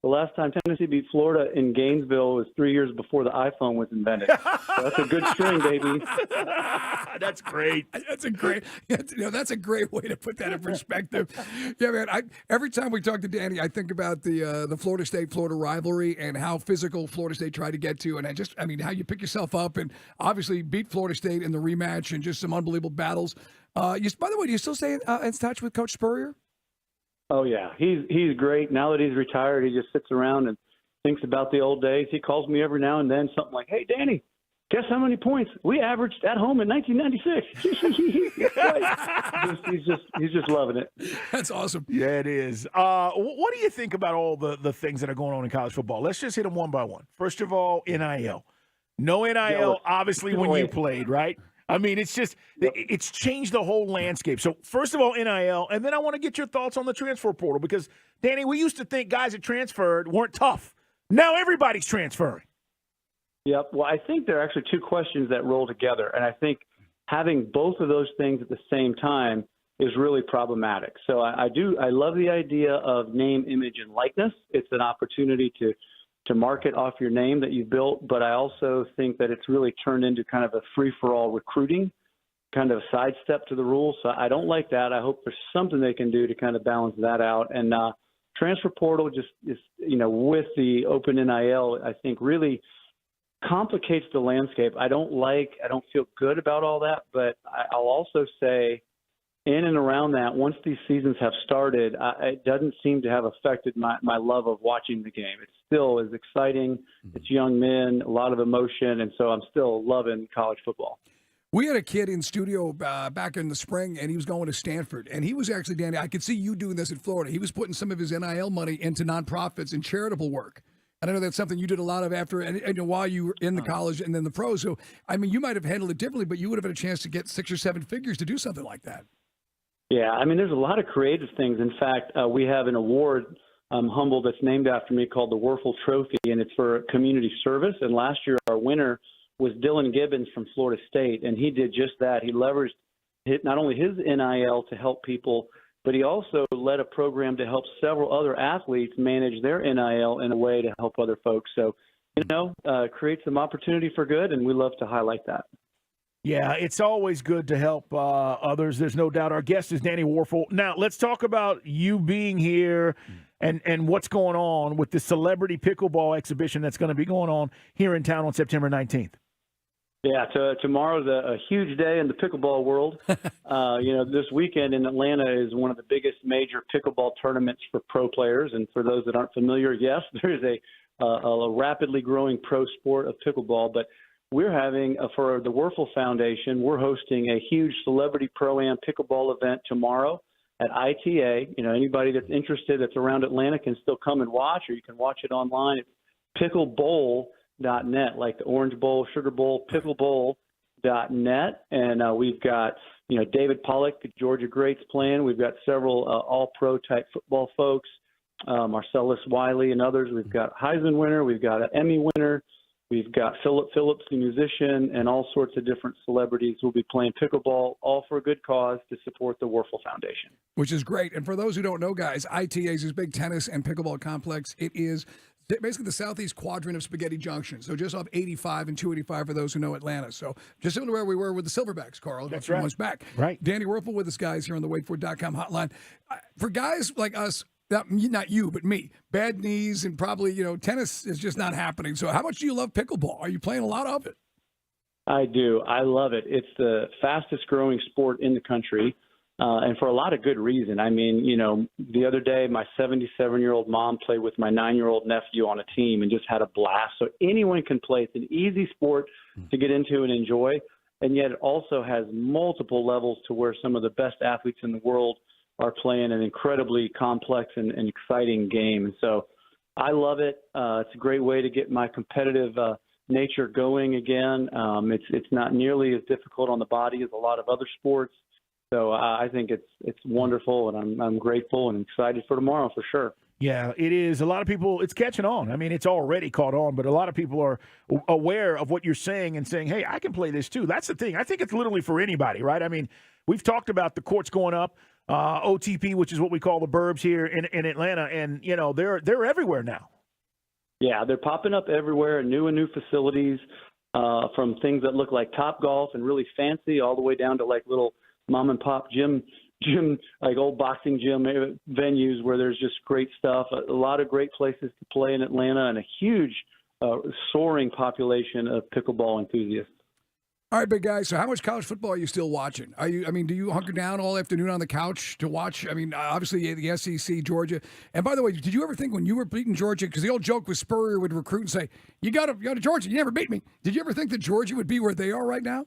the last time Tennessee beat Florida in Gainesville was 3 years before the iPhone was invented. So that's a good string, baby. That's great. That's a great way to put that in perspective. Yeah, man. Every time we talk to Danny, I think about the Florida State-Florida rivalry and how physical Florida State tried to get to, and how you pick yourself up and obviously beat Florida State in the rematch and just some unbelievable battles. By the way, do you still stay in touch with Coach Spurrier? Oh, yeah. He's great. Now that he's retired, he just sits around and thinks about the old days. He calls me every now and then, something like, "Hey, Danny, guess how many points we averaged at home in 1996? He's just loving it. That's awesome. Yeah, it is. What do you think about all the things that are going on in college football? Let's just hit them one by one. First of all, NIL. No NIL, obviously, when you played, right? I mean, it's just it's changed the whole landscape. So, first of all, NIL, and then I want to get your thoughts on the transfer portal because, Danny, we used to think guys that transferred weren't tough. Now everybody's transferring. Yep. Well, I think there are actually two questions that roll together, and I think having both of those things at the same time is really problematic. So I love the idea of name, image, and likeness. It's an opportunity to market off your name that you've built, but I also think that it's really turned into kind of a free-for-all recruiting, kind of a sidestep to the rules. So I don't like that. I hope there's something they can do to kind of balance that out. And transfer portal just is, with the open NIL, I think really complicates the landscape. I don't feel good about all that, but I'll also say in and around that, once these seasons have started, it doesn't seem to have affected my love of watching the game. It still is exciting. It's young men, a lot of emotion, and so I'm still loving college football. We had a kid in studio back in the spring, and he was going to Stanford. And he was actually, Danny, I could see you doing this in Florida. He was putting some of his NIL money into nonprofits and charitable work. And I know that's something you did a lot of after and while you were in the college and then the pros. So, I mean, you might have handled it differently, but you would have had a chance to get 6 or 7 figures to do something like that. Yeah, I mean, there's a lot of creative things. In fact, we have an award, Humble, that's named after me called the Werfel Trophy, and it's for community service. And last year, our winner was Dylan Gibbons from Florida State, and he did just that. He leveraged not only his NIL to help people, but he also led a program to help several other athletes manage their NIL in a way to help other folks. So, create some opportunity for good, and we love to highlight that. Yeah, it's always good to help others. There's no doubt. Our guest is Danny Warfel. Now, let's talk about you being here and what's going on with the Celebrity Pickleball exhibition that's going to be going on here in town on September 19th. Yeah, tomorrow's a huge day in the pickleball world. This weekend in Atlanta is one of the biggest major pickleball tournaments for pro players. And for those that aren't familiar, yes, there is a rapidly growing pro sport of pickleball. But we're having, for the Werfel Foundation, we're hosting a huge Celebrity Pro-Am pickleball event tomorrow at ITA. Anybody that's interested that's around Atlanta can still come and watch, or you can watch it online. It's picklebowl.net, like the Orange Bowl, Sugar Bowl, picklebowl.net. And we've got, David Pollock, the Georgia Greats playing. We've got several all-pro type football folks, Marcellus Wiley and others. We've got Heisman winner. We've got an Emmy winner. We've got Philip Phillips, the musician, and all sorts of different celebrities who will be playing pickleball, all for a good cause to support the Werfel Foundation. Which is great. And for those who don't know, guys, ITA is this big tennis and pickleball complex. It is basically the southeast quadrant of Spaghetti Junction. So just off 85 and 285 for those who know Atlanta. So just similar to where we were with the Silverbacks, Carl, a few months back. Right. Danny Werfel with us, guys, here on the WaitFor.com hotline. For guys like us not you, but me, bad knees and probably, tennis is just not happening. So how much do you love pickleball? Are you playing a lot of it? I do. I love it. It's the fastest growing sport in the country, and for a lot of good reason. I mean, the other day, my 77-year-old mom played with my 9-year-old nephew on a team and just had a blast. So anyone can play. It's an easy sport to get into and enjoy, and yet it also has multiple levels to where some of the best athletes in the world are playing an incredibly complex and exciting game. And so I love it. It's a great way to get my competitive nature going again. It's not nearly as difficult on the body as a lot of other sports. So I think it's wonderful, and I'm grateful and excited for tomorrow for sure. Yeah, it is. A lot of people, it's catching on. I mean, it's already caught on, but a lot of people are aware of what you're saying and saying, hey, I can play this too. That's the thing. I think it's literally for anybody, right? I mean, we've talked about the courts going up, OTP, which is what we call the burbs here in Atlanta, and, they're everywhere now. Yeah, they're popping up everywhere, new facilities, from things that look like Topgolf and really fancy all the way down to like little mom and pop gym, like old boxing gym venues where there's just great stuff. A lot of great places to play in Atlanta, and a huge soaring population of pickleball enthusiasts. All right, big guy. So how much college football are you still watching? Do you hunker down all afternoon on the couch to watch? I mean, obviously the SEC, Georgia. And by the way, did you ever think when you were beating Georgia, because the old joke was Spurrier would recruit and say, you got to go to Georgia, you never beat me. Did you ever think that Georgia would be where they are right now?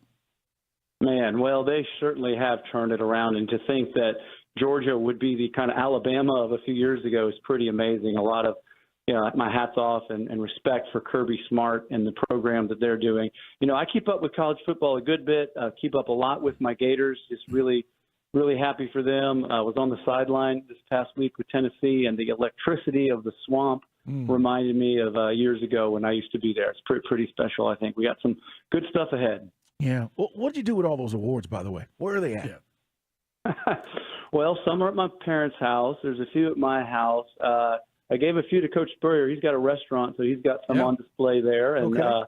Man, well, they certainly have turned it around, and to think that Georgia would be the kind of Alabama of a few years ago is pretty amazing. A lot of, my hat's off and respect for Kirby Smart and the program that they're doing. I keep up with college football a good bit, keep up a lot with my Gators, just really, really happy for them. I was on the sideline this past week with Tennessee, and the electricity of the swamp reminded me of years ago when I used to be there. It's pretty special, I think. We got some good stuff ahead. Yeah. Well, what did you do with all those awards, by the way? Where are they at? Yeah. Well, some are at my parents' house. There's a few at my house. I gave a few to Coach Spurrier. He's got a restaurant, so he's got some on display there. And a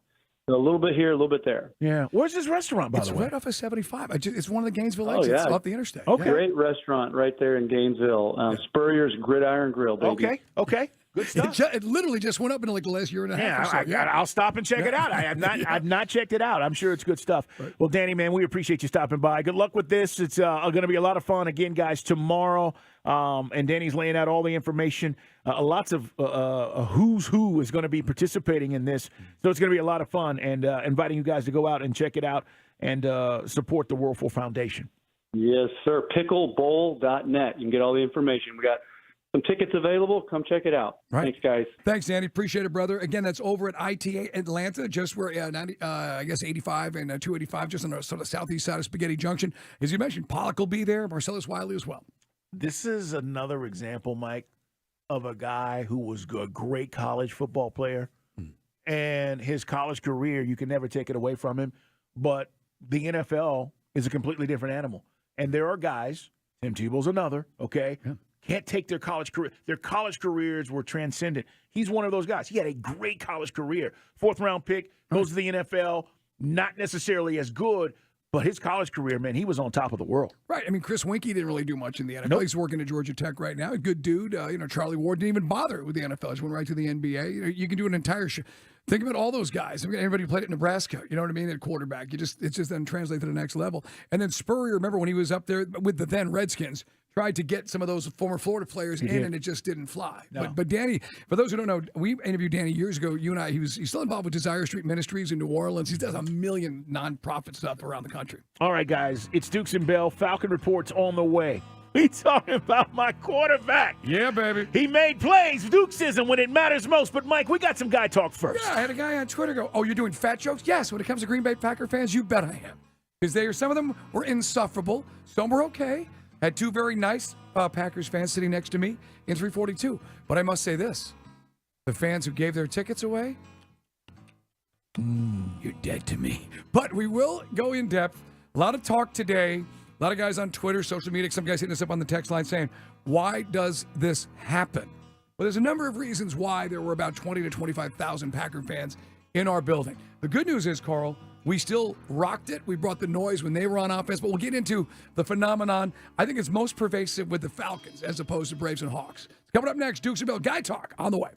little bit here, a little bit there. Yeah. Where's this restaurant, by the way? It's right off of 75. It's one of the Gainesville exits off the interstate. Okay. Great restaurant right there in Gainesville. Spurrier's Gridiron Grill, baby. Okay. Good stuff. It literally just went up in like the last year and a half. I'll stop and check it out. I've not checked it out. I'm sure it's good stuff. Right. Well, Danny, man, we appreciate you stopping by. Good luck with this. It's going to be a lot of fun again, guys, tomorrow. And Danny's laying out all the information. Lots of who's who is going to be participating in this. So it's going to be a lot of fun, and inviting you guys to go out and check it out and support the Whirlpool Foundation. Yes, sir. Picklebowl.net. You can get all the information. We got some tickets available. Come check it out. Right. Thanks, guys. Thanks, Danny. Appreciate it, brother. Again, that's over at ITA Atlanta, just where 85 and 285, just on the sort of southeast side of Spaghetti Junction. As you mentioned, Pollock will be there, Marcellus Wiley as well. This is another example, Mike, of a guy who was a great college football player. And his college career, you can never take it away from him. But the NFL is a completely different animal. And there are guys, Tim Tebow's another, okay? Yeah. Can't take their college career. Their college careers were transcendent. He's one of those guys. He had a great college career. 4th-round pick, goes to the NFL, not necessarily as good, but his college career, man, he was on top of the world. Right. I mean, Chris Winkie didn't really do much in the NFL. Nope. He's working at Georgia Tech right now. A good dude. Charlie Ward didn't even bother with the NFL. Just went right to the NBA. You can do an entire show. Think about all those guys. I mean, everybody who played at Nebraska, you know what I mean? That quarterback. It's just then translate to the next level. And then Spurrier, remember when he was up there with the then Redskins, tried to get some of those former Florida players in, and it just didn't fly. No. But Danny, for those who don't know, we interviewed Danny years ago. You and I, he's still involved with Desire Street Ministries in New Orleans. He does a million nonprofit stuff around the country. All right, guys, it's Dukes and Bell. Falcon Report's on the way. We talking about my quarterback. Yeah, baby. He made plays. Dukesism when it matters most. But, Mike, we got some guy talk first. Yeah, I had a guy on Twitter go, oh, you're doing fat jokes? Yes, when it comes to Green Bay Packer fans, you bet I am. Because some of them were insufferable. Some were okay. Had two very nice Packers fans sitting next to me in 342. But I must say this. The fans who gave their tickets away, you're dead to me. But we will go in depth. A lot of talk today. A lot of guys on Twitter, social media, some guys hitting us up on the text line saying, why does this happen? Well, there's a number of reasons why there were about 20 to 25,000 Packer fans in our building. The good news is, Carl, we still rocked it. We brought the noise when they were on offense, but we'll get into the phenomenon. I think it's most pervasive with the Falcons as opposed to Braves and Hawks. Coming up next, Dukes and Bill Guy Talk on the way.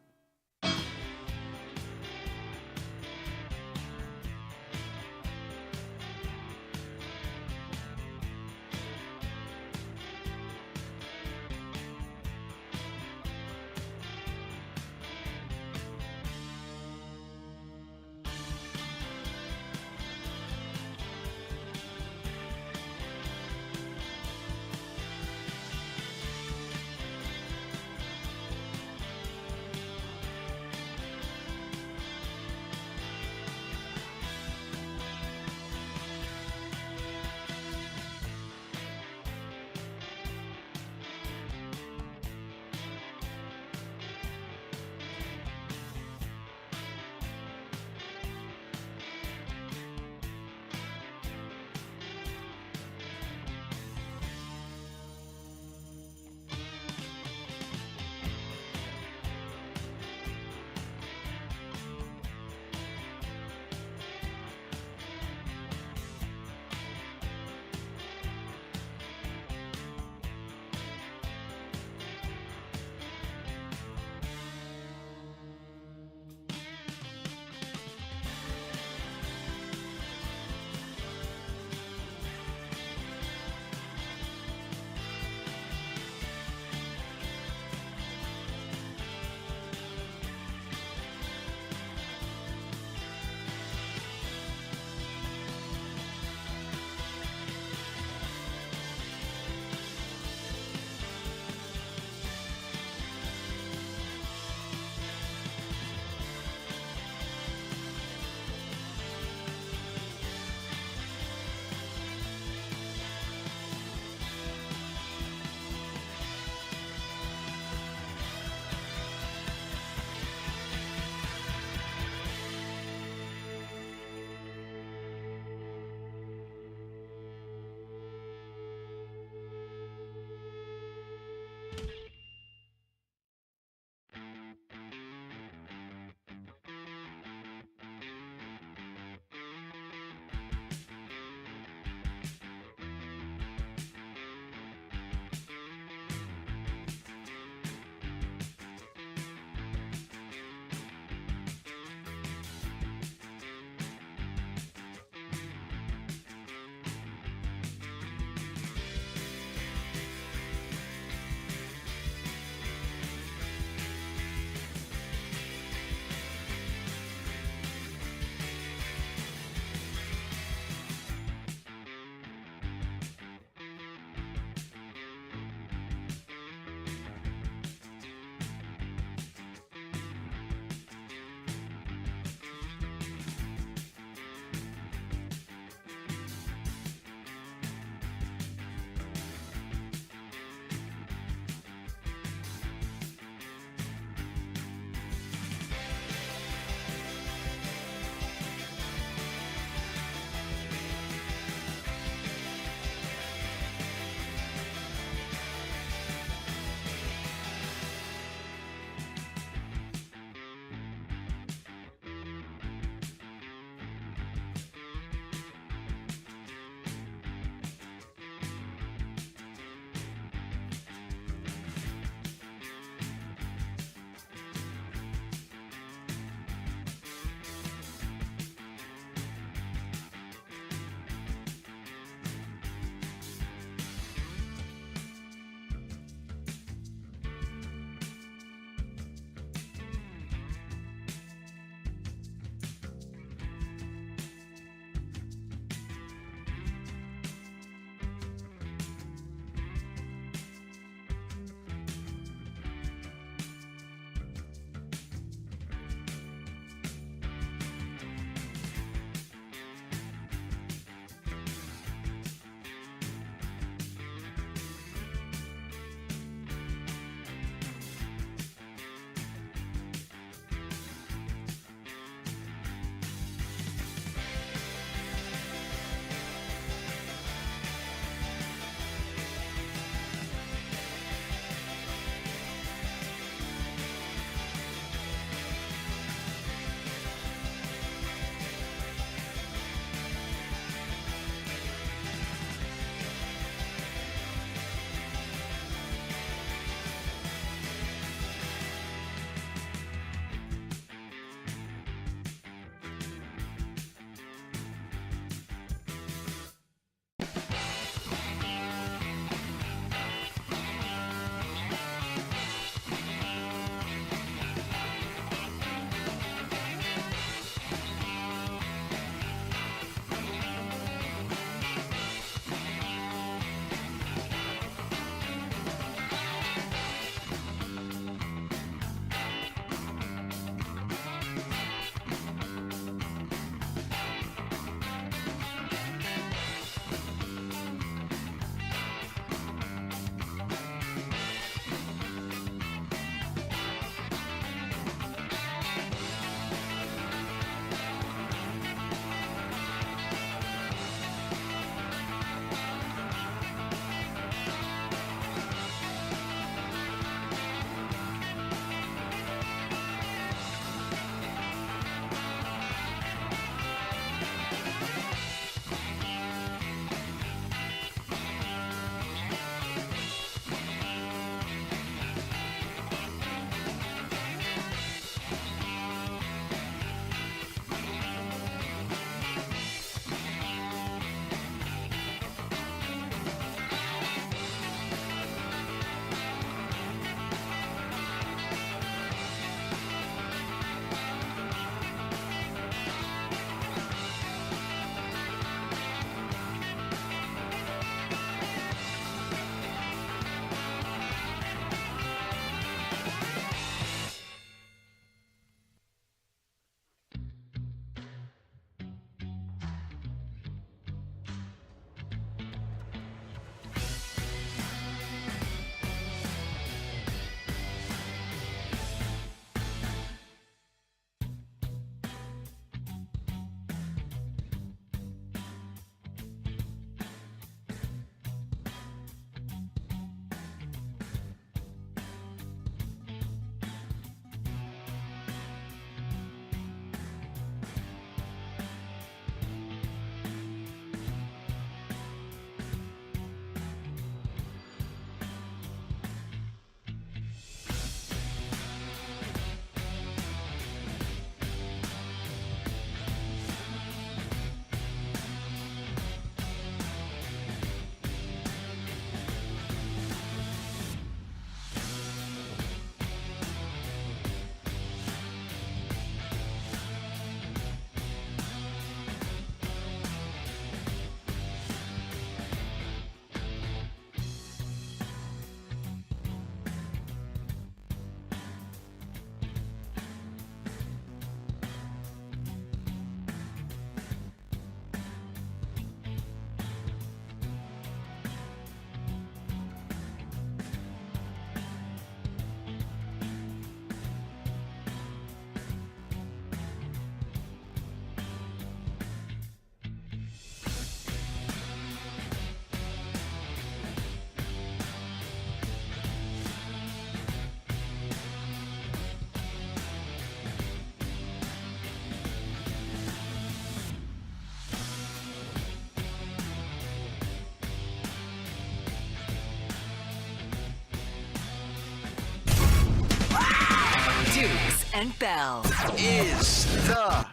and Bell is the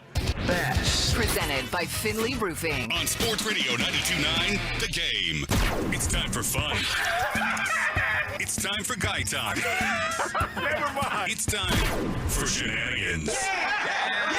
best. Presented by Finley Roofing. On Sports Radio 92.9, The Game. It's time for fun. It's time for guy talk. Never mind. It's time for shenanigans.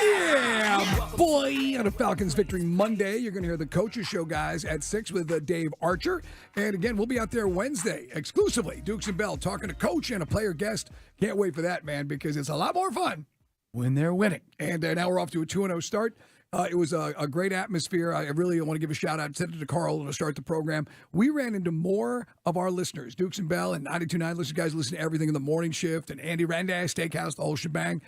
Yeah, boy. On a Falcons Victory Monday, you're going to hear the Coaches Show guys at 6 with Dave Archer. And again, we'll be out there Wednesday exclusively. Dukes and Bell talking to coach and a player guest. Can't wait for that, man, because it's a lot more fun when they're winning. And now we're off to a 2-0 start. It was a great atmosphere. I really want to give a shout-out. Send it to Carl to start the program. We ran into more of our listeners, Dukes and Bell and 92.9 listeners. Guys listen to everything in the morning shift, and Andy Randash, Steakhouse, the whole shebang.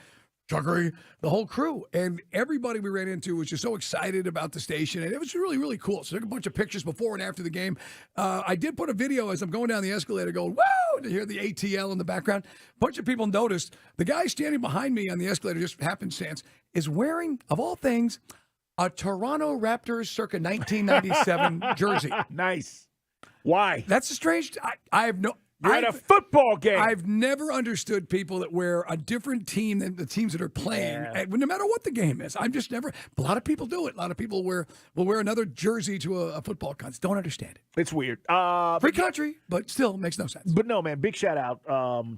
Chuckery, the whole crew. And everybody we ran into was just so excited about the station. And it was really, really cool. So I took a bunch of pictures before and after the game. I did put a video as I'm going down the escalator going, woo, to hear the ATL in the background. A bunch of people noticed the guy standing behind me on the escalator, just happenstance, is wearing, of all things, a Toronto Raptors circa 1997 jersey. Nice. Why? That's a strange. I have no. You're at a football game. I've never understood people that wear a different team than the teams that are playing, no matter what the game is. I'm just never. A lot of people do it. A lot of people will wear another jersey to a football contest. Don't understand it. It's weird. Free country, but still makes no sense. But no, man, big shout out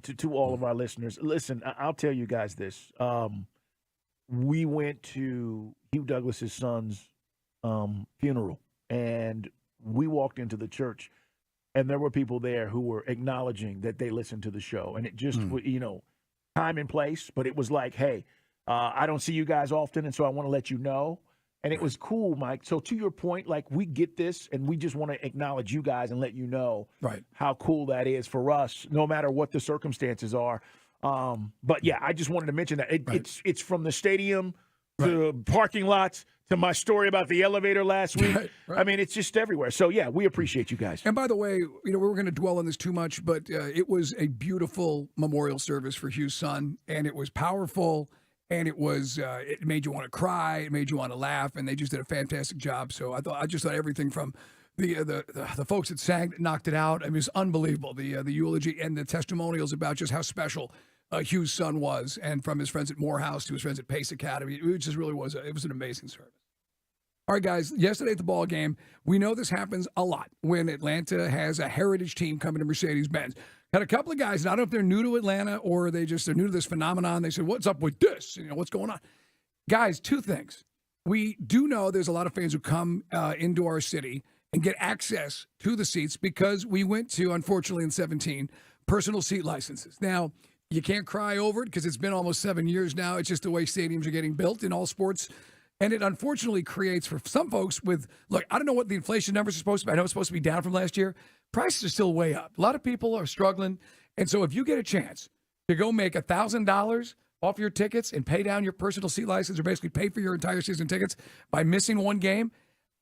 to all of our listeners. Listen, I'll tell you guys this. We went to Hugh Douglas's son's funeral, and we walked into the church. And there were people there who were acknowledging that they listened to the show. And it just, time and place. But it was like, hey, I don't see you guys often, and so I want to let you know. And it was cool, Mike. So to your point, like, we get this, and we just want to acknowledge you guys and let you know how cool that is for us, no matter what the circumstances are. But, yeah, I just wanted to mention that. It's from the stadium to parking lots to my story about the elevator last week. I mean, it's just everywhere. So, yeah, we appreciate you guys. And by the way, we were going to dwell on this too much, but it was a beautiful memorial service for Hugh's son, and it was powerful, and it made you want to cry, it made you want to laugh, and they just did a fantastic job. So I just thought everything from the folks that sang knocked it out. I mean, it was unbelievable, the eulogy and the testimonials about just how special Hugh's son was, and from his friends at Morehouse to his friends at Pace Academy. It just really was. It was an amazing service. All right, guys, yesterday at the ball game, we know this happens a lot when Atlanta has a heritage team coming to Mercedes-Benz. Had a couple of guys, and I don't know if they're new to Atlanta or they're new to this phenomenon. They said, what's up with this? What's going on? Guys, two things. We do know there's a lot of fans who come into our city and get access to the seats because we went to, unfortunately, in 2017, personal seat licenses. Now, you can't cry over it because it's been almost 7 years now. It's just the way stadiums are getting built in all sports. And it unfortunately creates for some folks look, I don't know what the inflation numbers are supposed to be. I know it's supposed to be down from last year. Prices are still way up. A lot of people are struggling. And so if you get a chance to go make $1,000 off your tickets and pay down your personal seat license or basically pay for your entire season tickets by missing one game,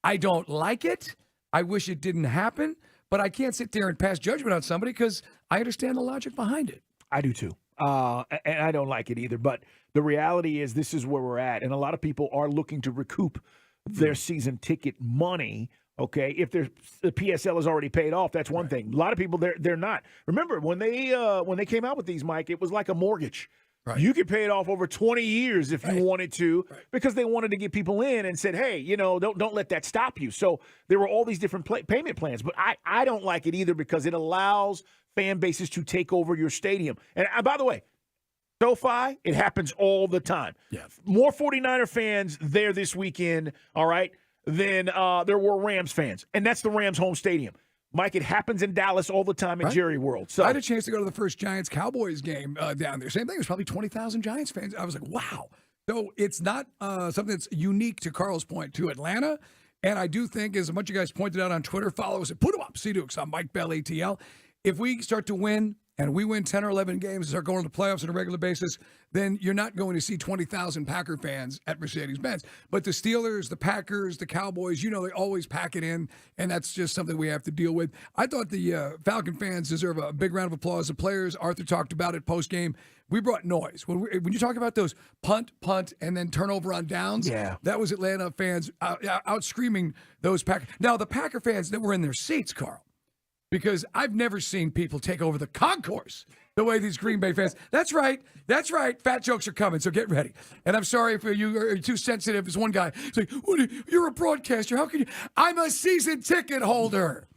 I don't like it. I wish it didn't happen. But I can't sit there and pass judgment on somebody because I understand the logic behind it. I do too. And I don't like it either. But the reality is this is where we're at. And a lot of people are looking to recoup their season ticket money. Okay, if the PSL is already paid off, that's one thing. A lot of people, they're not. Remember, when they came out with these, Mike, it was like a mortgage. Right. You could pay it off over 20 years if you wanted to, because they wanted to get people in and said, hey, don't let that stop you. So there were all these different payment plans. But I don't like it either because it allows fan bases to take over your stadium. And by the way, SoFi, it happens all the time. Yeah. More 49er fans there this weekend, all right, than there were Rams fans. And that's the Rams home stadium. Mike, it happens in Dallas all the time at Jerry World. So I had a chance to go to the first Giants-Cowboys game down there. Same thing. It was probably 20,000 Giants fans. I was like, wow. So it's not something that's unique, to Carl's point, to Atlanta. And I do think, as a bunch of guys pointed out on Twitter, follow us and put them up. C-Dukes on Mike Bell ATL. If we start to win, and we win 10 or 11 games and start going to the playoffs on a regular basis, then you're not going to see 20,000 Packer fans at Mercedes-Benz. But the Steelers, the Packers, the Cowboys, they always pack it in, and that's just something we have to deal with. I thought the Falcon fans deserve a big round of applause. The players, Arthur talked about it post-game. We brought noise. When you talk about those punt, and then turnover on downs, that was Atlanta fans out screaming those Packers. Now, the Packer fans that were in their seats, Carl, because I've never seen people take over the concourse the way these Green Bay fans. That's right. Fat jokes are coming, so get ready. And I'm sorry if you are too sensitive. There's one guy. He's like, you're a broadcaster. How can you? I'm a season ticket holder.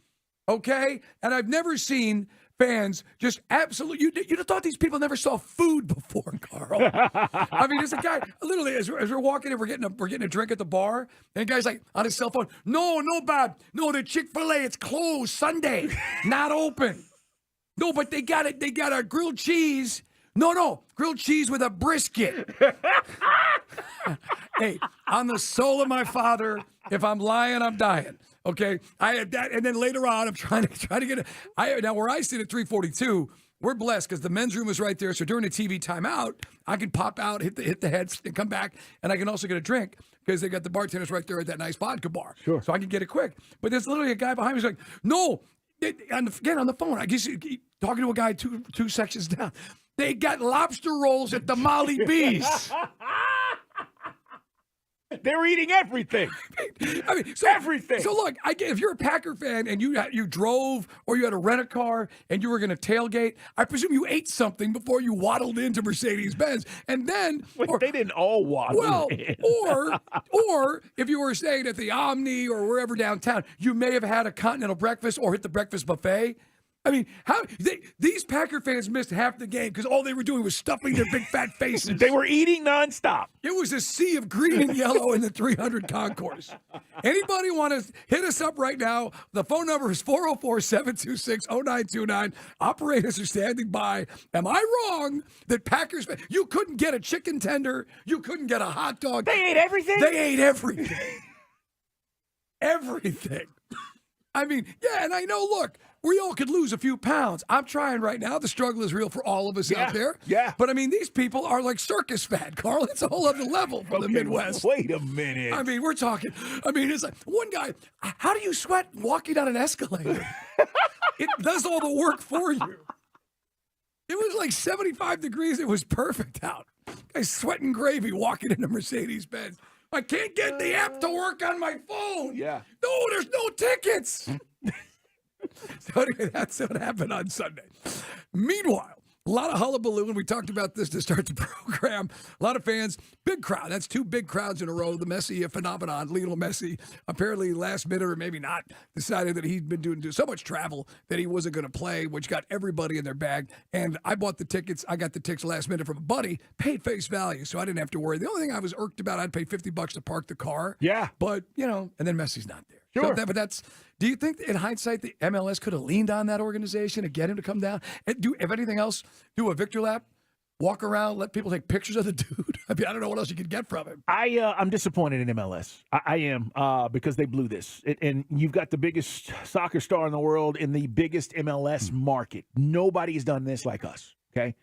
Okay? And I've never seen fans just absolutely. You'd have thought these people never saw food before, Carl. I mean, there's a guy literally as we're walking in, we're getting a drink at the bar, and the guy's like on his cell phone. No, Bob. No, the Chick-fil-A, it's closed Sunday, not open. No, but they got it. They got a grilled cheese. No, grilled cheese with a brisket. Hey, on the soul of my father, if I'm lying, I'm dying. Okay, I had that, and then later on, I'm trying to get it. Now where I sit at 342, we're blessed because the men's room is right there. So during the TV timeout, I can pop out, hit the heads, and come back, and I can also get a drink because they got the bartenders right there at that nice vodka bar. Sure. So I can get it quick. But there's literally a guy behind me who's like, no, on the phone. I guess talking to a guy two sections down. They got lobster rolls at the Molly B's. They're eating everything. I mean, everything. So look, if you're a Packer fan and you drove or you had to rent a car and you were going to tailgate, I presume you ate something before you waddled into Mercedes-Benz, and then they didn't all waddle. Well, in. or if you were staying at the Omni or wherever downtown, you may have had a continental breakfast or hit the breakfast buffet. I mean, these Packer fans missed half the game because all they were doing was stuffing their big fat faces. They were eating nonstop. It was a sea of green and yellow in the 300 concourse. Anybody want to hit us up right now? The phone number is 404-726-0929. Operators are standing by. Am I wrong that Packers fans, you couldn't get a chicken tender, you couldn't get a hot dog? They ate everything? They ate everything. Everything. I mean, yeah, and I know, look, we all could lose a few pounds. I'm trying right now. The struggle is real for all of us out there. Yeah. But, I mean, these people are like circus fat, Carl. It's a whole other level for the Midwest. Wait a minute. I mean, we're talking. I mean, it's like one guy, how do you sweat walking down an escalator? It does all the work for you. It was like 75 degrees. It was perfect out. Guy's sweating gravy walking into Mercedes-Benz. I can't get the app to work on my phone. Yeah. No, there's no tickets. So anyway, that's what happened on Sunday. Meanwhile, a lot of hullabaloo, and we talked about this to start the program. A lot of fans, big crowd. That's two big crowds in a row. The Messi phenomenon, Lionel Messi, apparently last minute or maybe not, decided that he'd been doing so much travel that he wasn't going to play, which got everybody in their bag. And I bought the tickets. I got the tickets last minute from a buddy, paid face value, so I didn't have to worry. The only thing I was irked about, I'd pay $50 to park the car. Yeah. But, and then Messi's not there. Sure. So do you think in hindsight the MLS could have leaned on that organization to get him to come down and if anything else, do a victory lap, walk around, let people take pictures of the dude? I mean, I don't know what else you could get from him. I'm disappointed in MLS. I am because they blew this. And you've got the biggest soccer star in the world in the biggest MLS market. Nobody's done this like us, okay?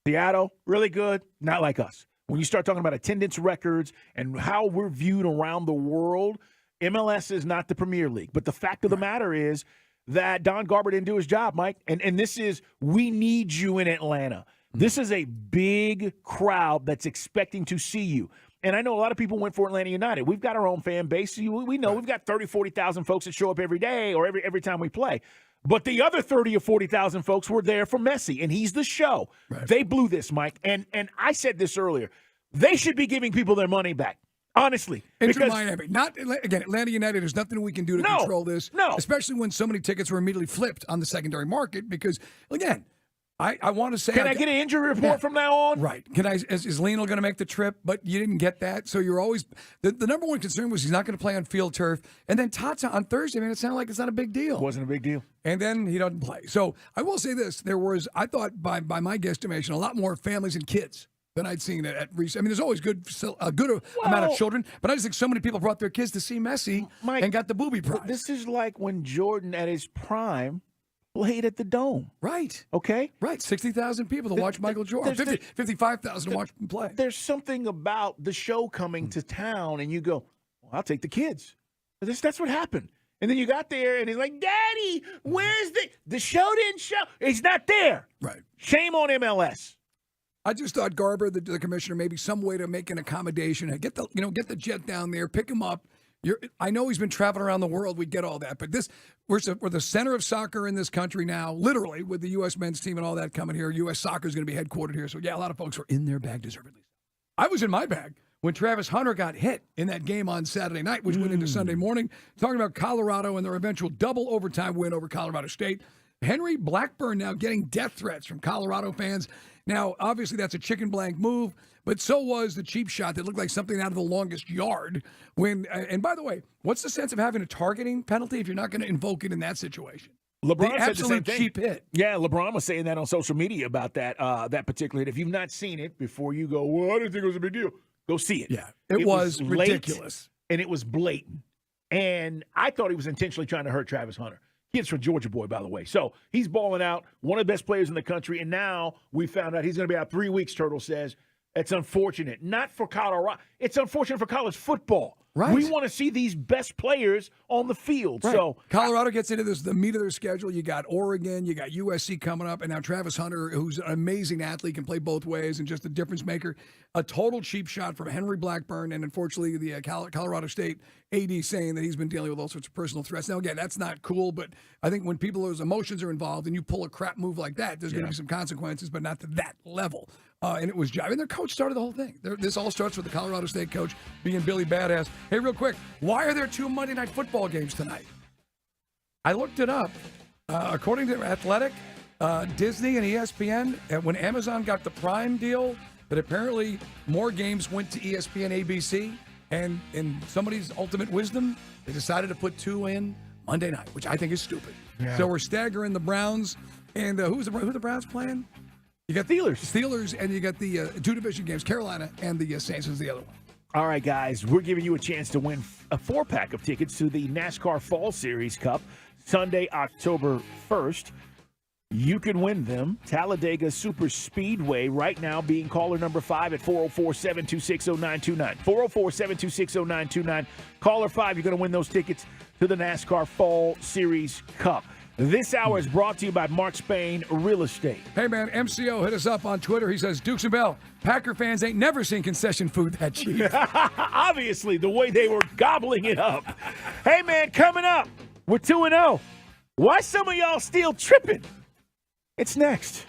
Seattle, really good, not like us. When you start talking about attendance records and how we're viewed around the world, MLS is not the Premier League. But the fact of the matter is that Don Garber didn't do his job, Mike. And this is, we need you in Atlanta. This is a big crowd that's expecting to see you. And I know a lot of people went for Atlanta United. We've got our own fan base. We know we've got 30, 40,000 folks that show up every day or every time we play. But the other 30 or 40,000 folks were there for Messi, and he's the show. Right. They blew this, Mike. And I said this earlier. They should be giving people their money back. Honestly. Inter Miami. Again, Atlanta United, there's nothing we can do to control this. No. Especially when so many tickets were immediately flipped on the secondary market because, again, I want to say. Can I get an injury report from now on? Right. Is Lionel going to make the trip? But you didn't get that. So you're always. The number one concern was he's not going to play on field turf. And then Tata on Thursday, man, it sounded like it's not a big deal. It wasn't a big deal. And then he doesn't play. So I will say this. There was, I thought, by my guesstimation, a lot more families and kids than I'd seen at recent. I mean, there's always a good amount of children, but I just think so many people brought their kids to see Messi and got the booby prize. This is like when Jordan at his prime played at the Dome. Right. Okay? Right. 60,000 people to watch Michael Jordan. 55,000 to watch him play. There's something about the show coming to town, and you go, well, I'll take the kids. That's what happened. And then you got there, and he's like, Daddy, where's the show didn't show. He's not there. Right. Shame on MLS. I just thought Garber, the commissioner, maybe some way to make an accommodation and get the jet down there, pick him up, I know he's been traveling around the world. We get all that. But we're the center of soccer in this country now, literally, with the U.S. men's team and all that coming here. U.S. soccer is going to be headquartered here. So, yeah, a lot of folks are in their bag, deservedly. I was in my bag when Travis Hunter got hit in that game on Saturday night, which went into Sunday morning, talking about Colorado and their eventual double overtime win over Colorado State. Henry Blackburn now getting death threats from Colorado fans. Now, obviously, that's a chicken blank move, but so was the cheap shot that looked like something out of the longest yard. And by the way, what's the sense of having a targeting penalty if you're not going to invoke it in that situation? LeBron said the same absolute thing. cheap hit. Yeah, LeBron was saying that on social media about that particular hit. If you've not seen it before you go, well, I didn't think it was a big deal. Go see it. Yeah, it was late, ridiculous. And it was blatant. And I thought he was intentionally trying to hurt Travis Hunter. Kid's from Georgia boy, by the way. So he's balling out, one of the best players in the country. And now we found out he's going to be out 3 weeks, Turtle says. It's unfortunate. Not for Colorado. It's unfortunate for college football. Right. We want to see these best players on the field. Right. So Colorado gets into the meat of their schedule. You got Oregon, you got USC coming up, and now Travis Hunter, who's an amazing athlete, can play both ways and just a difference maker. A total cheap shot from Henry Blackburn, and unfortunately the Colorado State AD saying that he's been dealing with all sorts of personal threats. Now, again, that's not cool, but I think when those emotions are involved and you pull a crap move like that, there's going to be some consequences, but not to that level. And it was jiving. Their coach started the whole thing. This all starts with the Colorado State coach being Billy Badass. Hey, real quick, why are there 2 Monday Night Football games tonight? I looked it up. According to Athletic, Disney and ESPN, when Amazon got the Prime deal, that apparently more games went to ESPN ABC, and in somebody's ultimate wisdom, they decided to put 2 in Monday night, which I think is stupid. Yeah. So we're staggering the Browns. And who the Browns playing? You got Steelers, and you got the 2 division games, Carolina and the Saints is the other one. all right, guys, we're giving you a chance to win a 4-pack of tickets to the NASCAR Fall Series Cup, Sunday, October 1st. You can win them. Talladega Super Speedway right now being caller number 5 at 404-726-0929. 404-726-0929. Caller 5, you're going to win those tickets to the NASCAR Fall Series Cup. This hour is brought to you by Mark Spain Real Estate. Hey, man, MCO hit us up on Twitter. He says, Dukes and Bell, Packer fans ain't never seen concession food that cheap. Obviously, the way they were gobbling it up. Hey, man, coming up, we're 2-0. Why some of y'all still tripping? It's next.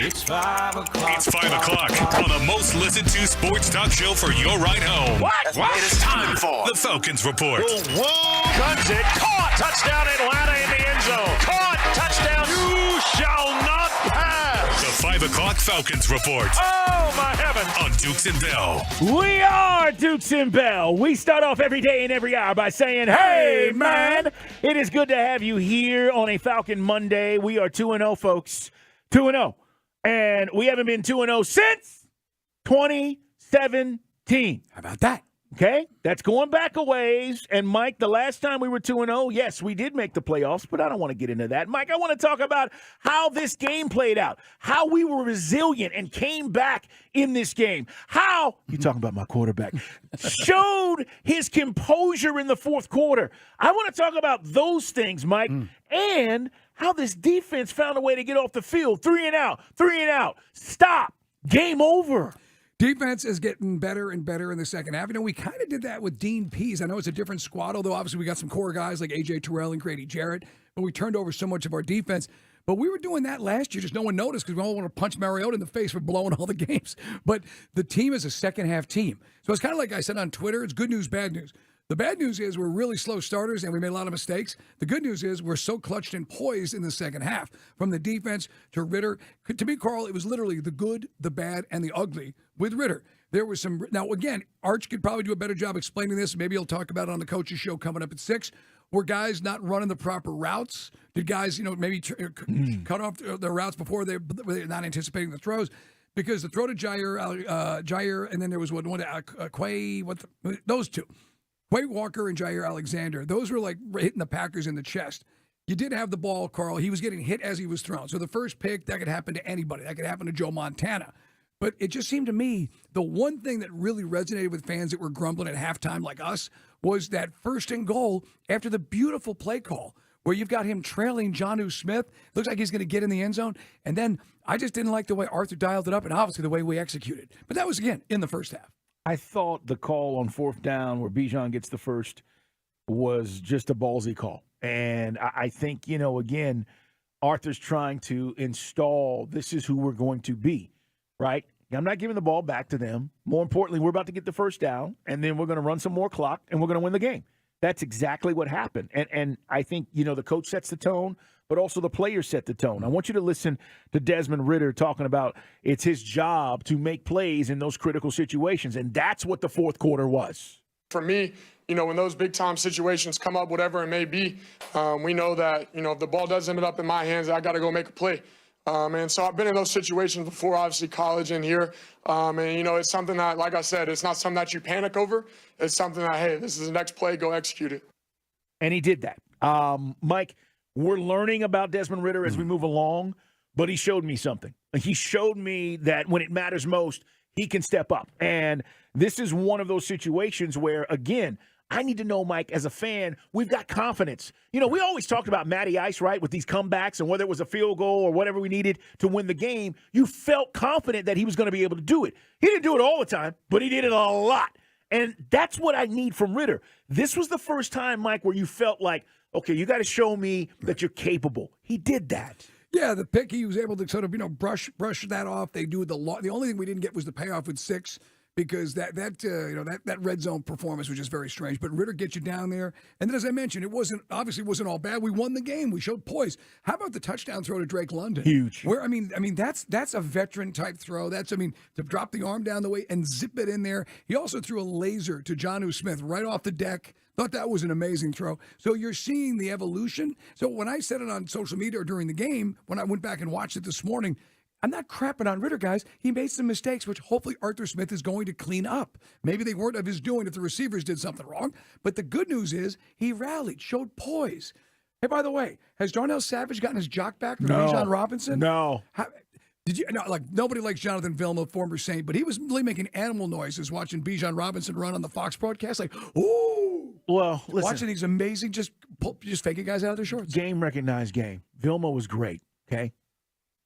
It's 5 o'clock. It's 5 o'clock on the most listened to sports talk show for your ride home. What? It is time for the Falcons Report. Cuts it. Caught. Touchdown Atlanta in the end zone. Caught. Touchdown. You shall not pass. The 5 o'clock Falcons Report. Oh, my heavens. On Dukes and Bell. We are Dukes and Bell. We start off every day and every hour by saying, hey, man, it is good to have you here on a Falcon Monday. We are 2-0, folks. 2-0. And we haven't been 2-0 since 2017. How about that? Okay, that's going back a ways. And, Mike, the last time we were 2-0, yes, we did make the playoffs, but I don't want to get into that. Mike, I want to talk about how this game played out, how we were resilient and came back in this game, how, you talking about my quarterback, showed his composure in the fourth quarter. I want to talk about those things, Mike, and how this defense found a way to get off the field. 3 and out, stop, game over. Defense is getting better and better in the second half. You know, we kind of did that with Dean Pease. I know it's a different squad, although obviously we got some core guys like A.J. Terrell and Grady Jarrett, but we turned over so much of our defense. But we were doing that last year, just no one noticed because we all want to punch Mariota in the face for blowing all the games. But the team is a second-half team. So it's kind of like I said on Twitter, it's good news, bad news. The bad news is we're really slow starters and we made a lot of mistakes. The good news is we're so clutched and poised in the second half. From the defense to Ritter. To me, Carl, it was literally the good, the bad, and the ugly with Ritter. There was some. Now, again, Arch could probably do a better job explaining this. Maybe he'll talk about it on the coach's show coming up at 6. Were guys not running the proper routes? Did guys, maybe cut off their routes before they're not anticipating the throws? Because the throw to Jair, and then there was one to Quay, those two. Quay Walker and Jair Alexander, those were like hitting the Packers in the chest. You did have the ball, Carl. He was getting hit as he was thrown. So the first pick, that could happen to anybody. That could happen to Joe Montana. But it just seemed to me the one thing that really resonated with fans that were grumbling at halftime like us was that first and goal after the beautiful play call where you've got him trailing Jonnu Smith. Looks like he's going to get in the end zone. And then I just didn't like the way Arthur dialed it up and obviously the way we executed. But that was, again, in the first half. I thought the call on 4th down where Bijan gets the first was just a ballsy call. And I think, again, Arthur's trying to install this is who we're going to be, right? I'm not giving the ball back to them. More importantly, we're about to get the first down, and then we're going to run some more clock, and we're going to win the game. That's exactly what happened. And I think, the coach sets the tone, but also the players set the tone. I want you to listen to Desmond Ritter talking about it's his job to make plays in those critical situations, and that's what the fourth quarter was. For me, when those big-time situations come up, whatever it may be, we know that, if the ball does end up in my hands, I got to go make a play. And so I've been in those situations before, obviously college and here. And, it's something that, like I said, it's not something that you panic over. It's something that, hey, this is the next play, go execute it. And he did that. Mike, we're learning about Desmond Ritter as we move along, but he showed me something. He showed me that when it matters most, he can step up. And this is one of those situations where, again, I need to know, Mike, as a fan, we've got confidence. We always talked about Matty Ice, right, with these comebacks and whether it was a field goal or whatever we needed to win the game. You felt confident that he was going to be able to do it. He didn't do it all the time, but he did it a lot. And that's what I need from Ritter. This was the first time, Mike, where you felt like, okay, you got to show me that you're capable. He did that. Yeah, the pick, he was able to sort of, brush that off. They do the only thing we didn't get was the payoff with 6. Because that red zone performance was just very strange. But Ritter gets you down there, and then as I mentioned, it wasn't all bad. We won the game. We showed poise. How about the touchdown throw to Drake London? Huge. Where that's a veteran type throw. To drop the arm down the way and zip it in there. He also threw a laser to Jonnu Smith right off the deck. Thought that was an amazing throw. So you're seeing the evolution. So when I said it on social media or during the game, when I went back and watched it this morning. I'm not crapping on Ritter, guys. He made some mistakes, which hopefully Arthur Smith is going to clean up. Maybe they weren't of his doing if the receivers did something wrong. But the good news is he rallied, showed poise. Hey, by the way, has Darnell Savage gotten his jock back from Bijan Robinson? No. Nobody likes Jonathan Vilma, former Saint, but he was really making animal noises watching Bijan Robinson run on the Fox broadcast. Like, ooh. Well, listen. Watching these amazing, just faking guys out of their shorts. Game recognized game. Vilma was great, okay?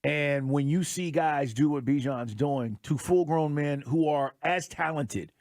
And when you see guys do what Bijan's doing to full-grown men who are as talented,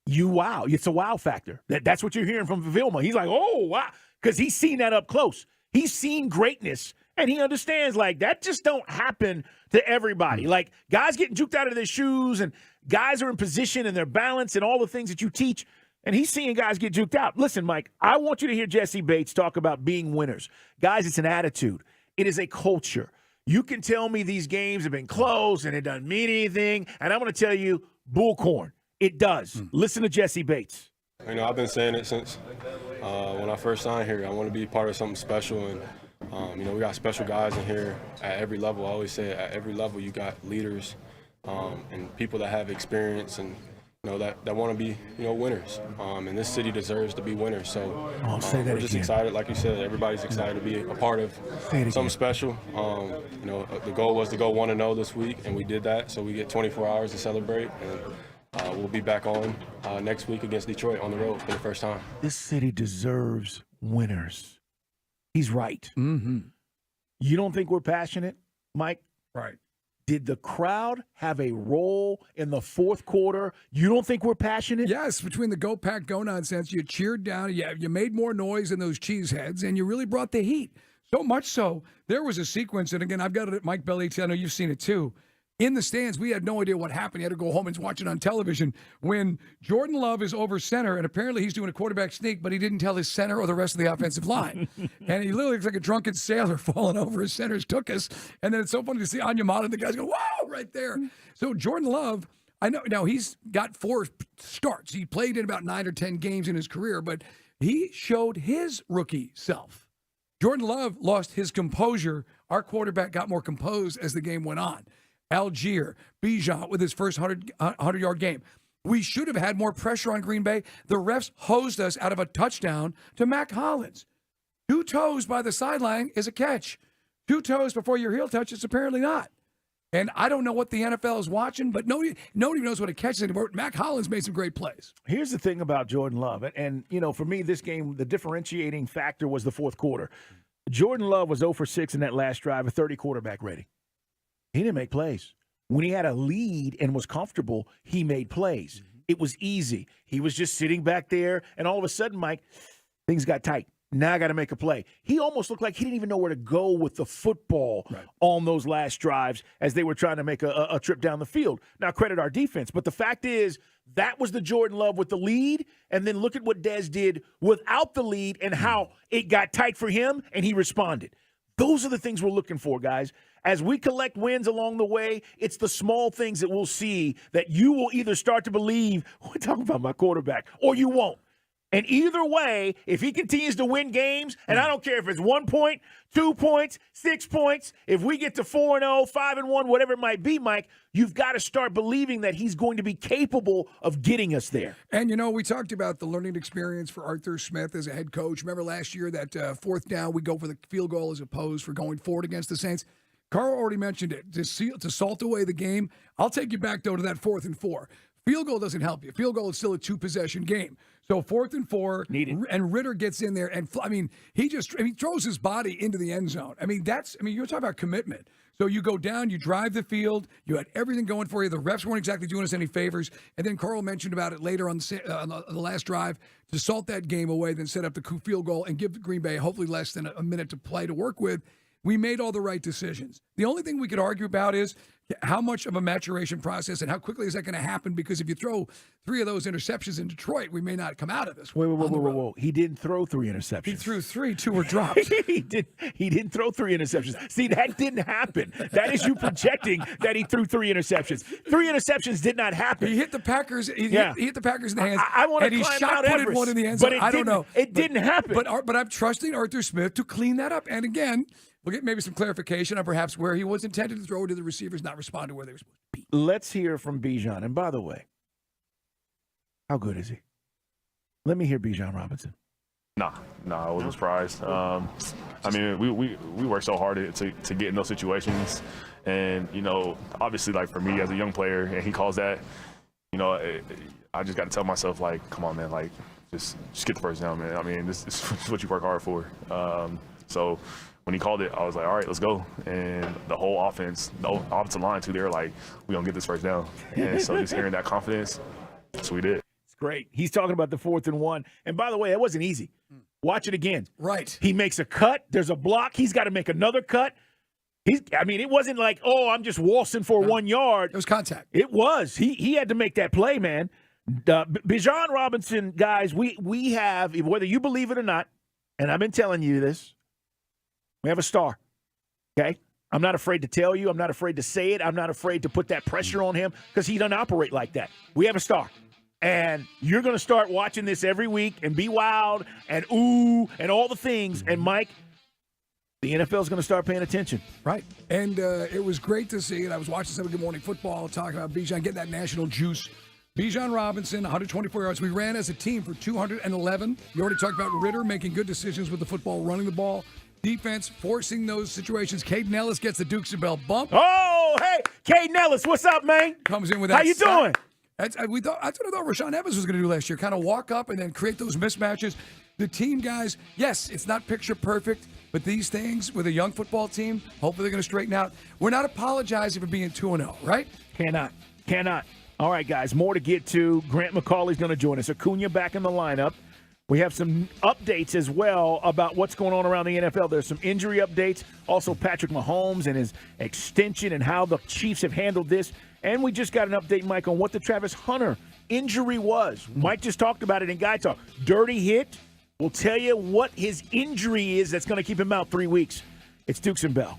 wow. It's a wow factor. That's what you're hearing from Vilma. He's like, oh, wow, because he's seen that up close. He's seen greatness And he understands, like, that just don't happen to everybody. Like, guys getting juked out of their shoes and guys are in position and their balance and all the things that you teach. And he's seeing guys get juked out. Listen, Mike, I want you to hear Jesse Bates talk about being winners. Guys, it's an attitude. It is a culture. You can tell me these games have been close and it doesn't mean anything. And I'm going to tell you, bullcorn. It does. Listen to Jesse Bates. You know, I've been saying it since when I first signed here. I want to be part of something special. And, you know, we got special guys in here at every level. I always say at every level you got leaders and people that have experience and, you know, that want to be, you know, winners. And this city deserves to be winners. So we're just excited. Like you said, everybody's excited to be a part of something special. You know, the goal was to go 1-0 this week, and we did that. So we get 24 hours to celebrate. And we'll be back on next week against Detroit on the road for the first time. This city deserves winners. He's right. Mm-hmm. You don't think we're passionate, Mike? Right. Did the crowd have a role in the fourth quarter? You don't think we're passionate? Yes, between the Go Pack, Go nonsense, you cheered down, you made more noise than those cheeseheads, and you really brought the heat. So much so, there was a sequence, and again, I've got it at Mike Belly, I know you've seen it too. In the stands, we had no idea what happened. You had to go home and watch it on television when Jordan Love is over center, and apparently he's doing a quarterback sneak, but he didn't tell his center or the rest of the offensive line. And he literally looks like a drunken sailor falling over. His centers took us. And then it's so funny to see Anyamata and the guys go, whoa, right there. So Jordan Love, I know now he's got 4 starts. He played in about 9 or 10 games in his career, but he showed his rookie self. Jordan Love lost his composure. Our quarterback got more composed as the game went on. Algier, Bijan with his first 100-yard game. We should have had more pressure on Green Bay. The refs hosed us out of a touchdown to Mac Hollins. 2 toes by the sideline is a catch. 2 toes before your heel touch is apparently not. And I don't know what the NFL is watching, but nobody knows what a catch is anymore. Mac Hollins made some great plays. Here's the thing about Jordan Love. And you know, for me, this game, the differentiating factor was the fourth quarter. Jordan Love was 0 for 6 in that last drive, a 30 quarterback rating. He didn't make plays. When he had a lead and was comfortable, he made plays. It was easy. He was just sitting back there, and all of a sudden, Mike, things got tight. Now I got to make a play. He almost looked like he didn't even know where to go with the football on those last drives as they were trying to make a trip down the field. Now, credit our defense, but the fact is that was the Jordan Love with the lead, and then look at what Dez did without the lead and how it got tight for him, and he responded. Those are the things we're looking for, guys. As we collect wins along the way, it's the small things that we'll see that you will either start to believe, we're talking about my quarterback, or you won't. And either way, if he continues to win games, and I don't care if it's 1 point, 2 points, 6 points, if we get to 4-0, 5-1, whatever it might be, Mike, you've got to start believing that he's going to be capable of getting us there. And, you know, we talked about the learning experience for Arthur Smith as a head coach. Remember last year that fourth down, we go for the field goal as opposed for going forward against the Saints? Carl already mentioned it. To salt away the game, I'll take you back, though, to that 4th and 4. Field goal doesn't help you. Field goal is still a 2-possession game. So 4th and 4, and Ritter gets in there, and he throws his body into the end zone. You're talking about commitment. So you go down, you drive the field, you had everything going for you. The refs weren't exactly doing us any favors. And then Carl mentioned about it later on the last drive to salt that game away, then set up the field goal and give Green Bay hopefully less than a minute to play to work with. We made all the right decisions. The only thing we could argue about is how much of a maturation process and how quickly is that going to happen? Because if you throw 3 of those interceptions in Detroit, we may not come out of this. Whoa. He didn't throw 3 interceptions. He threw 3, 2 were dropped. He didn't throw 3 interceptions. See, that didn't happen. That is you projecting that he threw 3 interceptions. 3 interceptions did not happen. He hit the Packers. He hit the Packers in the hands. I want to and he climb shot Mount put Everest, one in the end zone. but I don't know. It didn't happen. But I'm trusting Arthur Smith to clean that up. And again, we'll get maybe some clarification on perhaps where he was intended to throw to the receivers, not respond to where they were supposed to be. Let's hear from Bijan. And by the way, how good is he? Let me hear Bijan Robinson. Nah, I wasn't surprised. We worked so hard to get in those situations. And, you know, obviously, like, for me as a young player, and he calls that, you know, I just got to tell myself, like, come on, man, like, just get the first down, man. I mean, this is what you work hard for. So when he called it, I was like, all right, let's go. And the whole offense, the offensive line, too, they were like, we're going to get this first down. And so just hearing that confidence, that's what we did. It's great. He's talking about the 4th and 1. And by the way, that wasn't easy. Watch it again. Right. He makes a cut. There's a block. He's got to make another cut. It wasn't like, oh, I'm just waltzing for 1 yard. It was contact. It was. He had to make that play, man. Bijan Robinson, guys, we have, whether you believe it or not, and I've been telling you this, we have a star, okay? I'm not afraid to tell you. I'm not afraid to say it. I'm not afraid to put that pressure on him because he doesn't operate like that. We have a star. And you're going to start watching this every week and be wild and ooh and all the things. And, Mike, the NFL is going to start paying attention. Right. And it was great to see it. I was watching some Good Morning Football talking about Bijan, getting that national juice. Bijan Robinson, 124 yards. We ran as a team for 211. You already talked about Ritter making good decisions with the football, running the ball. Defense, forcing those situations. Caden Ellis gets the Dukes of Bell bump. Oh, hey, Caden Ellis, what's up, man? Comes in with that. How you doing? That's what I thought Rashaan Evans was going to do last year, kind of walk up and then create those mismatches. The team, guys, yes, it's not picture perfect, but these things with a young football team, hopefully they're going to straighten out. We're not apologizing for being 2-0, right? Cannot. All right, guys, more to get to. Grant McCauley's going to join us. Acuna back in the lineup. We have some updates as well about what's going on around the NFL. There's some injury updates. Also, Patrick Mahomes and his extension and how the Chiefs have handled this. And we just got an update, Mike, on what the Travis Hunter injury was. Mike just talked about it in Guy Talk. Dirty hit. We'll tell you what his injury is that's going to keep him out 3 weeks. It's Dukes and Bell.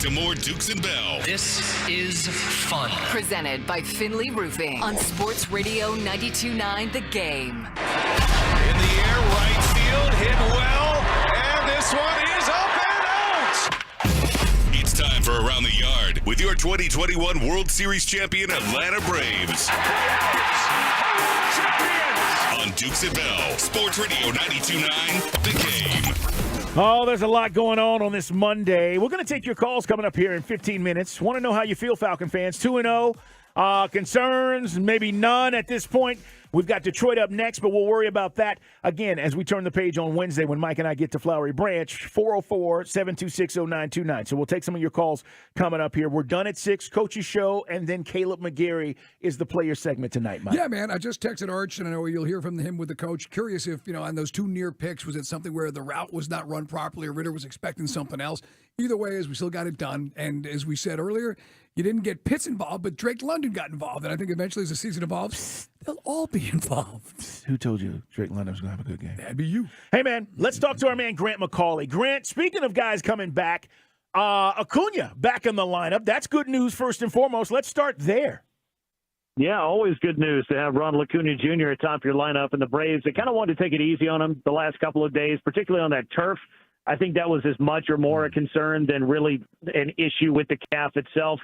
to more Dukes and Bell. This is fun. Presented by Finley Roofing on Sports Radio 92.9 The Game. In the air, right field, hit well, and this one is up and out. It's time for Around the Yard with your 2021 World Series champion Atlanta Braves. On Dukes and Bell, Sports Radio 92.9 The Game. Oh, there's a lot going on this Monday. We're going to take your calls coming up here in 15 minutes. Want to know how you feel, Falcon fans. 2-0. Concerns, maybe none at this point. We've got Detroit up next, but we'll worry about that again as we turn the page on Wednesday when Mike and I get to Flowery Branch, 404-726-0929. So we'll take some of your calls coming up here. We're done at 6, Coach's Show, and then Caleb McGarry is the player segment tonight, Mike. Yeah, man, I just texted Arch, and I know you'll hear from him with the coach. Curious if, on those 2 near picks, was it something where the route was not run properly or Ritter was expecting something else? Either way, as we still got it done, and as we said earlier, you didn't get Pitts involved, but Drake London got involved. And I think eventually as the season evolves, they'll all be involved. Who told you Drake London was going to have a good game? That'd be you. Hey, man, let's talk to our man Grant McCauley. Grant, speaking of guys coming back, Acuna back in the lineup. That's good news first and foremost. Let's start there. Yeah, always good news to have Ronald Acuna Jr. atop your lineup. And the Braves, they kind of wanted to take it easy on him the last couple of days, particularly on that turf. I think that was as much or more a concern than really an issue with the calf itself.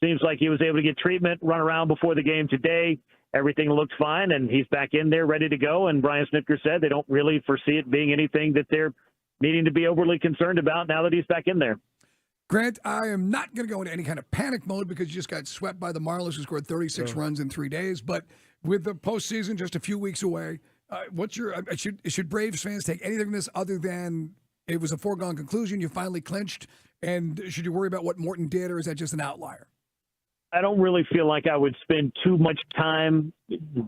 Seems like he was able to get treatment, run around before the game today. Everything looked fine, and he's back in there ready to go. And Brian Snitker said they don't really foresee it being anything that they're needing to be overly concerned about now that he's back in there. Grant, I am not going to go into any kind of panic mode because you just got swept by the Marlins, who scored 36 runs in 3 days. But with the postseason just a few weeks away, what's your should Braves fans take anything from this other than it was a foregone conclusion, you finally clinched, and should you worry about what Morton did, or is that just an outlier? I don't really feel like I would spend too much time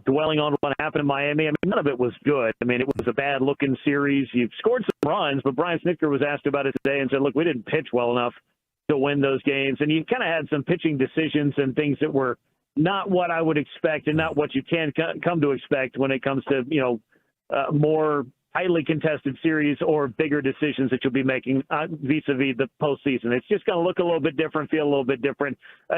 dwelling on what happened in Miami. I mean, none of it was good. I mean, it was a bad-looking series. You scored some runs, but Brian Snitker was asked about it today and said, look, we didn't pitch well enough to win those games. And you kind of had some pitching decisions and things that were not what I would expect and not what you can come to expect when it comes to, more highly contested series or bigger decisions that you'll be making vis-a-vis the postseason. It's just going to look a little bit different, feel a little bit different.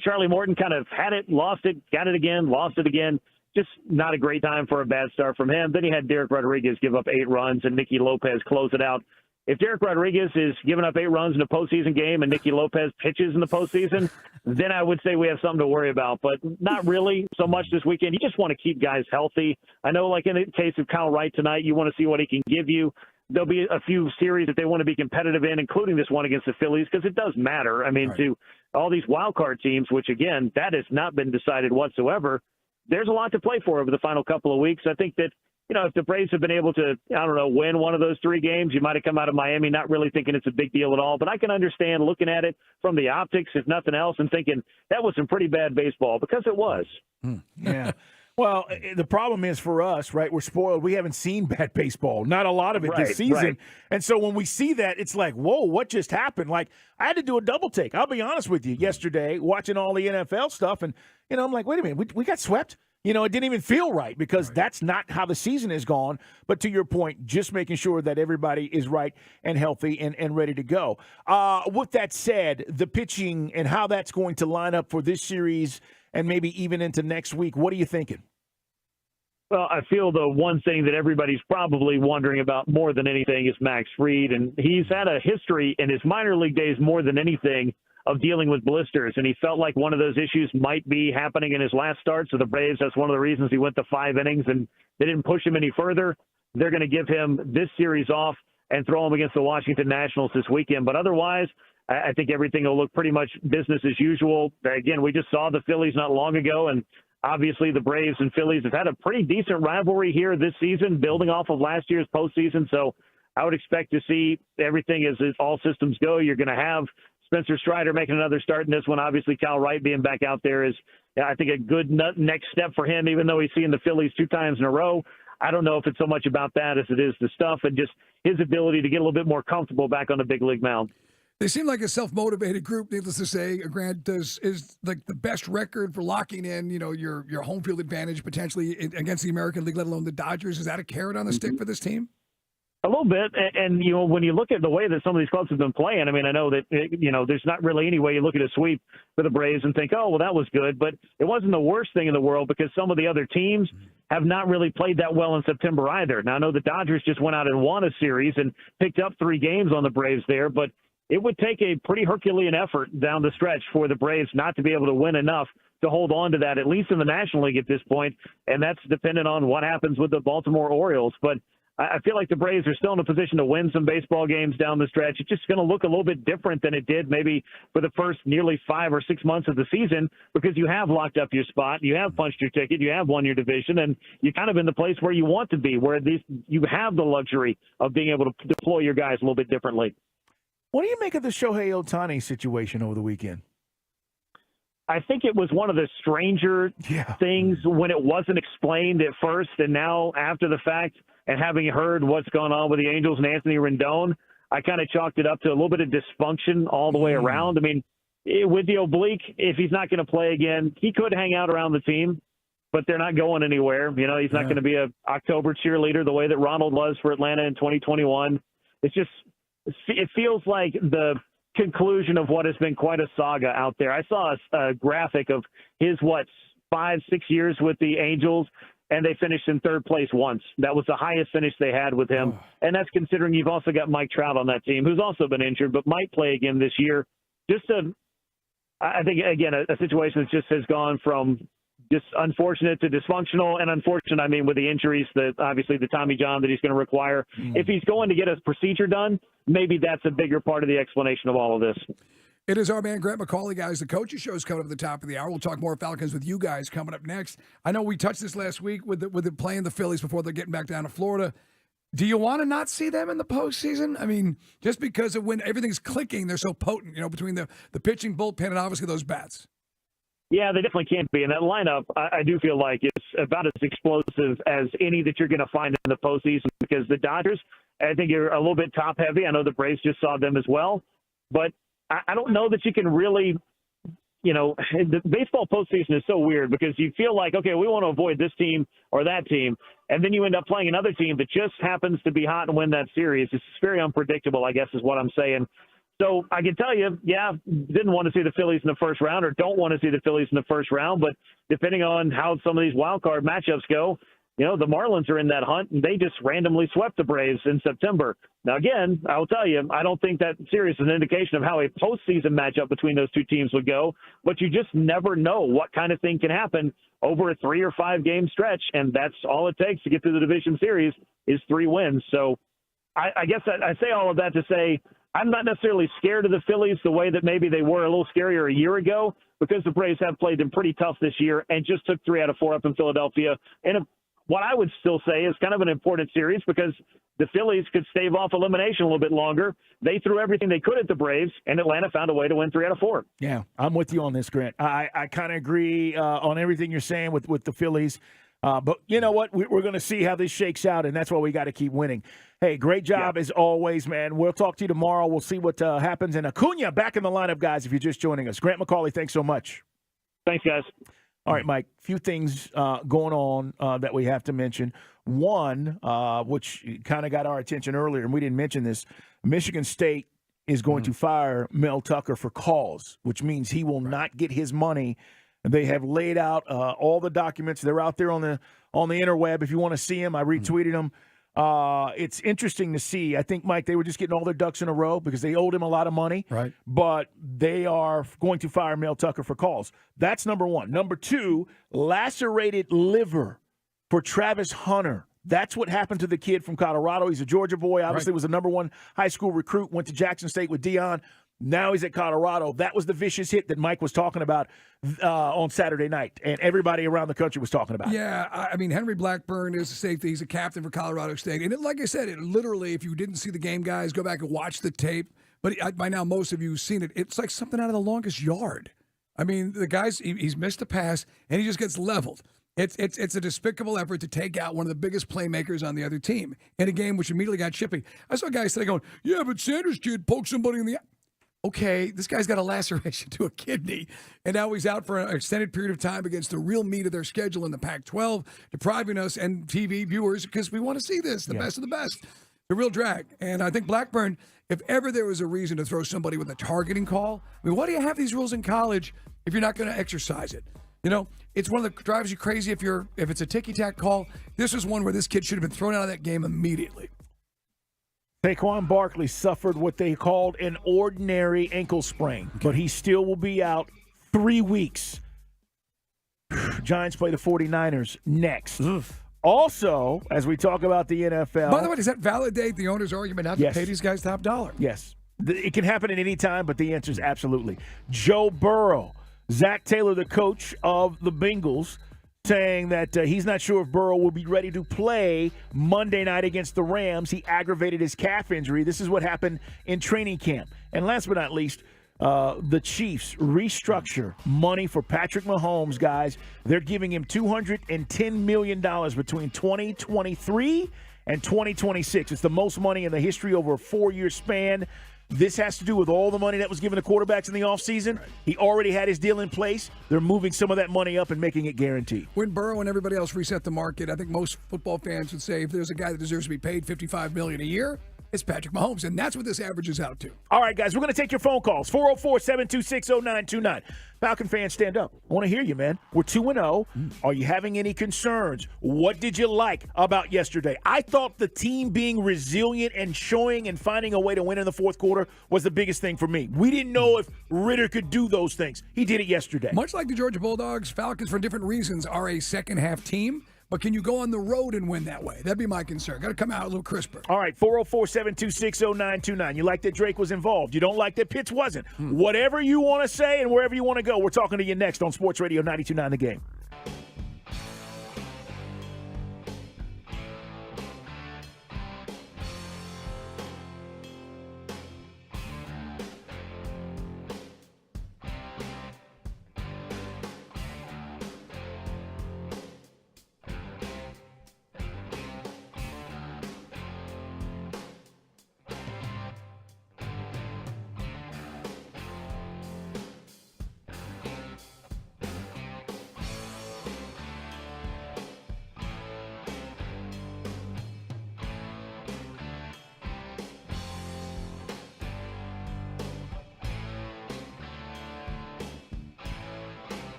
Charlie Morton kind of had it, lost it, got it again, lost it again. Just not a great time for a bad start from him. Then he had Derek Rodriguez give up 8 runs and Nicky Lopez close it out. If Derek Rodriguez is giving up 8 runs in a postseason game and Nicky Lopez pitches in the postseason, then I would say we have something to worry about, but not really so much this weekend. You just want to keep guys healthy. I know, like in the case of Kyle Wright tonight, you want to see what he can give you. There'll be a few series that they want to be competitive in, including this one against the Phillies, because it does matter. I mean, to all these wild card teams, which, again, that has not been decided whatsoever, there's a lot to play for over the final couple of weeks. I think that, if the Braves have been able to, win one of those 3 games, you might have come out of Miami not really thinking it's a big deal at all. But I can understand looking at it from the optics, if nothing else, and thinking that was some pretty bad baseball, because it was. Yeah. Well, the problem is for us, right, we're spoiled. We haven't seen bad baseball, not a lot of it this season. Right. And so when we see that, it's like, whoa, what just happened? Like, I had to do a double take. I'll be honest with you. Yesterday, watching all the NFL stuff, and, I'm like, wait a minute, we got swept? It didn't even feel right because that's not how the season has gone. But to your point, just making sure that everybody is right and healthy and ready to go. With that said, the pitching and how that's going to line up for this series and maybe even into next week, what are you thinking? Well, I feel the one thing that everybody's probably wondering about more than anything is Max Fried. And he's had a history in his minor league days more than anything of dealing with blisters, and he felt like one of those issues might be happening in his last start. So the Braves, that's one of the reasons he went to 5 innings, and they didn't push him any further. They're going to give him this series off and throw him against the Washington Nationals this weekend. But otherwise, I think everything will look pretty much business as usual. Again, we just saw the Phillies not long ago, and obviously the Braves and Phillies have had a pretty decent rivalry here this season, building off of last year's postseason. So I would expect to see everything as all systems go. You're going to have Spencer Strider making another start in this one. Obviously, Kyle Wright being back out there is, I think, a good next step for him, even though he's seen the Phillies 2 times in a row. I don't know if it's so much about that as it is the stuff and just his ability to get a little bit more comfortable back on the big league mound. They seem like a self-motivated group, needless to say. Grant, is like the best record for locking in, your home field advantage potentially against the American League, let alone the Dodgers. Is that a carrot on the stick for this team? A little bit, and when you look at the way that some of these clubs have been playing, I mean, I know that there's not really any way you look at a sweep for the Braves and think, oh, well, that was good, but it wasn't the worst thing in the world because some of the other teams have not really played that well in September either. Now, I know the Dodgers just went out and won a series and picked up 3 games on the Braves there, but it would take a pretty Herculean effort down the stretch for the Braves not to be able to win enough to hold on to that, at least in the National League at this point, and that's dependent on what happens with the Baltimore Orioles. But I feel like the Braves are still in a position to win some baseball games down the stretch. It's just going to look a little bit different than it did maybe for the first nearly 5 or 6 months of the season because you have locked up your spot, you have punched your ticket, you have won your division, and you're kind of in the place where you want to be, where at least you have the luxury of being able to deploy your guys a little bit differently. What do you make of the Shohei Ohtani situation over the weekend? I think it was one of the stranger things when it wasn't explained at first, and now after the fact, and having heard what's going on with the Angels and Anthony Rendon, I kind of chalked it up to a little bit of dysfunction all the way around. I mean, with the oblique, if he's not going to play again, he could hang out around the team, but they're not going anywhere. He's not going to be a October cheerleader the way that Ronald was for Atlanta in 2021. It feels like the conclusion of what has been quite a saga out there. I saw a graphic of his, 5-6 years with the Angels, and they finished in 3rd place once. That was the highest finish they had with him. And that's considering you've also got Mike Trout on that team, who's also been injured, but might play again this year. I think, again, a situation that just has gone from just unfortunate to dysfunctional, and unfortunate, I mean, with the injuries, obviously the Tommy John that he's going to require. If he's going to get a procedure done, maybe that's a bigger part of the explanation of all of this. It is our man, Grant McCauley, guys. The Coaches Show is coming up at the top of the hour. We'll talk more Falcons with you guys coming up next. I know we touched this last week with the playing the Phillies before they're getting back down to Florida. Do you want to not see them in the postseason? I mean, just because of when everything's clicking, they're so potent, between the pitching, bullpen, and obviously those bats. Yeah, they definitely can't be. And that lineup, I do feel like it's about as explosive as any that you're going to find in the postseason because the Dodgers, I think, are a little bit top-heavy. I know the Braves just saw them as well. But I don't know that you can really, the baseball postseason is so weird because you feel like, okay, we want to avoid this team or that team, and then you end up playing another team that just happens to be hot and win that series. It's very unpredictable, I guess, is what I'm saying. So I can tell you, didn't want to see the Phillies in the first round or don't want to see the Phillies in the first round, but depending on how some of these wild card matchups go, the Marlins are in that hunt, and they just randomly swept the Braves in September. Now, again, I'll tell you, I don't think that series is an indication of how a postseason matchup between those two teams would go, but you just never know what kind of thing can happen over a 3 or 5 game stretch, and that's all it takes to get through the division series is 3 wins. So I guess I say all of that to say I'm not necessarily scared of the Phillies the way that maybe they were a little scarier a year ago because the Braves have played them pretty tough this year and just took 3 out of 4 up in Philadelphia in what I would still say is kind of an important series because the Phillies could stave off elimination a little bit longer. They threw everything they could at the Braves, and Atlanta found a way to win 3 out of 4. Yeah, I'm with you on this, Grant. I kind of agree on everything you're saying with the Phillies. But you know what? We're going to see how this shakes out, and that's why we got to keep winning. Hey, great job as always, man. We'll talk to you tomorrow. We'll see what happens. And Acuna back in the lineup, guys, if you're just joining us. Grant McCauley, thanks so much. Thanks, guys. All right, Mike, few things going on that we have to mention. One, which kind of got our attention earlier, and we didn't mention this, Michigan State is going to fire Mel Tucker for cause, which means he will not get his money. They have laid out all the documents. They're out there on the interweb. If you want to see them, I retweeted them. It's interesting to see. I think, Mike, they were just getting all their ducks in a row because they owed him a lot of money. Right. But they are going to fire Mel Tucker for calls. That's number one. Number two, lacerated liver for Travis Hunter. That's what happened to the kid from Colorado. He's a Georgia boy. Obviously was a number 1 high school recruit. Went to Jackson State with Deion. Now he's at Colorado. That was the vicious hit that Mike was talking about on Saturday night, and everybody around the country was talking about. Yeah, I mean, Henry Blackburn is a safety. He's a captain for Colorado State. And like I said, it literally, if you didn't see the game, guys, go back and watch the tape. But by now, most of you have seen it. It's like something out of The Longest Yard. I mean, the guy's he's missed a pass, and he just gets leveled. It's a despicable effort to take out one of the biggest playmakers on the other team in a game which immediately got chippy. I saw guys today going, yeah, but Sanders kid poked somebody in the eye. Okay, this guy's got a laceration to a kidney, and now he's out for an extended period of time against the real meat of their schedule in the Pac-12, depriving us and TV viewers because we want to see this, the best of the best. a real drag. And I think Blackburn, if ever there was a reason to throw somebody with a targeting call, I mean, why do you have these rules in college if you're not going to exercise it? You know, it's one that drives you crazy if it's a ticky-tack call. This is one where this kid should have been thrown out of that game immediately. Saquon Barkley suffered what they called an ordinary ankle sprain, but he still will be out 3 weeks. Giants play the 49ers next. Also, as we talk about the NFL. By the way, does that validate the owner's argument not to pay these guys top dollar? Yes. It can happen at any time, but the answer is absolutely. Joe Burrow, Zach Taylor, the coach of the Bengals, saying that he's not sure if Burrow will be ready to play Monday night against the Rams. He aggravated his calf injury. This is what happened in training camp. And last but not least, the Chiefs restructure money for Patrick Mahomes, guys. They're giving him $210 million between 2023 and 2026. It's the most money in the history over a 4-year span. This has to do with all the money that was given to quarterbacks in the offseason. He already had his deal in place. They're moving some of that money up and making it guaranteed. When Burrow and everybody else reset the market, I think most football fans would say if there's a guy that deserves to be paid $55 million a year, it's Patrick Mahomes, and that's what this averages out to. All right, guys, we're going to take your phone calls. 404-726-0929. Falcon fans, stand up. I want to hear you, man. We're 2-0. Are you having any concerns? What did you like about yesterday? I thought the team being resilient and showing and finding a way to win in the fourth quarter was the biggest thing for me. We didn't know if Ritter could do those things. He did it yesterday. Much like the Georgia Bulldogs, Falcons, for different reasons, are a second-half team. But can you go on the road and win that way? That'd be my concern. Got to come out a little crisper. All right, 404-726-0929. You like that Drake was involved. You don't like that Pitts wasn't. Whatever you want to say and wherever you want to go, we're talking to you next on Sports Radio 92.9 The Game.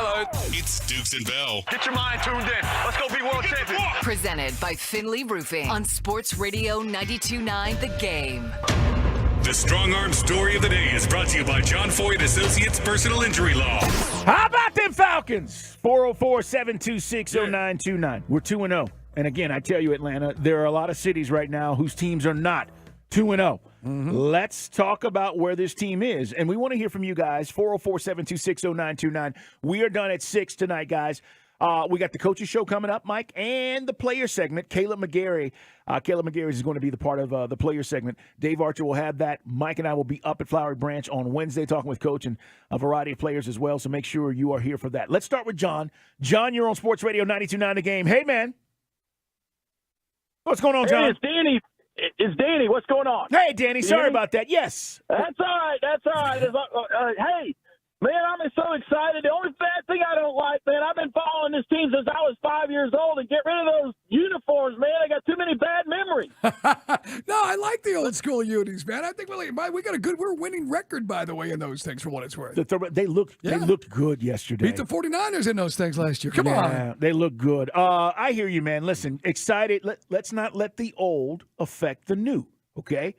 Hello. It's Dukes and Bell. Get your mind tuned in. Let's go be world champions. Presented by Finley Roofing on Sports Radio 92.9 The Game. The Strong Arm Story of the Day is brought to you by John Foyd Associates Personal Injury Law. How about them Falcons? 404-726-0929. We're 2-0. And again, I tell you, Atlanta, there are a lot of cities right now whose teams are not 2-0. Let's talk about where this team is. And we want to hear from you guys. 404-726-0929. We are done at 6 tonight, guys. We got the coaches show coming up, Mike, and the player segment. Caleb McGarry. Caleb McGarry is going to be the part of the player segment. Dave Archer will have that. Mike and I will be up at Flowery Branch on Wednesday talking with Coach and a variety of players as well, so make sure you are here for that. Let's start with John. John, you're on Sports Radio 92.9 The Game. Hey, man. What's going on, John? Hey, it's Danny. It's Danny. What's going on? Hey, Danny. Sorry about that. Yes. That's all right. That's all right. Hey, man, I'm so excited. The only bad thing I don't like, man, I've been following this team since I was 5 years old, and get rid of those uniforms, man. I got too many bad memories. No, I like the old school unis, man. I think we got we're winning record, by the way, in those things for what it's worth. They looked good yesterday. Beat the 49ers in those things last year. Come on. They look good. I hear you, man. Listen, excited. Let's not let the old affect the new, okay?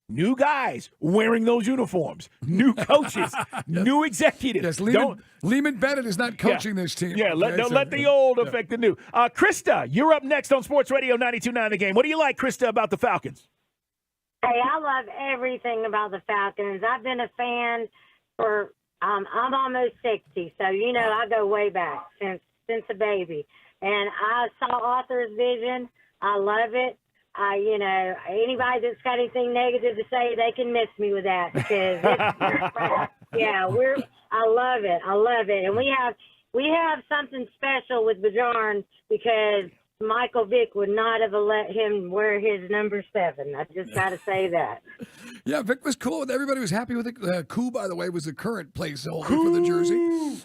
New guys wearing those uniforms, new coaches, new executives. Yes, Lehman Bennett is not coaching this team. Yeah, don't let the old affect the new. Krista, you're up next on Sports Radio 92.9 The Game. What do you like, Krista, about the Falcons? Hey, I love everything about the Falcons. I've been a fan for I'm almost 60, so I go way back since a baby. And I saw Arthur's vision. I love it. Anybody that's got anything negative to say, they can miss me with that because I love it. I love it. And we have something special with Bajarn because Michael Vick would not have let him wear his number 7. I just got to say that. Yeah, Vic was cool. Everybody was happy with it. Koo, by the way, was the current placeholder for the jersey,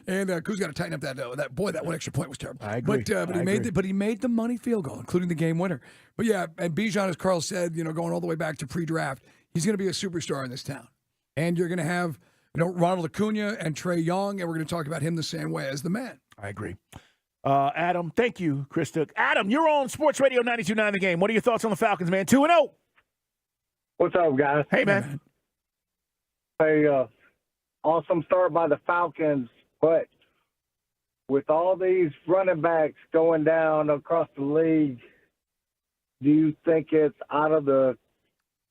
and Koo's got to tighten up that that one extra point was terrible. I agree. But he made the money field goal, including the game winner. But yeah, and Bijan, as Carl said, going all the way back to pre-draft, he's going to be a superstar in this town, and you're going to have Ronald Acuna and Trey Young, and we're going to talk about him the same way as the man. I agree. Adam, thank you, Krista. Adam, you're on Sports Radio 92.9 The Game. What are your thoughts on the Falcons, man? 2-0. What's up, guys? Hey, man. Hey, awesome start by the Falcons, but with all these running backs going down across the league, do you think it's out of the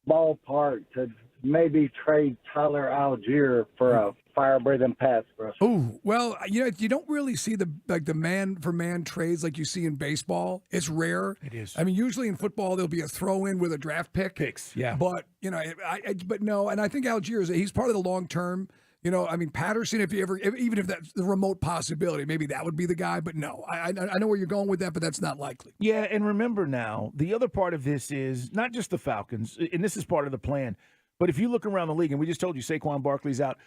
ballpark to maybe trade Tyler Algier for a fire-breathing pass rusher? Oh, well, you don't really see the man-for-man trades like you see in baseball. It's rare. It is. I mean, usually in football there'll be a throw-in with a draft pick. Picks, yeah. But but no, and I think Algier he's part of the long-term. Patterson, even if that's the remote possibility, maybe that would be the guy. But no, I know where you're going with that, but that's not likely. Yeah, and remember now, the other part of this is not just the Falcons, and this is part of the plan. But if you look around the league, and we just told you Saquon Barkley's out,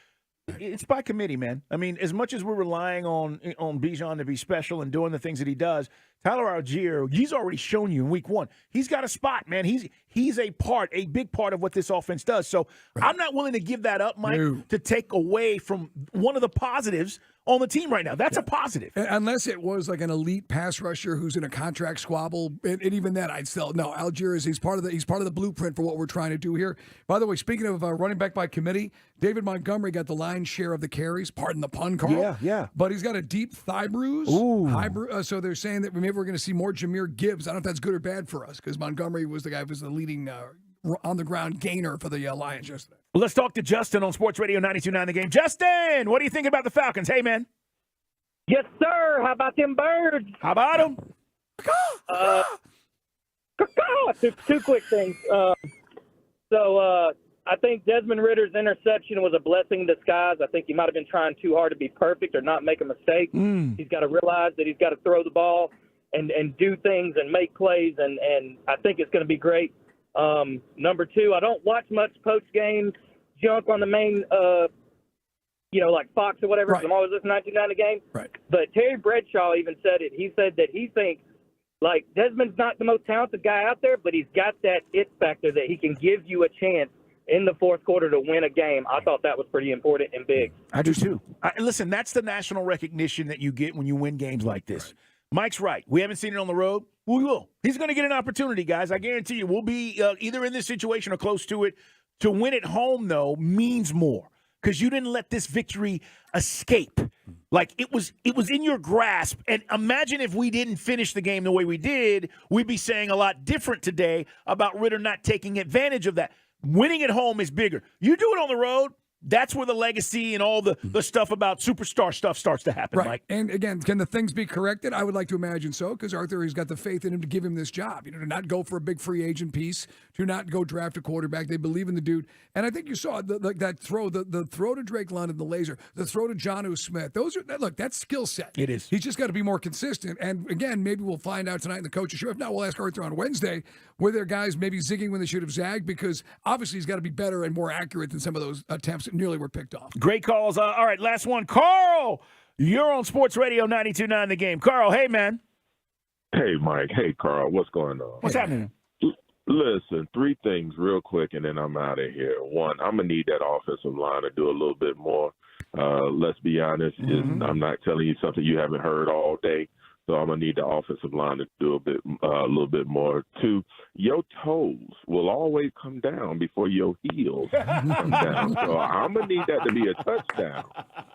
it's by committee, man. I mean, as much as we're relying on Bijan to be special and doing the things that he does, Tyler Algier, he's already shown you in week 1. He's got a spot, man. He's a big part of what this offense does. So I'm not willing to give that up, Mike, to take away from one of the positives on the team right now. That's a positive. Unless it was like an elite pass rusher who's in a contract squabble, and even then I'd still no. Algier he's part of the blueprint for what we're trying to do here. By the way, speaking of running back by committee, David Montgomery got the lion's share of the carries. Pardon the pun, Carl. Yeah. But he's got a deep thigh bruise. Ooh. So they're saying that maybe we're going to see more Jahmyr Gibbs. I don't know if that's good or bad for us because Montgomery was the guy who was the leading on-the-ground gainer for the Lions yesterday. Well, let's talk to Justin on Sports Radio 92.9 The Game. Justin, what do you think about the Falcons? Hey, man. Yes, sir. How about them birds? How about them? Two quick things. I think Desmond Ritter's interception was a blessing in disguise. I think he might have been trying too hard to be perfect or not make a mistake. He's got to realize that he's got to throw the ball and do things and make plays, and I think it's going to be great. Number 2, I don't watch much post-game junk on the main, like Fox or whatever. Right. I'm always listening to 99 The Game. Right. But Terry Bradshaw even said it. He said that he thinks, Desmond's not the most talented guy out there, but he's got that it factor that he can give you a chance in the fourth quarter to win a game, I thought that was pretty important and big. I do too. Listen, that's the national recognition that you get when you win games like this. Mike's right. We haven't seen it on the road. We will. He's going to get an opportunity, guys. I guarantee you. We'll be either in this situation or close to it. To win at home, though, means more because you didn't let this victory escape. Like, it was in your grasp. And imagine if we didn't finish the game the way we did, we'd be saying a lot different today about Ritter not taking advantage of that. Winning at home is bigger. You do it on the road, that's where the legacy and all the stuff about superstar stuff starts to happen, right. Mike. And again, can the things be corrected? I would like to imagine so, because Arthur has got the faith in him to give him this job. To not go for a big free agent piece, to not go draft a quarterback. They believe in the dude. And I think you saw that throw, the throw to Drake London, the laser, the throw to Jonnu Smith. That's skill set. It is. He's just got to be more consistent. And again, maybe we'll find out tonight in the coach's show. If not, we'll ask Arthur on Wednesday, were there guys maybe zigging when they should have zagged? Because obviously he's got to be better and more accurate than some of those attempts that nearly were picked off. Great calls. All right, last one. Carl, you're on Sports Radio 92.9 The Game. Carl, hey, man. Hey, Mike. Hey, Carl. What's going on? What's happening? Listen, 3 things real quick, and then I'm out of here. One, I'm going to need that offensive line to do a little bit more. Let's be honest. I'm not telling you something you haven't heard all day. So I'm going to need the offensive line to do a little bit more. 2, your toes will always come down before your heels come down. So I'm going to need that to be a touchdown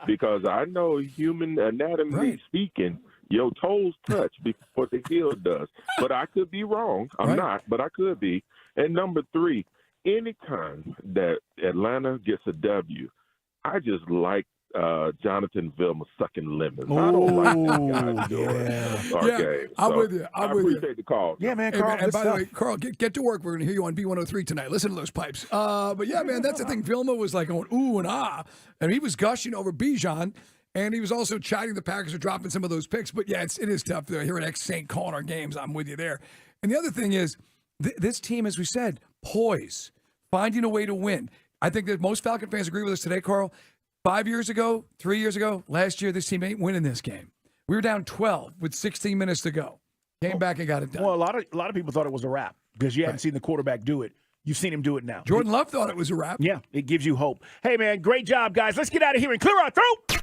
because I know human anatomy speaking, your toes touch before the heel does. But I could be wrong. I'm not, but I could be. And number 3, anytime that Atlanta gets a W, I just like Jonathan Vilma sucking lemons. I don't like that guy doing our game. I'm So with you. I appreciate the call. Yeah, man, Hey, Carl. man, and by the way, Carl, get to work. We're going to hear you on B103 tonight. Listen to those pipes. But yeah, man, that's the thing. Vilma was like going ooh and ah, and he was gushing over Bijan, and he was also chiding the Packers for dropping some of those picks. But yeah, it is tough there. Here at ex-Saint calling our games. I'm with you there. And the other thing is, this team, as we said, poise, finding a way to win. I think that most Falcon fans agree with us today, Carl. 5 years ago, 3 years ago, last year, this team ain't winning this game. We were down 12 with 16 minutes to go. Came back and got it done. Well, a lot of people thought it was a wrap because you hadn't seen the quarterback do it. You've seen him do it now. Jordan Love thought it was a wrap. Yeah, it gives you hope. Hey, man, great job, guys. Let's get out of here and clear our throat.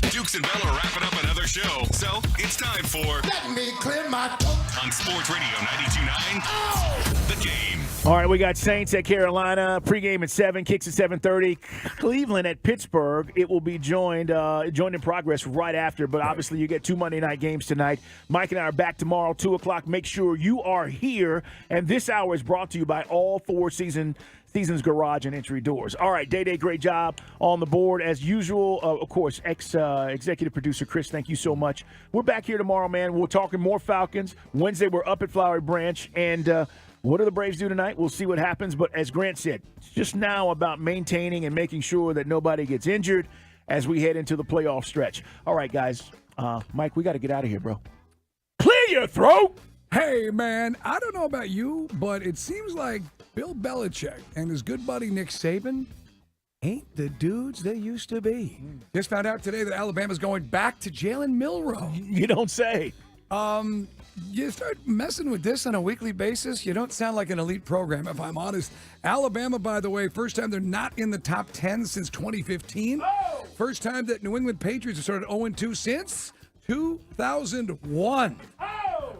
Dukes and Bell are wrapping up another show, so it's time for Let me clear my throat. on Sports Radio 92.9 The Game. All right, we got Saints at Carolina. Pregame at 7, kicks at 7:30. Cleveland at Pittsburgh. It will be joined in progress right after, but obviously you get 2 Monday night games tonight. Mike and I are back tomorrow, 2 o'clock. Make sure you are here. And this hour is brought to you by all 4 Seasons Garage and Entry Doors. All right, Day, great job on the board as usual. Of course, executive producer Chris, thank you so much. We're back here tomorrow, man. We're talking more Falcons. Wednesday, we're up at Flowery Branch. And what do the Braves do tonight? We'll see what happens. But as Grant said, it's just now about maintaining and making sure that nobody gets injured as we head into the playoff stretch. All right, guys. Mike, we got to get out of here, bro. Clear your throat. Hey, man, I don't know about you, but it seems like Bill Belichick and his good buddy Nick Saban ain't the dudes they used to be. Just found out today that Alabama's going back to Jalen Milroe. You don't say. You start messing with this on a weekly basis, you don't sound like an elite program, if I'm honest. Alabama, by the way, first time they're not in the top 10 since 2015. Oh! First time that New England Patriots have started 0-2 since 2001. Oh!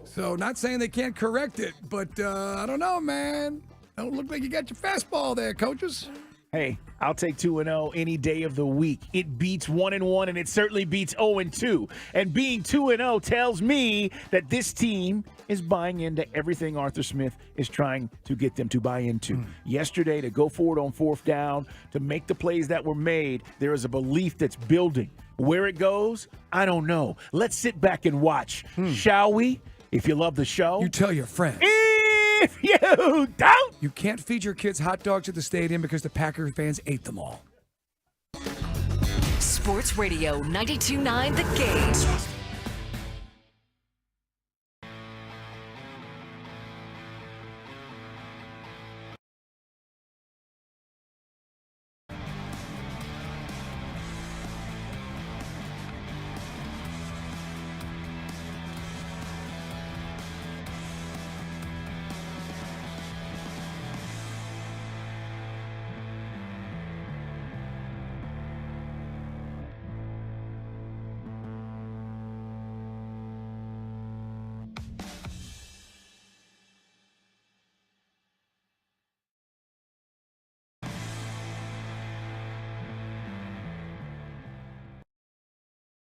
So not saying they can't correct it, but I don't know, man. Don't look like you got your fastball there, coaches. Hey, I'll take 2-0 any day of the week. It beats 1-1, and it certainly beats 0-2. And being 2-0 tells me that this team is buying into everything Arthur Smith is trying to get them to buy into. Yesterday, to go forward on 4th down, to make the plays that were made, there is a belief that's building. Where it goes, I don't know. Let's sit back and watch, shall we? If you love the show, you tell your friends. If you don't, you can't feed your kids hot dogs at the stadium because the Packer fans ate them all. Sports Radio 92.9 The Game.